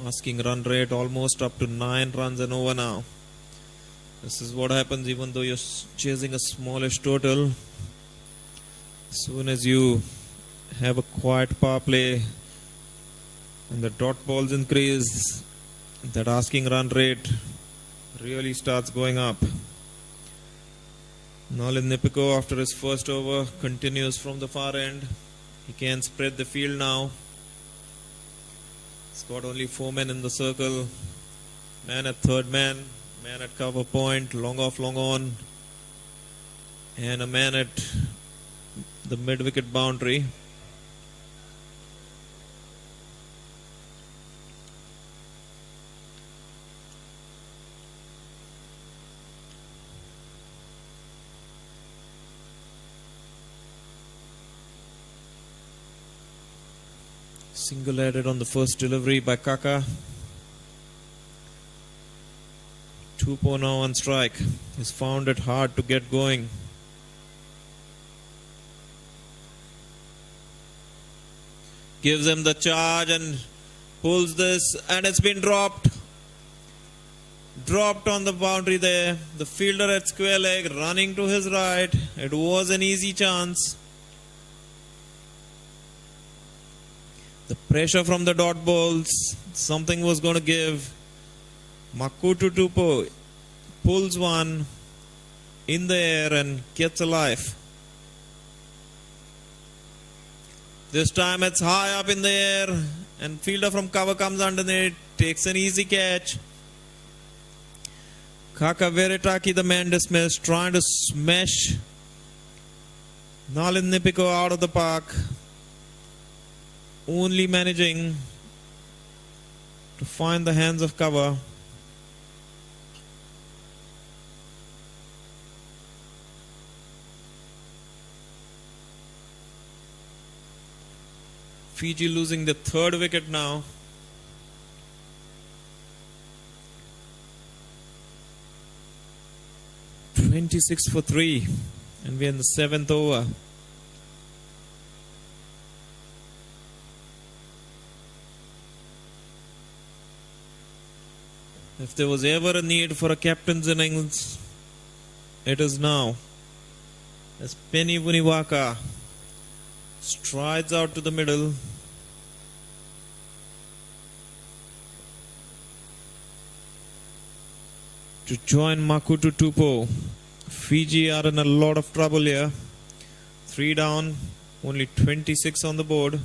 Speaker 1: Asking run rate almost up to 9 runs and over now. This is what happens even though you're chasing a smallish total. As soon as you have a quiet power play and the dot balls increase, that asking run rate really starts going up. Nalin Nipiko after his first over continues from the far end. He can spread the field now. He's got only 4 men in the circle. Man at third man, man at cover point, long off, long on, and a man at the mid-wicket boundary. Single-headed on the first delivery by Kaka. Tupou now on strike. He's found it hard to get going. Gives him the charge and pulls this, and it's been dropped. Dropped on the boundary there. The fielder at square leg running to his right. It was an easy chance. The pressure from the dot balls, something was going to give. Makutu Tupou pulls one in the air and gets a life. This time it's high up in the air and fielder from cover comes underneath, takes an easy catch. Kaka Veritaki, the man dismissed, trying to smash Nalin Nipiko out of the park. Only managing to find the hands of cover. Fiji losing the third wicket now. (26 for 3), and we're in the 7th over. If there was ever a need for a captain's innings, it is now. As Penny Vuniwaka strides out to the middle. To join Makutu Tupou. Fiji are in a lot of trouble here. 3 down, only 26 on the board.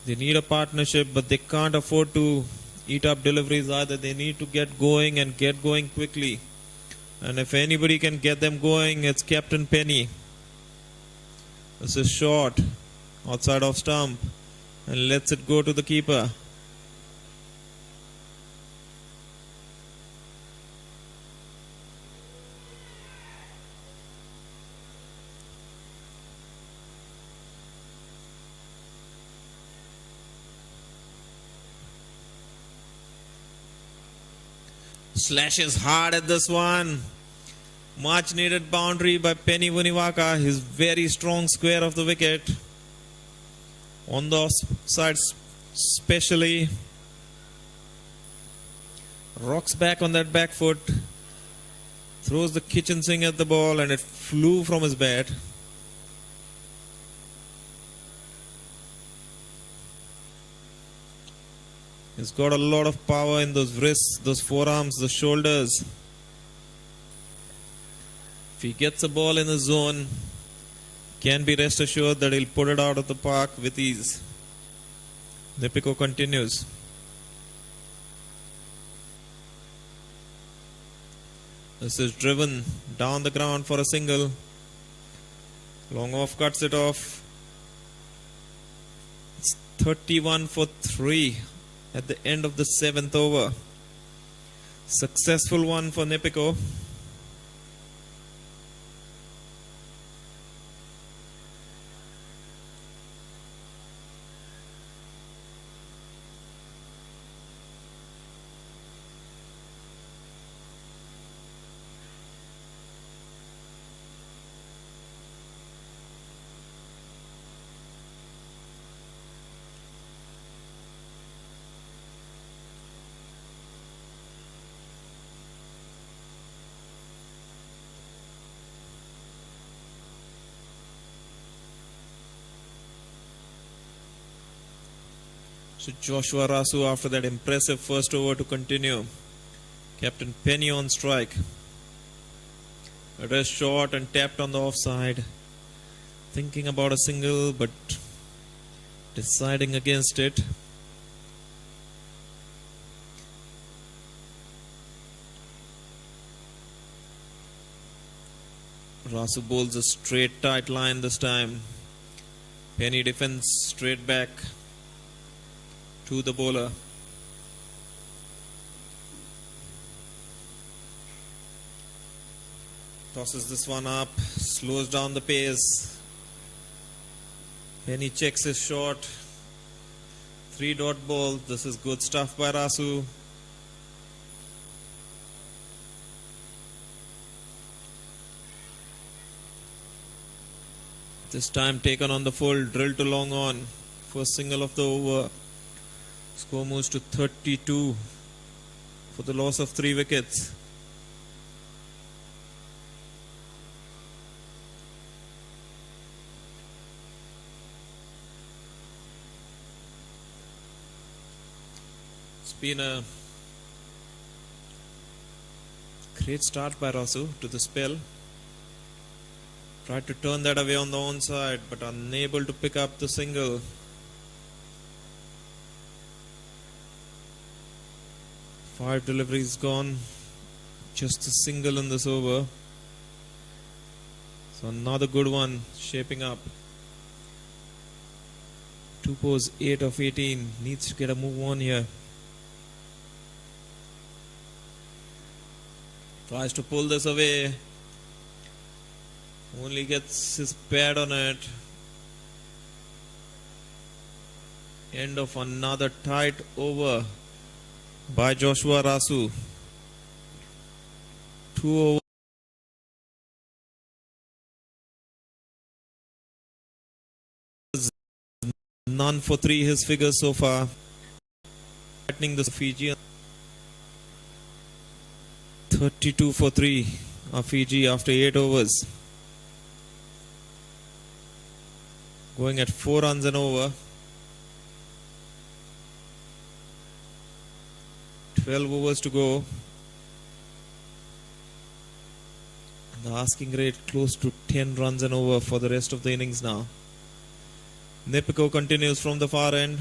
Speaker 1: They need a partnership, but they can't afford to eat up deliveries either. They need to get going and get going quickly. And if anybody can get them going, it's Captain Penny. This is short, outside of stump, and lets it go to the keeper. Slashes hard at this one. Much needed boundary by Penny Vunivaaka. His very strong square of the wicket. On the side especially. Rocks back on that back foot. Throws the kitchen sink at the ball and it flew from his bat. He's got a lot of power in those wrists, those forearms, the shoulders. If he gets a ball in the zone, can be rest assured that he'll put it out of the park with ease. Nipiko continues. This is driven down the ground for a single. Long off cuts it off. It's 31 for 3 at the end of the 7th over. Successful one for Nipiko. So Joshua Rasu after that impressive first over to continue. Captain Penny on strike. It is short and tapped on the offside. Thinking about a single but deciding against it. Rasu bowls a straight tight line this time. Penny defends straight back to the bowler. Tosses this one up, slows down the pace. Penny checks his shot. 3-dot ball. This is good stuff by Rasu. This time taken on the full, drilled to long on. First single of the over. Score moves to 32 for the loss of 3 wickets. It's been a great start by Rasu to the spell. Tried to turn that away on the onside but unable to pick up the single. Five deliveries gone. Just a single in this over. So another good one shaping up. 2 pose 8 of 18. Needs to get a move on here. Tries to pull this away. Only gets his pad on it. End of another tight over by Joshua Rasu. 2 overs, none for 3 his figures so far. Threatening the Fiji. 32 for 3 of Fiji after 8 overs. Going at 4 runs and over. 12 overs to go. And the asking rate close to 10 runs and over for the rest of the innings now. Nipiko continues from the far end.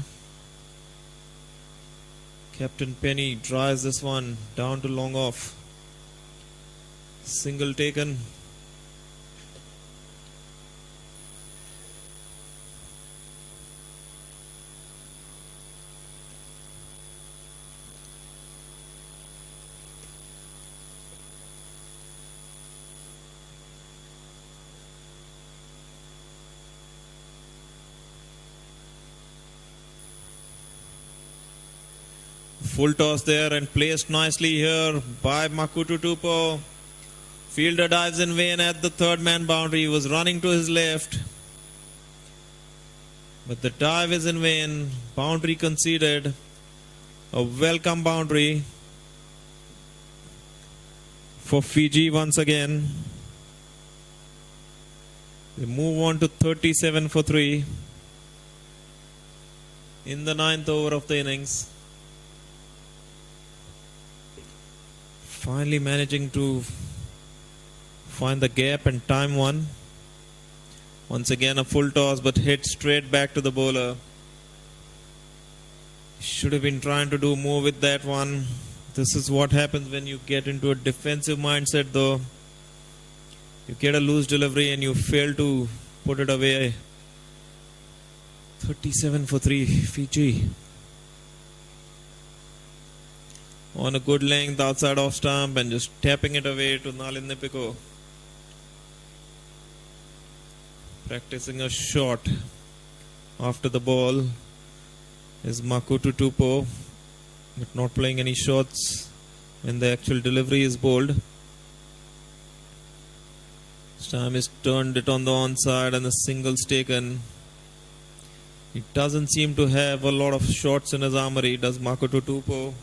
Speaker 1: Captain Penny drives this one down to long off. Single taken. Full toss there and placed nicely here by Makutu Tupo. Fielder dives in vain at the third man boundary. He was running to his left, but the dive is in vain. Boundary conceded. A welcome boundary for Fiji once again. They move on to 37 for 3 in the 9th over of the innings. Finally managing to find the gap and time one. Once again a full toss, but hit straight back to the bowler. Should have been trying to do more with that one. This is what happens when you get into a defensive mindset though. You get a loose delivery and you fail to put it away. 37 for 3 Fiji. On a good length outside off stump and just tapping it away to Nalin Nipiko. Practicing a shot after the ball is Makutu Tupo, but not playing any shots when the actual delivery is bowled. This time is turned it on the onside and the single's taken. He doesn't seem to have a lot of shots in his armory, does Makutu Tupo.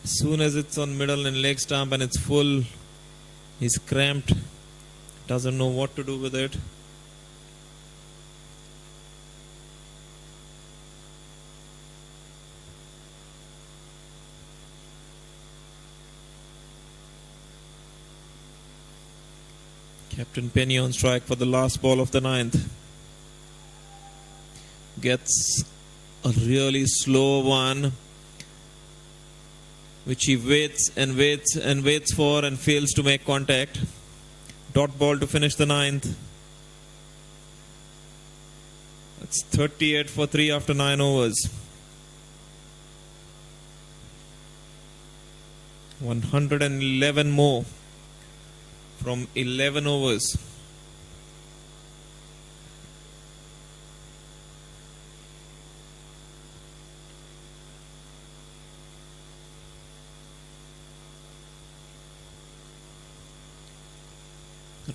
Speaker 1: As soon as it's on middle and leg stump and it's full, he's cramped. Doesn't know what to do with it. Captain Penny on strike for the last ball of the 9th. Gets a really slow one, which he waits and waits and waits for and fails to make contact. Dot ball to finish the 9th. It's 38 for 3 after 9 overs. 111 more from 11 overs.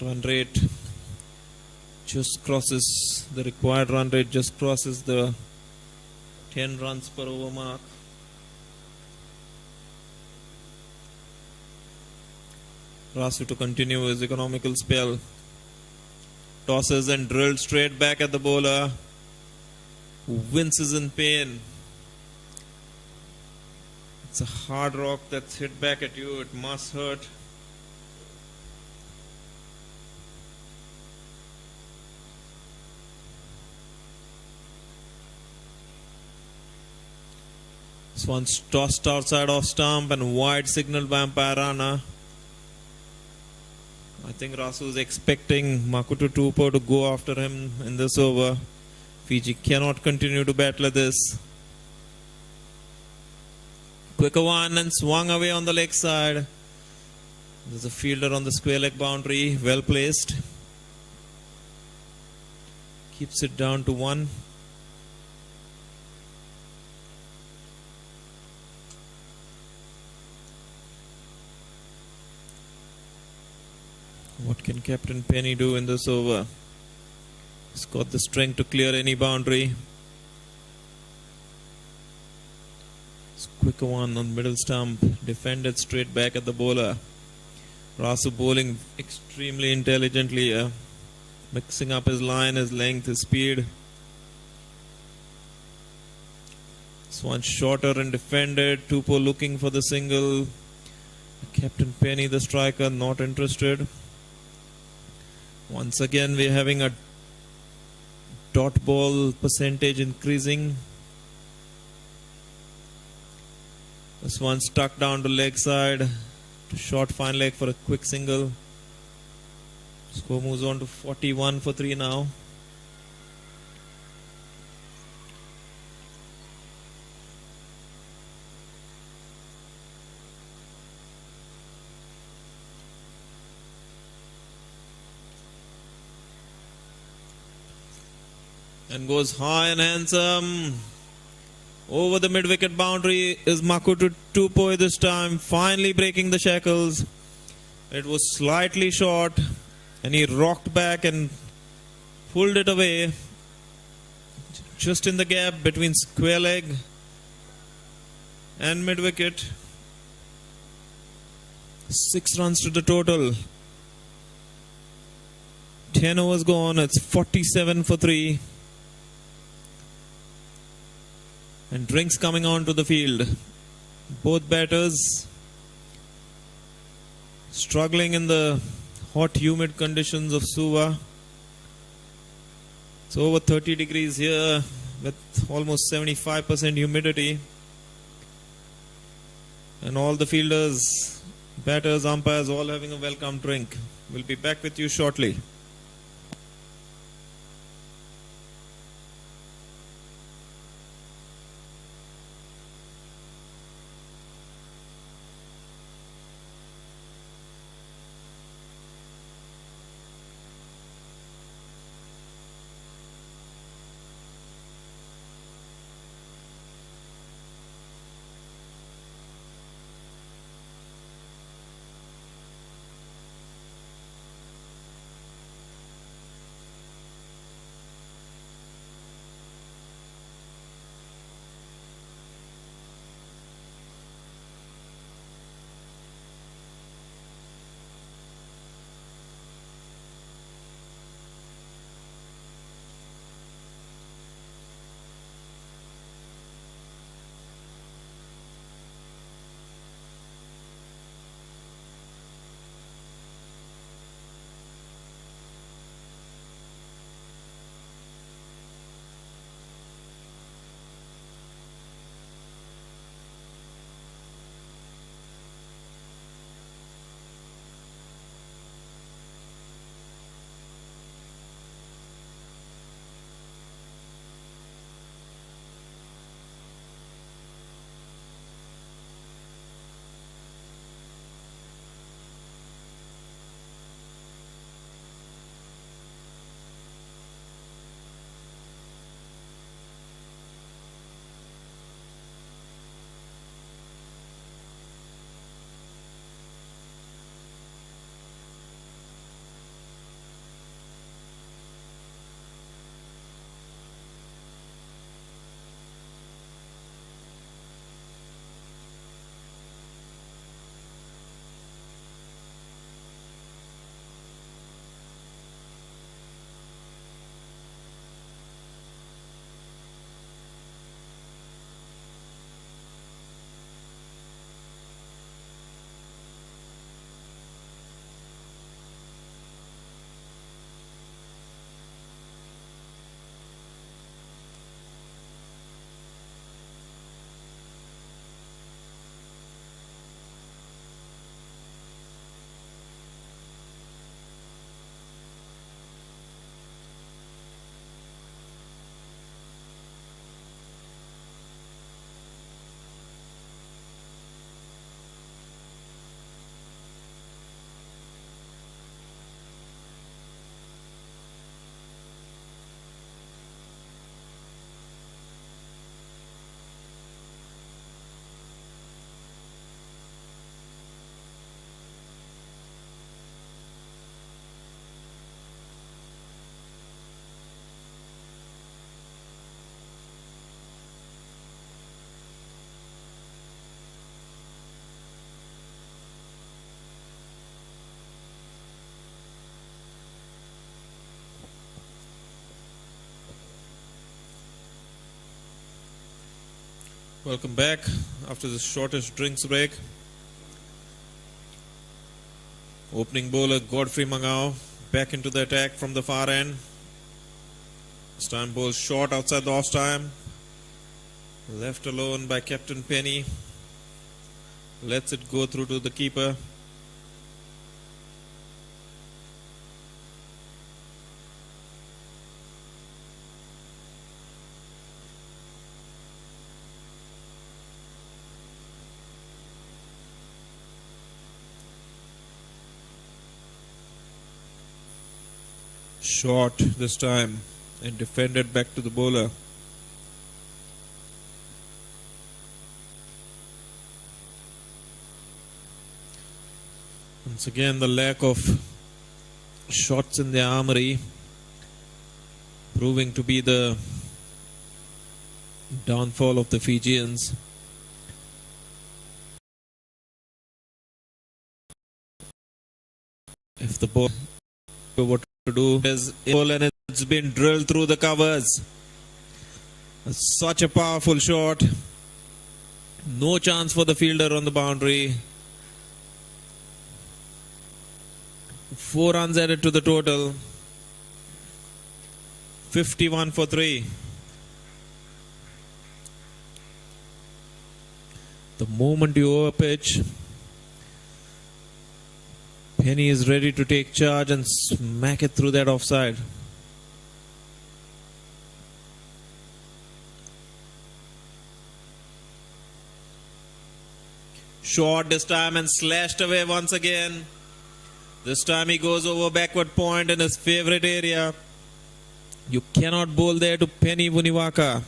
Speaker 1: Run rate just crosses the required run rate, just crosses the 10 runs per over mark. Rasu to continue his economical spell. Tosses and drilled straight back at the bowler, who winces in pain. It's a hard rock that's hit back at you. It must hurt. This one's tossed outside off stump and wide signal by umpire Rana. I think Rasu is expecting Makutu Tupo to go after him in this over. Fiji cannot continue to bat like this. Quicker one and swung away on the leg side. There's a fielder on the square leg boundary, well placed. Keeps it down to 1. What can Captain Penny do in this over? He's got the strength to clear any boundary. It's a quicker one on middle stump. Defended straight back at the bowler. Rasu bowling extremely intelligently here. Mixing up his line, his length, his speed. This one shorter and defended. Tupo looking for the single. Captain Penny, the striker, not interested. Once again, we're having a dot ball percentage increasing. This one stuck down to leg side, to short fine leg for a quick single. Score moves on to 41 for 3 now. And goes high and handsome. Over the mid-wicket boundary is Makutu Tupoi this time, finally breaking the shackles. It was slightly short and he rocked back and pulled it away just in the gap between square leg and mid-wicket. 6 runs to the total. 10 overs gone. It's 47 for 3. And drinks coming on to the field. Both batters struggling in the hot, humid conditions of Suva. It's over 30 degrees here with almost 75% humidity. And all the fielders, batters, umpires all having a welcome drink. We'll be back with you shortly. Welcome back after the shortest drinks break. Opening bowler Godfrey Mangao back into the attack from the far end. This time bowls short outside the off time. Left alone by Captain Penny. Lets it go through to the keeper. Short this time and defended back to the bowler. Once again, the lack of shots in their armory proving to be the downfall of the Fijians. If the ball what to do is and it's been drilled through the covers. Such a powerful shot. No chance for the fielder on the boundary. 4 runs added to the total. 51 for 3. The moment you overpitch, Penny is ready to take charge and smack it through that offside. Short this time and slashed away once again. This time he goes over backward point in his favorite area. You cannot bowl there to Penny Vunivaaka.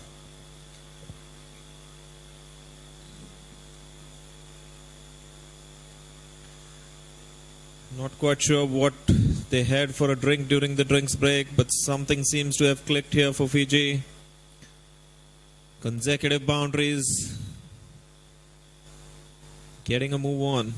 Speaker 1: Not quite sure what they had for a drink during the drinks break, but something seems to have clicked here for Fiji. Consecutive boundaries. Getting a move on.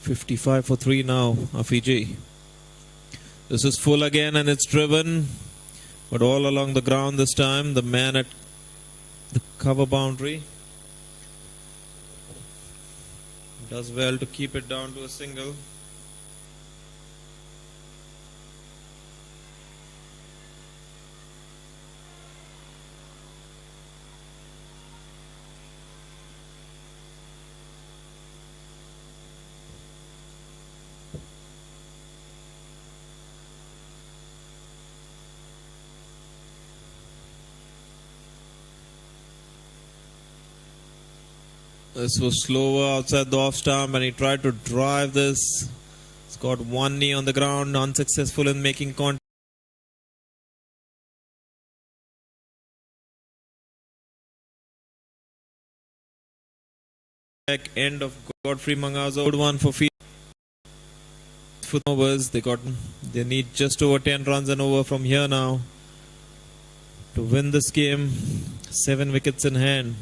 Speaker 1: $55 for 3 now, Fiji. This is full again and it's driven, but all along the ground this time. The man at the cover boundary does well to keep it down to a single. This was slower outside the off stump and he tried to drive this. He's got one knee on the ground, unsuccessful in making contact. End of Godfrey Manga's good one for Fiji. Overs. They need just over 10 runs and over from here now to win this game. 7 wickets in hand.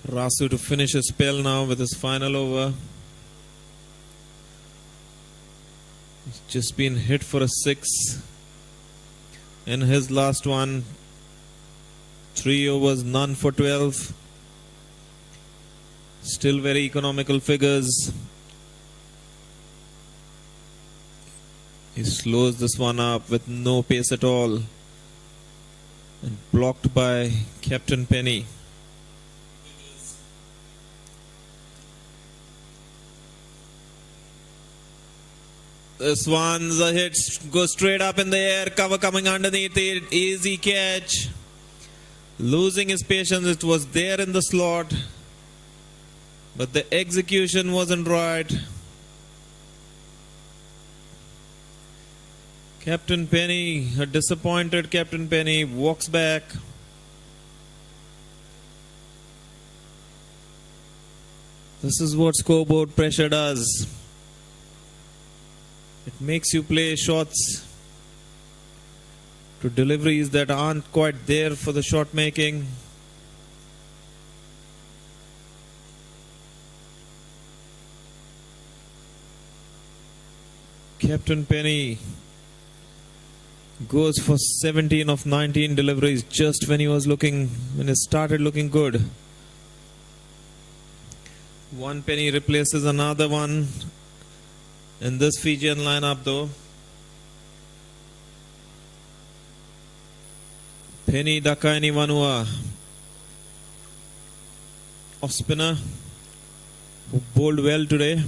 Speaker 1: Rasu to finish his spell now with his final over. He's just been hit for a 6 in his last one. 3 overs, none for 12. Still very economical figures. He slows this one up with no pace at all. And blocked by Captain Penny. This one's a hit, goes straight up in the air, cover coming underneath it, easy catch. Losing his patience, it was there in the slot, but the execution wasn't right. Captain Penny, a disappointed Captain Penny, walks back. This is what scoreboard pressure does. It makes you play shots to deliveries that aren't quite there for the shot making. Captain Penny goes for 17 of 19 deliveries just when it started looking good. One penny replaces another one in this Fijian lineup though. Penny Dakaini Vanua. off spinner who bowled well today.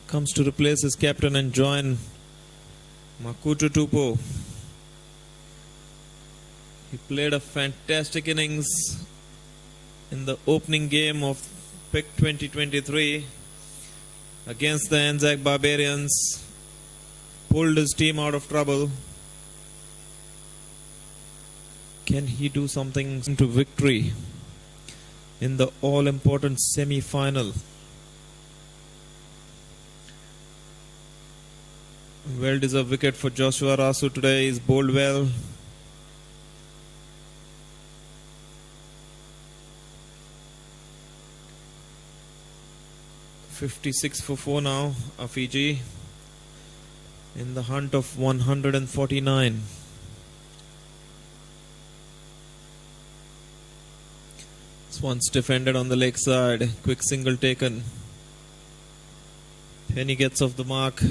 Speaker 1: Comes to replace his captain and join Makutu Tupo. He played a fantastic innings in the opening game of Pick 2023 against the Anzac Barbarians. Pulled his team out of trouble. Can he do something to victory in the all-important semi-final? Well-deserved wicket for Joshua Rasu today. He's bowled well. .56 for 4 now. Fiji in the hunt of 149. This one's defended on the leg side. Quick single taken. Penny gets off the mark.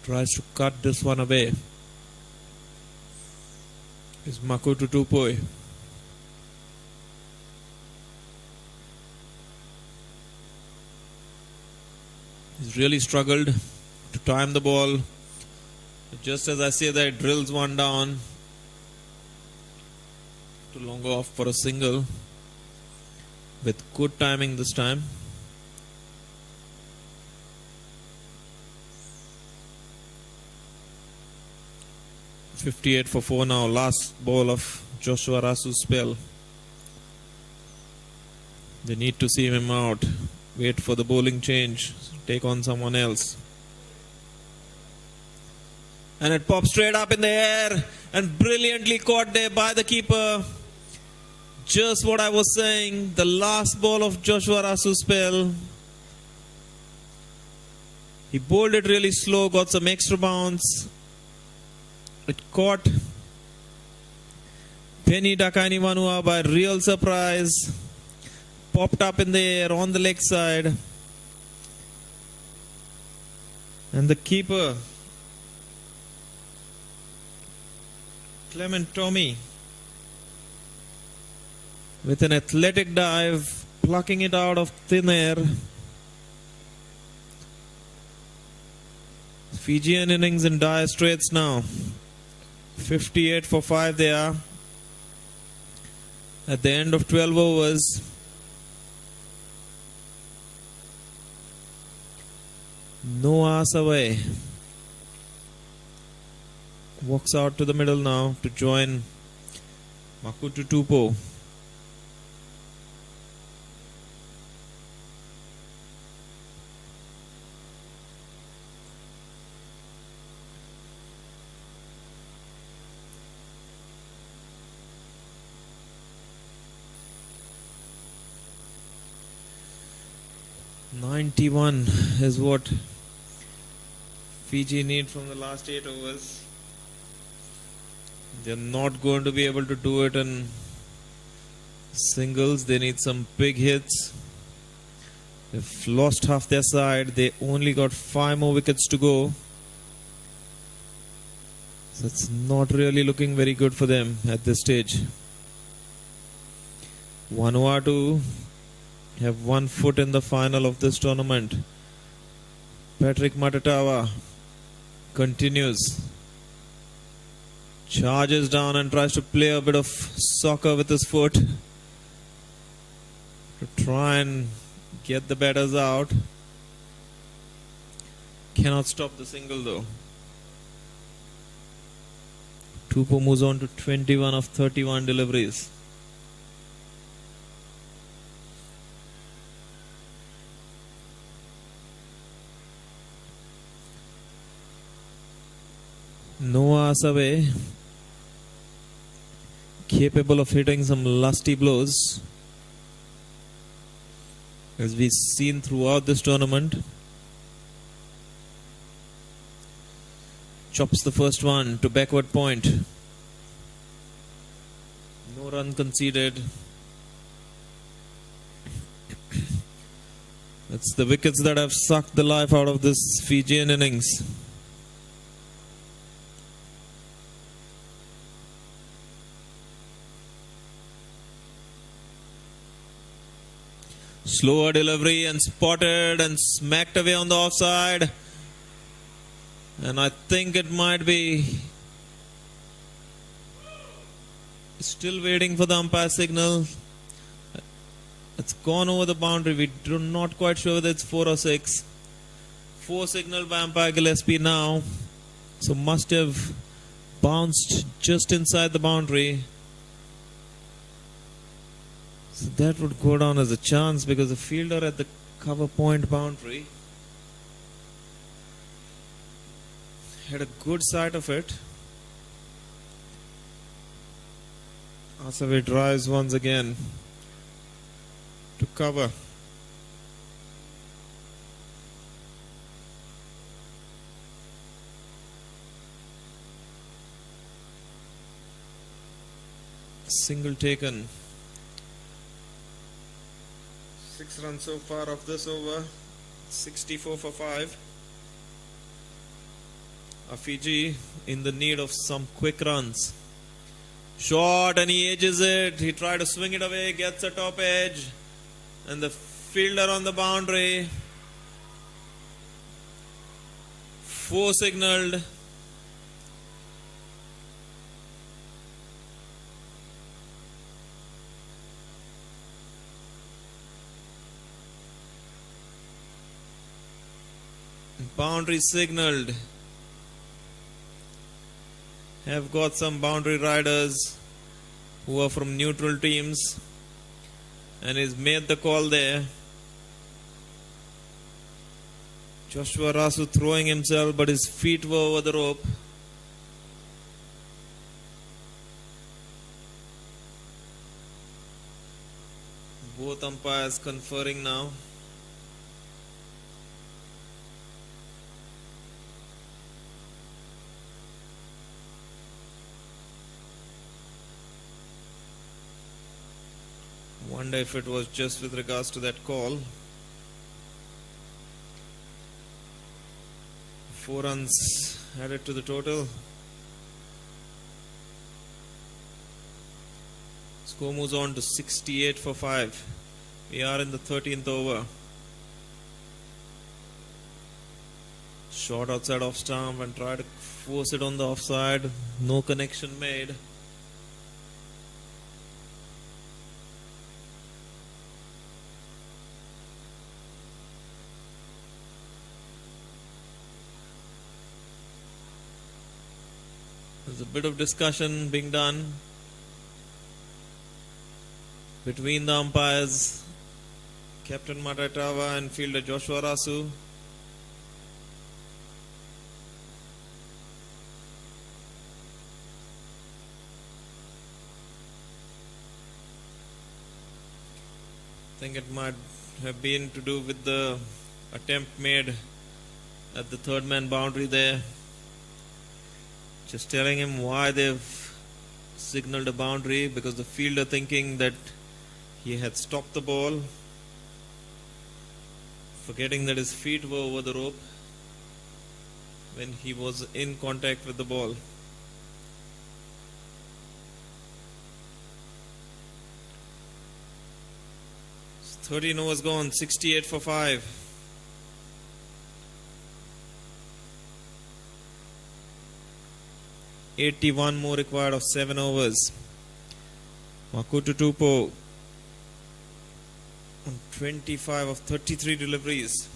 Speaker 1: Tries to cut this one away. Is Makutu Tupoi. He's really struggled to time the ball. Just as I say that, it drills one down. Too long off for a single. With good timing this time. .58 for 4 now. Last ball of Joshua Rasu's spell. They need to see him out. Wait for the bowling change. Take on someone else. And it pops straight up in the air. And brilliantly caught there by the keeper. Just what I was saying. The last ball of Joshua Rasu's spell. He bowled it really slow. Got some extra bounce. It caught Penny Dakani Vanua by real surprise. Popped up in the air on the leg side. And the keeper, Clement Tommy, with an athletic dive, plucking it out of thin air. Fijian innings in dire straits now. 58 for 5 they are. At the end of 12 overs. No ass away. Walks out to the middle now to join Makutu Tupo. .91 is what Fiji need from the last 8 overs. They're not going to be able to do it in singles. They need some big hits. They've lost half their side. They only got 5 more wickets to go. So it's not really looking very good for them at this stage. Vanuatu have 1 foot in the final of this tournament. Patrick Matatawa continues. Charges down and tries to play a bit of soccer with his foot. To try and get the batters out. Cannot stop the single though. Tupo moves on to 21 of 31 deliveries. Noah Asaway, capable of hitting some lusty blows. as we've seen throughout this tournament. Chops the first one to backward point. No run conceded. It's the wickets that have sucked the life out of this Fijian innings. Slower delivery and spotted and smacked away on the offside. And I think it might be still waiting for the umpire signal. It's gone over the boundary. We're not quite sure whether it's 4 or 6. 4 signaled by umpire Gillespie now. So must have bounced just inside the boundary. So that would go down as a chance because the fielder at the cover point boundary had a good sight of it. Asave drives once again to cover. Single taken. 6 runs so far of this over. 64 for 5. Fiji in the need of some quick runs. Short and he edges it. He tried to swing it away, gets a top edge. And the fielder on the boundary. 4 signaled. Boundary signaled. Have got some boundary riders who are from neutral teams, and he's made the call there. Joshua Rasu throwing himself, but his feet were over the rope. Both umpires conferring now. Wonder if it was just with regards to that call. 4 runs added to the total. Score moves on to 68 for 5. We are in the 13th over. Shot outside off stump and try to force it on the offside. No connection made. There's a bit of discussion being done between the umpires, Captain Matatawa and fielder Joshua Rasu. I think it might have been to do with the attempt made at the third man boundary there. Just telling him why they've signaled a boundary, because the fielder thinking that he had stopped the ball, forgetting that his feet were over the rope when he was in contact with the ball. It's 13 overs gone, 68 for 5. 81 more required of 7 overs. Makutu Tupo on 25 of 33 deliveries.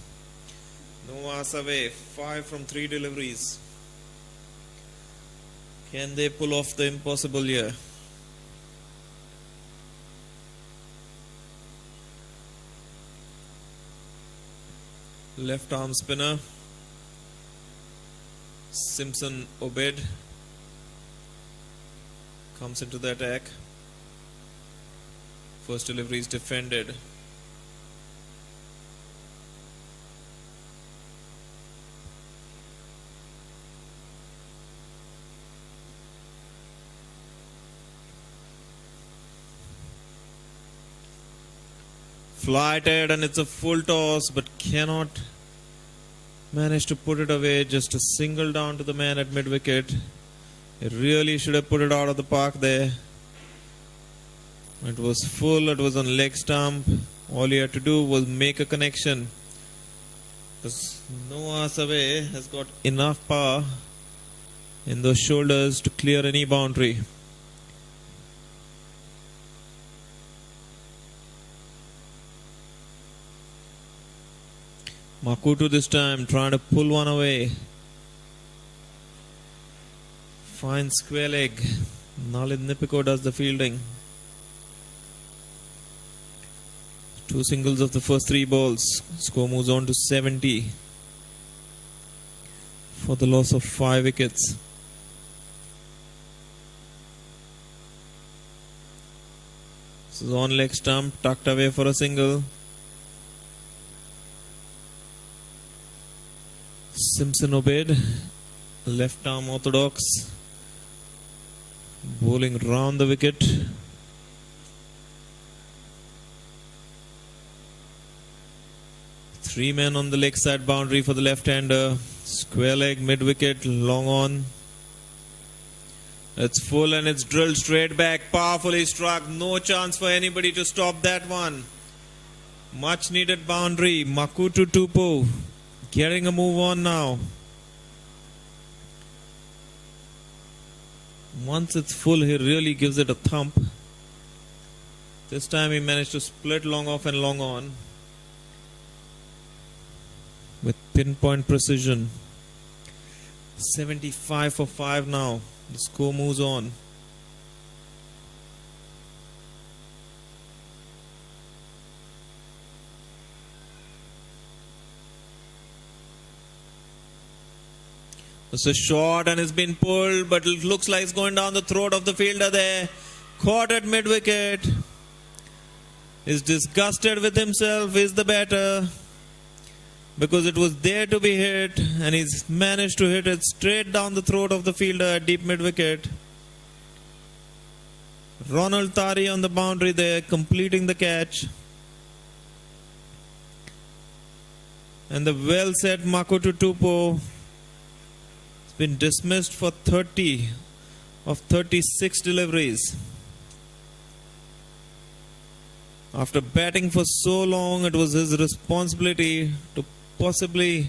Speaker 1: Noah Asave 5 from 3 deliveries. Can they pull off the impossible here? Left arm spinner Simpson Obed comes into the attack. First delivery is defended. flighted and it's a full toss, but cannot manage to put it away. Just a single down to the man at mid wicket. He really should have put it out of the park there. It was full, it was on leg stump. All he had to do was make a connection. Because Noah Save has got enough power in those shoulders to clear any boundary. Makutu this time trying to pull one away. Fine square leg. Nalin Nipiko does the fielding. 2 singles of the first 3 balls. Score moves on to 70 for the loss of 5 wickets. This is on leg stump, tucked away for a single. Simpson obeyed. Left arm orthodox. Bowling round the wicket. Three men on the leg side boundary for the left-hander. Square leg, mid-wicket, long on. It's full and it's drilled straight back. Powerfully struck. No chance for anybody to stop that one. Much needed boundary. Makutu Tupo getting a move on now. Once it's full, he really gives it a thump. This time he managed to split long off and long on with pinpoint precision. 75 for 5 now. The score moves on. It's a shot and it's been pulled, but it looks like it's going down the throat of the fielder there. Caught at mid-wicket. Is disgusted with himself, is the batter, because it was there to be hit and he's managed to hit it straight down the throat of the fielder at deep mid-wicket. Ronald Tari on the boundary there, completing the catch. And the well set Makutu Tupo has been dismissed for 30 of 36 deliveries. After batting for so long, it was his responsibility to possibly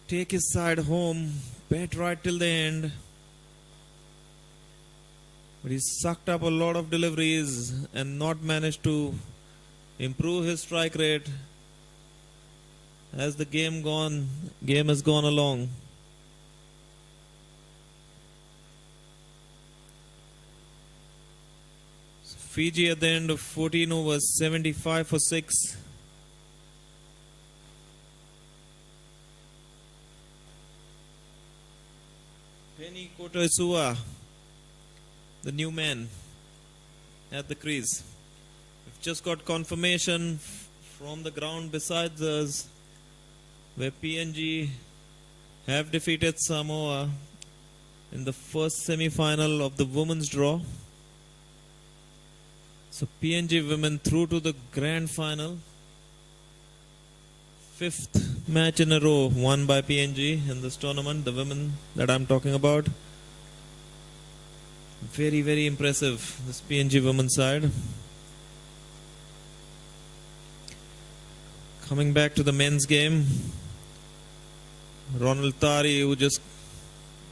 Speaker 1: take his side home, bat right till the end. But he sucked up a lot of deliveries and not managed to improve his strike rate as the game has gone along. So Fiji at the end of 14 overs, 75 for 6. Penny Kotoisua, the new man at the crease. We've just got confirmation from the ground besides us where PNG have defeated Samoa in the first semi-final of the women's draw. So PNG women through to the grand final. 5th match in a row won by PNG in this tournament, the women that I'm talking about. Very, very impressive, this PNG women's side. Coming back to the men's game, Ronald Tari, who just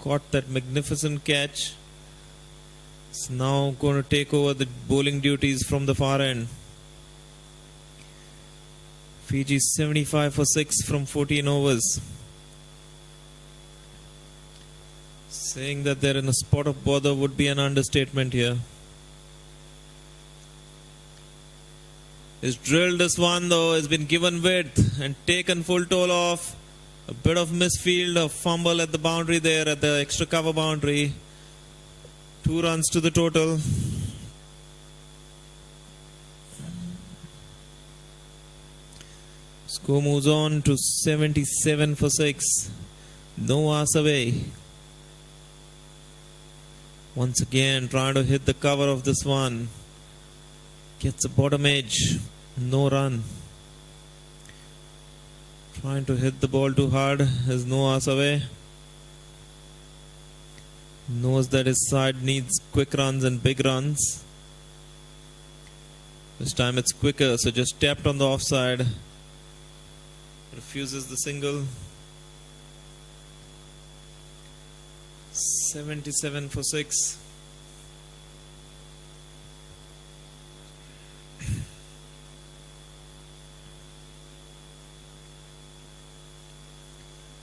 Speaker 1: caught that magnificent catch, is now going to take over the bowling duties from the far end. Fiji 75 for 6 from 14 overs. Saying that they're in a spot of bother would be an understatement here. He's drilled this one though, has been given width and taken full toll off. A bit of misfield, a fumble at the boundary there, at the extra cover boundary. 2 runs to the total. Score moves on to 77 for 6. No ass away. Once again trying to hit the cover of this one. Gets a bottom edge. No run. Trying to hit the ball too hard is no ass away. Knows that his side needs quick runs and big runs. This time it's quicker, so just tapped on the offside. Refuses the single. 77 for 6.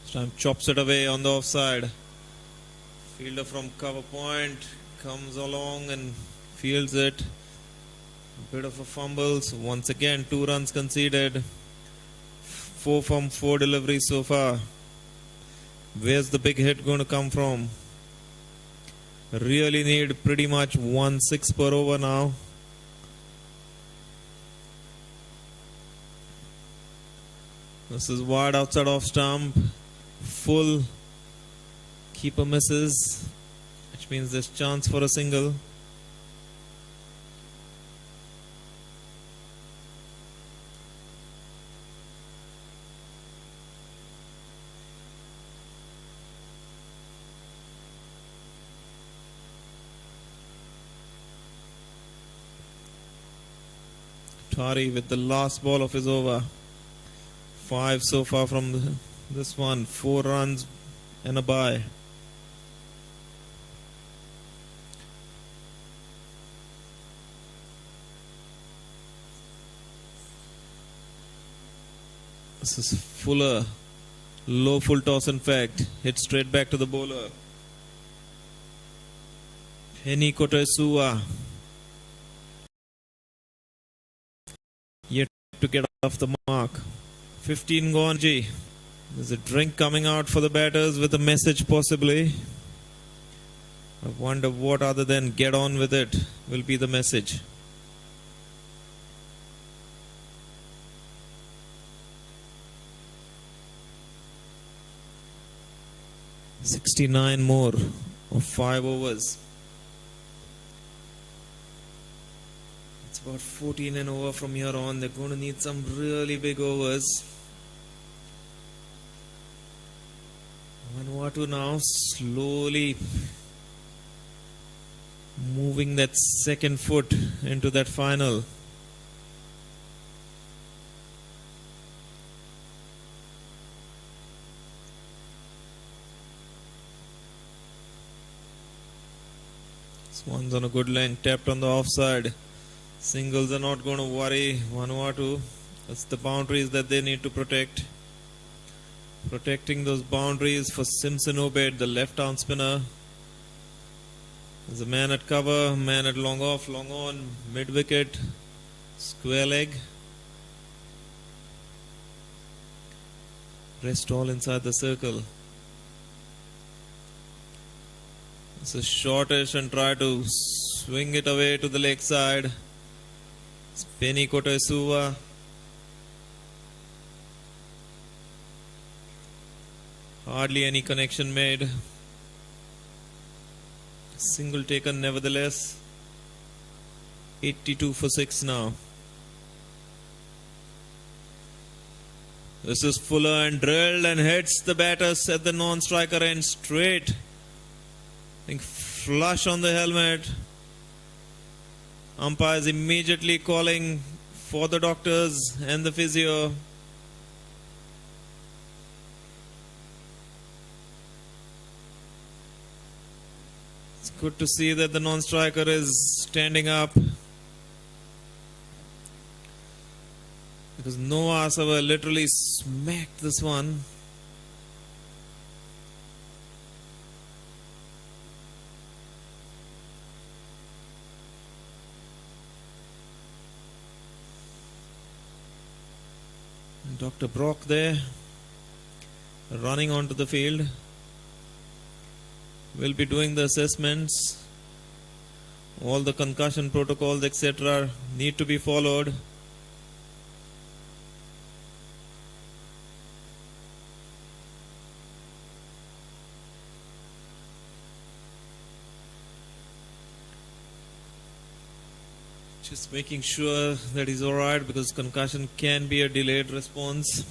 Speaker 1: This time chops it away on the offside. Fielder from cover point comes along and fields it. Bit of a fumble. So once again, 2 runs conceded. 4 from 4 deliveries so far. Where's the big hit going to come from? Really need pretty much 1/6 per over now. This is wide outside off stump. Full. Keeper misses, which means there's chance for a single. Tari with the last ball of his over. 5 so far from this one. 4 runs and a bye. This is Fuller. Low full toss, in fact. Hit straight back to the bowler. Penny Kotesua. Yet to get off the mark. 15 gone. There's a drink coming out for the batters with a message possibly. I wonder what other than get on with it will be the message. $69 more of 5 overs. It's about 14 and over from here on. They're going to need some really big overs. Vanuatu now slowly moving that second foot into that final. This one's on a good length, tapped on the offside. Singles are not going to worry Vanuatu. It's the boundaries that they need to protect. Protecting those boundaries for Simpson Obed, the left arm spinner. There's a man at cover, man at long off, long on, mid wicket, square leg. Rest all inside the circle. This is shortish and try to swing it away to the leg side. It's Penny Kotesua. Hardly any connection made. Single taken nevertheless. 82 for 6 now. This is Fuller and drilled and hits the batter at the non-striker end straight. I think flush on the helmet. Umpires immediately calling for the doctors and the physio. It's good to see that the non-striker is standing up. Because Noah Asava literally smacked this one. Dr. Brock there, running onto the field. Will be doing the assessments. All the concussion protocols, etc., need to be followed. Just making sure that he's alright, because concussion can be a delayed response.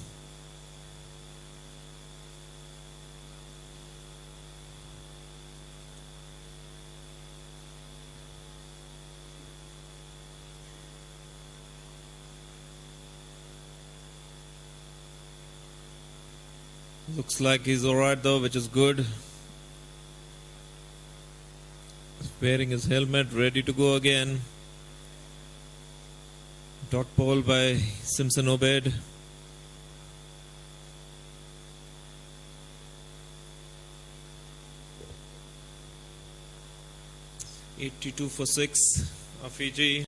Speaker 1: Looks like he's alright though, which is good. Wearing his helmet, ready to go again. Dot ball by Simpson Obed. $82 for 6 of Fiji.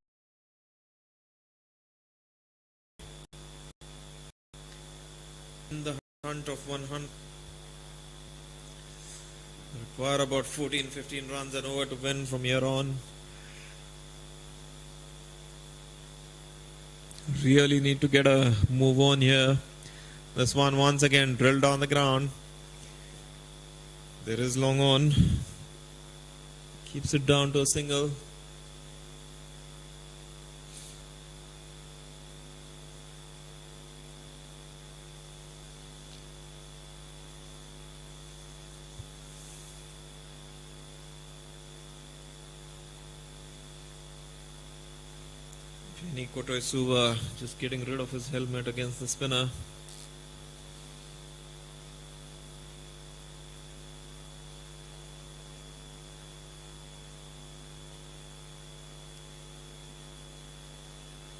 Speaker 1: In the hunt of 100. Require about 14-15 runs and over to win from here on. Really need to get a move on here. This one once again drilled on the ground. There is long on. Keeps it down to a single. Koto Isuva just getting rid of his helmet against the spinner.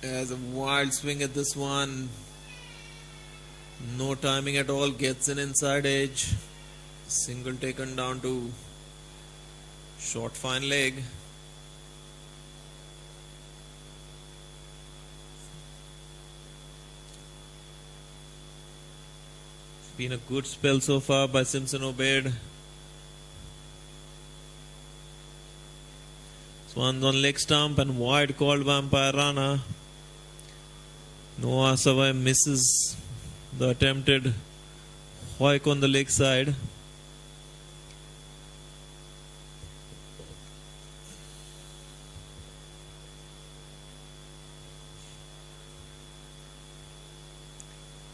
Speaker 1: Has a wild swing at this one. No timing at all. Gets an inside edge. Single taken down to short fine leg. Been a good spell so far by Simpson Obed. This one's on leg stump and wide called by umpire Rana. Noah Savai misses the attempted hoik on the leg side.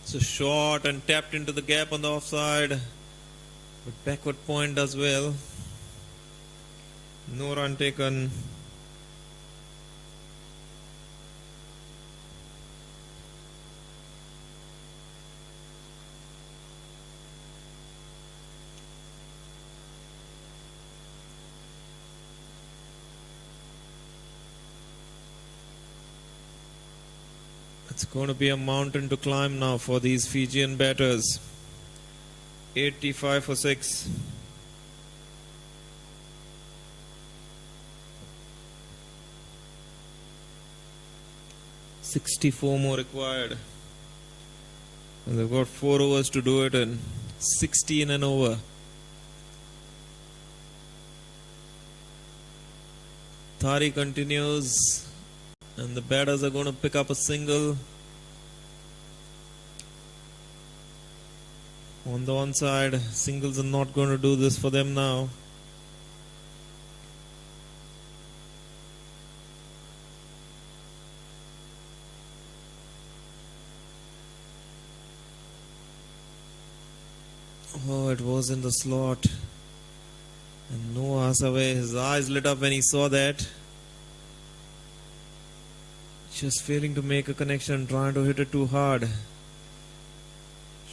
Speaker 1: It's a shot and tapped into the gap on the offside. But backward point as well. No run taken. It's going to be a mountain to climb now for these Fijian batters. 85 for 6. $64 more required. And they've got 4 overs to do it in. 16 and over. Thari continues. And the batters are going to pick up a single. On the one side, singles are not going to do this for them now. Oh, it was in the slot. And Noah Asaway, his eyes lit up when he saw that. Just failing to make a connection, trying to hit it too hard.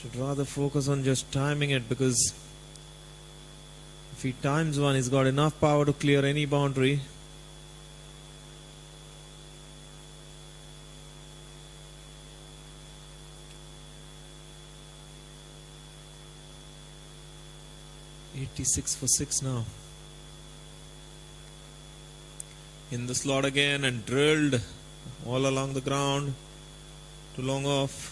Speaker 1: Should rather focus on just timing it, because if he times one, he's got enough power to clear any boundary. $86 for 6 now. In the slot again and drilled all along the ground. Too long off.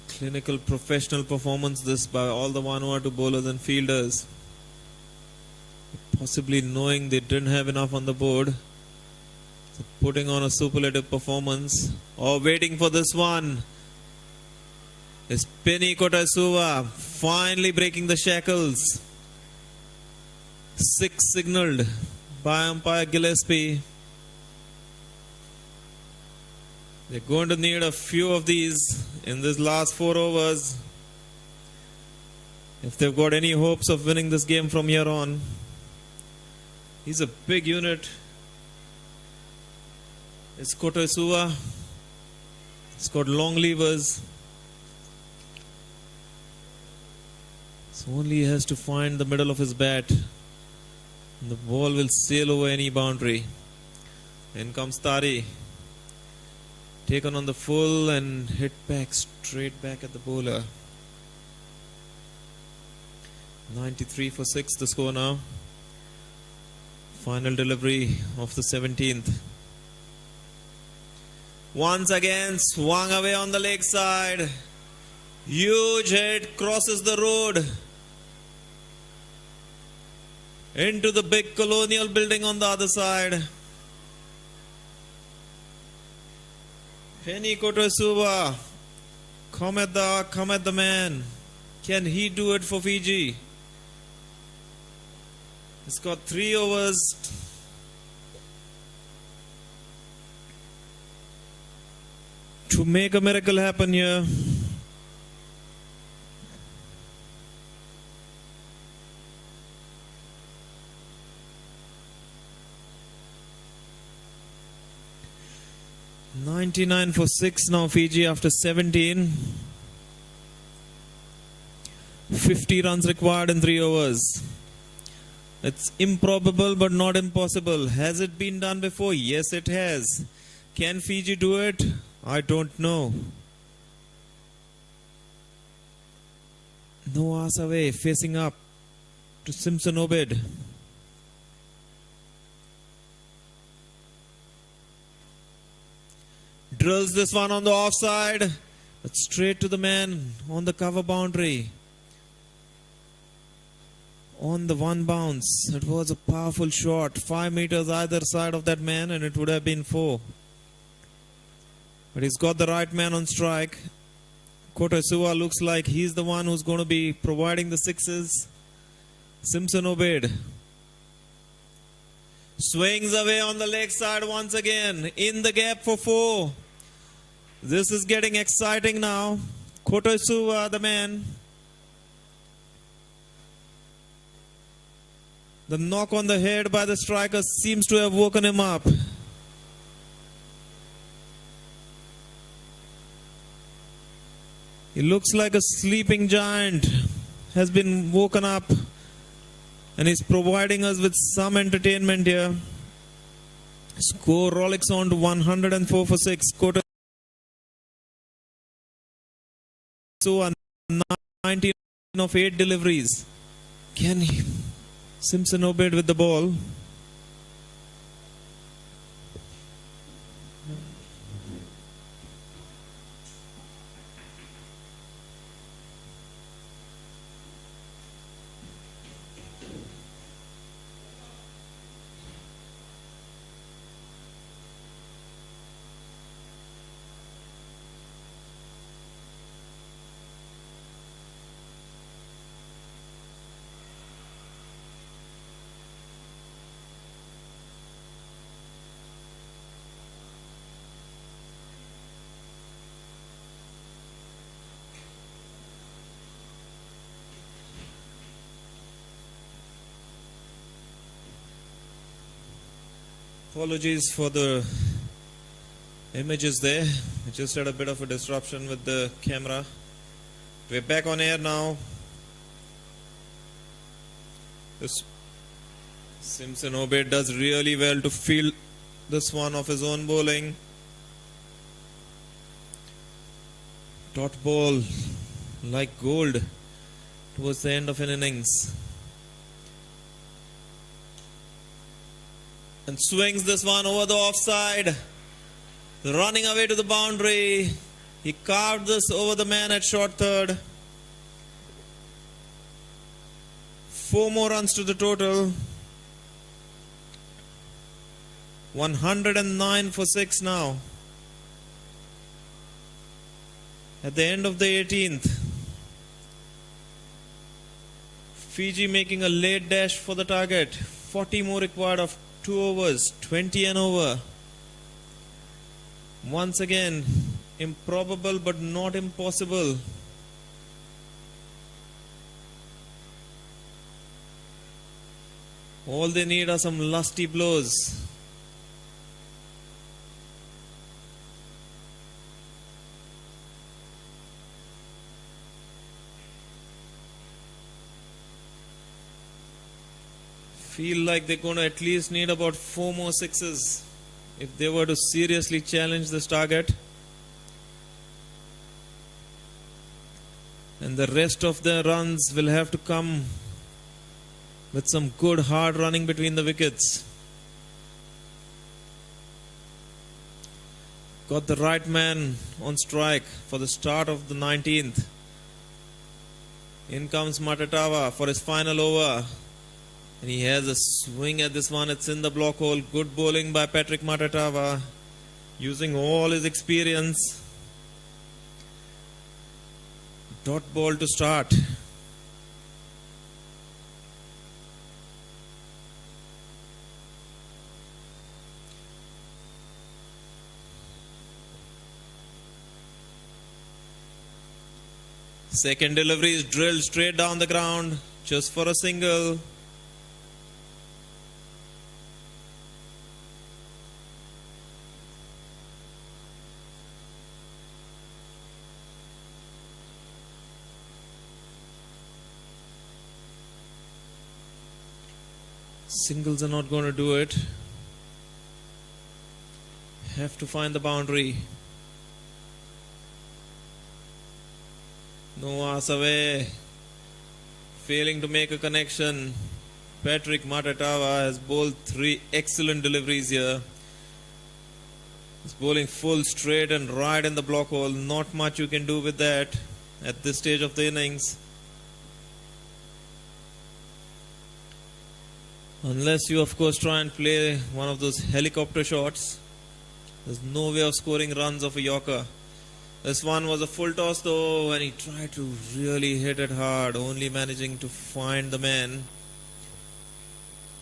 Speaker 1: Clinical professional performance this by all the Vanuatu bowlers and fielders. Possibly knowing they didn't have enough on the board. So putting on a superlative performance. Or waiting for this one. Is Penny Kotasuva finally breaking the shackles. Six signaled by umpire Gillespie. They're going to need a few of these in this last 4 overs if they've got any hopes of winning this game from here on. He's a big unit. It's Kotoisua. It's got long levers. So only he has to find the middle of his bat. And the ball will sail over any boundary. In comes Tari. Taken on the full and hit back straight back at the bowler. 93 for 6 the score now. Final delivery of the 17th. Once again swung away on the leg side. Huge hit, crosses the road into the big colonial building on the other side. Penny Kotosuba, come at the man. Can he do it for Fiji? He's got 3 overs. To make a miracle happen here. $99 for 6 now Fiji after 17. 50 runs required in 3 overs. It's improbable but not impossible. Has it been done before? Yes, it has. Can Fiji do it? I don't know. No ass away, facing up to Simpson Obed. Drills this one on the offside, but straight to the man on the cover boundary. On the one bounce, it was a powerful shot. 5 meters either side of that man and it would have been 4. But he's got the right man on strike. Kotoisua looks like he's the one who's going to be providing the sixes. Simpson Obed swings away on the leg side once again. In the gap for 4. This is getting exciting now. Kotoisua, the man. The knock on the head by the striker seems to have woken him up. He looks like a sleeping giant has been woken up and is providing us with some entertainment here. Score rollicks on to 104 for 6. Kotoisua 19 of 8 deliveries. Can he? Simpson Obed with the ball. Apologies for the images there. I just had a bit of a disruption with the camera. We're back on air now. This Simpson Obed does really well to field this one off his own bowling. Dot ball like gold towards the end of an innings. And swings this one over the offside. Running away to the boundary. He carved this over the man at short third. 4 more runs to the total. 109 for 6 now. At the end of the 18th. Fiji making a late dash for the target. 40 more required of 2 overs. 20 and over. Once again, improbable but not impossible. All they need are some lusty blows. Feel like they're going to at least need about 4 more sixes if they were to seriously challenge this target. And the rest of the runs will have to come with some good hard running between the wickets. Got the right man on strike for the start of the 19th. In comes Matatawa for his final over. And he has a swing at this one. It's in the block hole. Good bowling by Patrick Matatawa, using all his experience. Dot ball to start. Second delivery is drilled straight down the ground, just for a single. Singles are not going to do it. Have to find the boundary. No ass away. Failing to make a connection. Patrick Matatawa has bowled 3 excellent deliveries here. He's bowling full straight and right in the block hole. Not much you can do with that at this stage of the innings. Unless you of course try and play one of those helicopter shots. There's no way of scoring runs of a Yorker. This one was a full toss though, and he tried to really hit it hard, only managing to find the man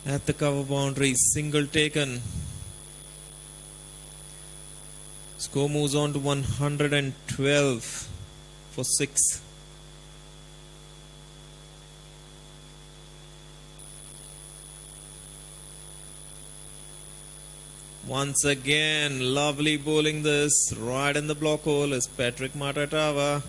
Speaker 1: at the cover boundary. Single taken. Score moves on to 112 for 6. Once again, lovely bowling this. Right in the block hole is Patrick Matatawa.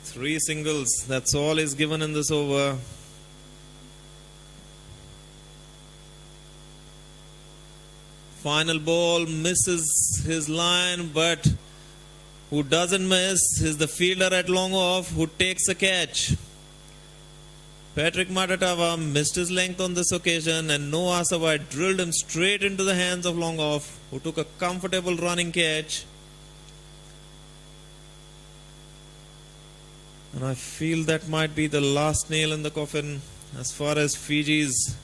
Speaker 1: Three singles, that's all is given in this over. Final ball misses his line, but who doesn't miss is the fielder at long off who takes a catch. Patrick Matatawa missed his length on this occasion, and no Asawai drilled him straight into the hands of long off, who took a comfortable running catch. And I feel that might be the last nail in the coffin as far as Fiji's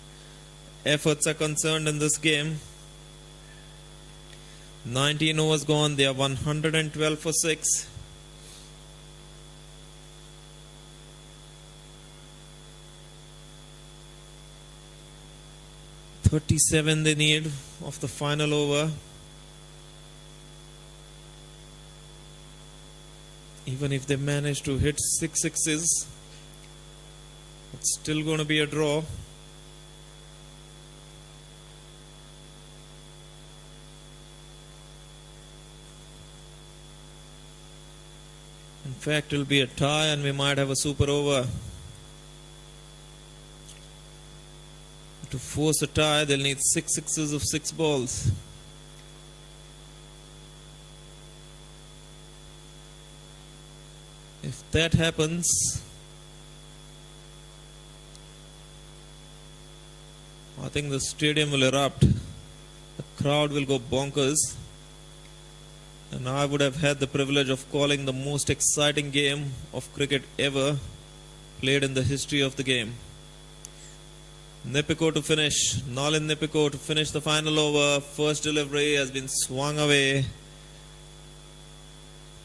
Speaker 1: efforts are concerned in this game. 19 overs gone, they are 112 for 6. .37 they need of the final over. Even if they manage to hit 6 sixes, it's still going to be a draw. In fact, it will be a tie and we might have a super over. To force a tie, they'll need 6 sixes of 6 balls. If that happens, I think the stadium will erupt. The crowd will go bonkers. And I would have had the privilege of calling the most exciting game of cricket ever played in the history of the game. Nipiko to finish. Nalin Nipiko to finish the final over. First delivery has been swung away.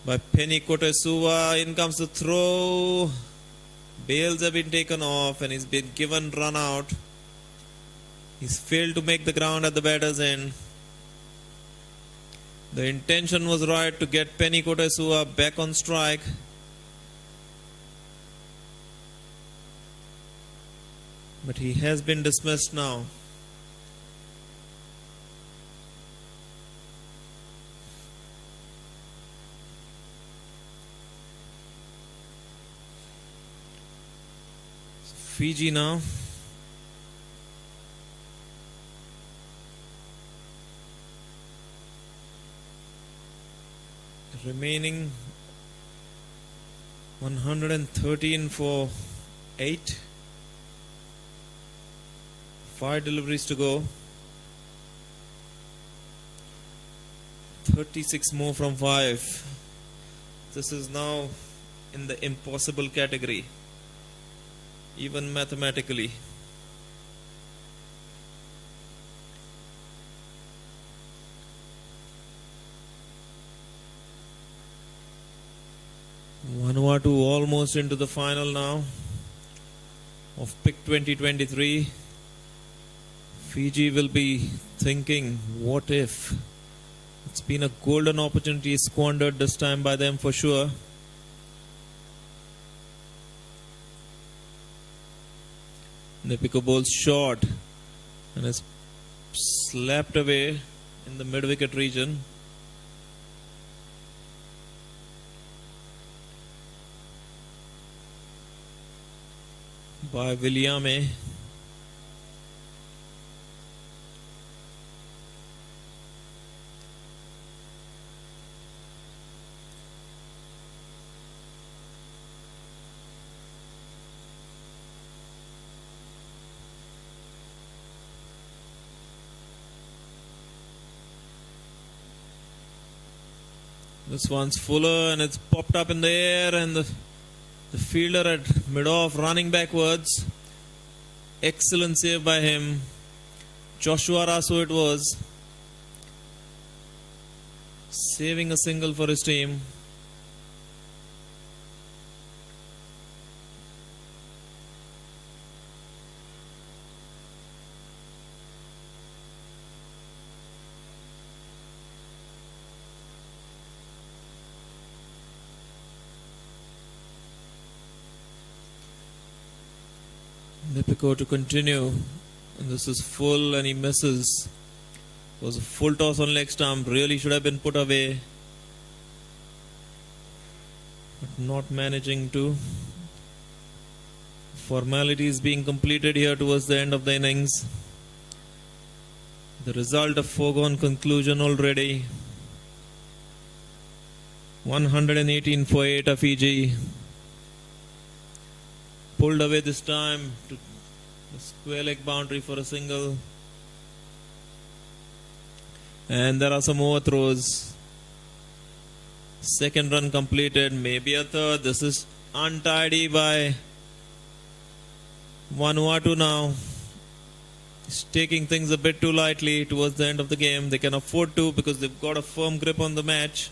Speaker 1: by Penny Kotesua. In comes the throw. Bails have been taken off and he's been given run out. He's failed to make the ground at the batter's end. The intention was right to get Penny Kotesua back on strike. But he has been dismissed now. Fiji now. Remaining 113 for 8. 5 deliveries to go. 36 more from 5. This is now in the impossible category, even mathematically. Vanuatu almost into the final now of Pick 2023. Fiji will be thinking, what if? It's been a golden opportunity squandered this time by them for sure. Nipiko bowls short and is slapped away in the mid-wicket region. By Williame. This one's fuller and it's popped up in the air, and the fielder at mid-off running backwards. Excellent save by him. Joshua Rasu it was. Saving a single for his team. Nipiko to continue, and this is full and he misses. It was a full toss on leg stump, really should have been put away, but not managing to. Formalities being completed here towards the end of the innings. The result of foregone conclusion already. 118 for 8 of Fiji. Pulled away this time to the square leg boundary for a single. And there are some overthrows. Second run completed, maybe a third. This is untidy by Vanuatu now. He's taking things a bit too lightly towards the end of the game. They can afford to because they've got a firm grip on the match.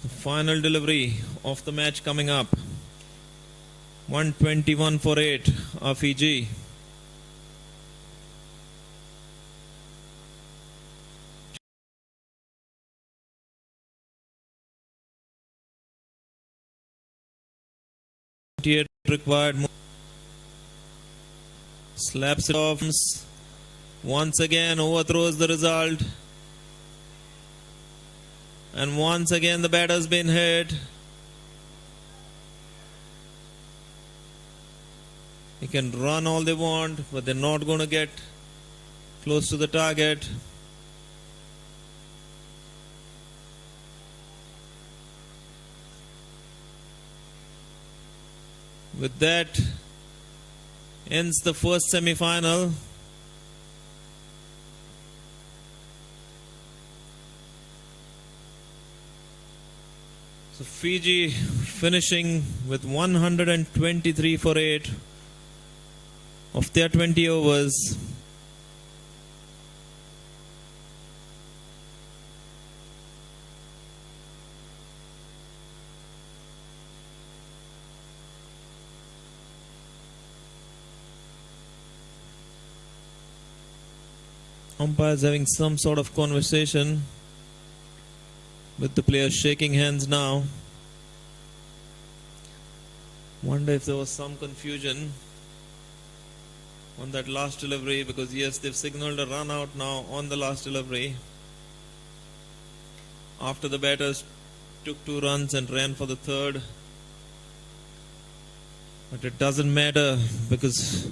Speaker 1: The final delivery of the match coming up. 121 for 8 of Fiji. Required. Slaps it off. Once again overthrows the result. And once again the batter's been hit. They can run all they want, but they're not going to get close to the target. With that, ends the first semi-final. So Fiji finishing with 123 for 8 of their 20 overs. Umpires having some sort of conversation with the players shaking hands now. Wonder if there was some confusion on that last delivery, because yes, they've signaled a run out now on the last delivery after the batters took 2 runs and ran for the third. But it doesn't matter, because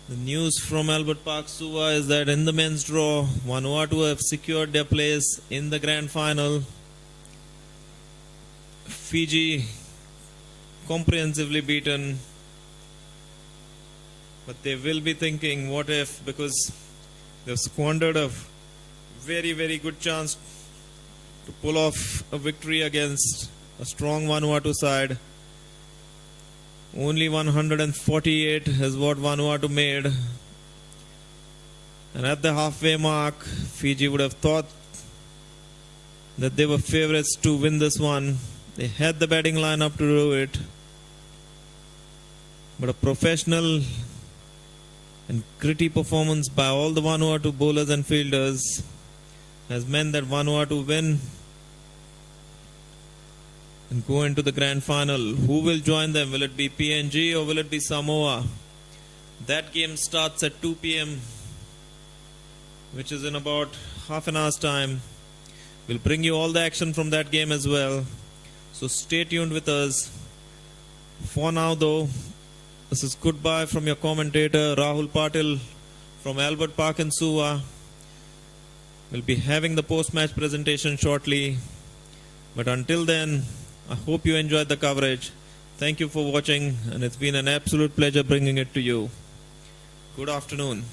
Speaker 1: the news from Albert Park, Suva, is that in the men's draw, Vanuatu have secured their place in the grand final. Fiji comprehensively beaten. But they will be thinking, what if, because they've squandered a very, very good chance to pull off a victory against a strong Vanuatu side. Only 148 is what Vanuatu made. And at the halfway mark, Fiji would have thought that they were favourites to win this one. They had the batting lineup to do it. But a professional and gritty performance by all the Vanuatu bowlers and fielders has meant that Vanuatu win and go into the grand final. Who will join them? Will it be PNG or will it be Samoa? That game starts at 2 p.m, which is in about half an hour's time. We'll bring you all the action from that game as well. So stay tuned with us. For now though, this is goodbye from your commentator Rahul Patil from Albert Park in Suva. We'll be having the post-match presentation shortly. But until then, I hope you enjoyed the coverage. Thank you for watching, and it's been an absolute pleasure bringing it to you. Good afternoon.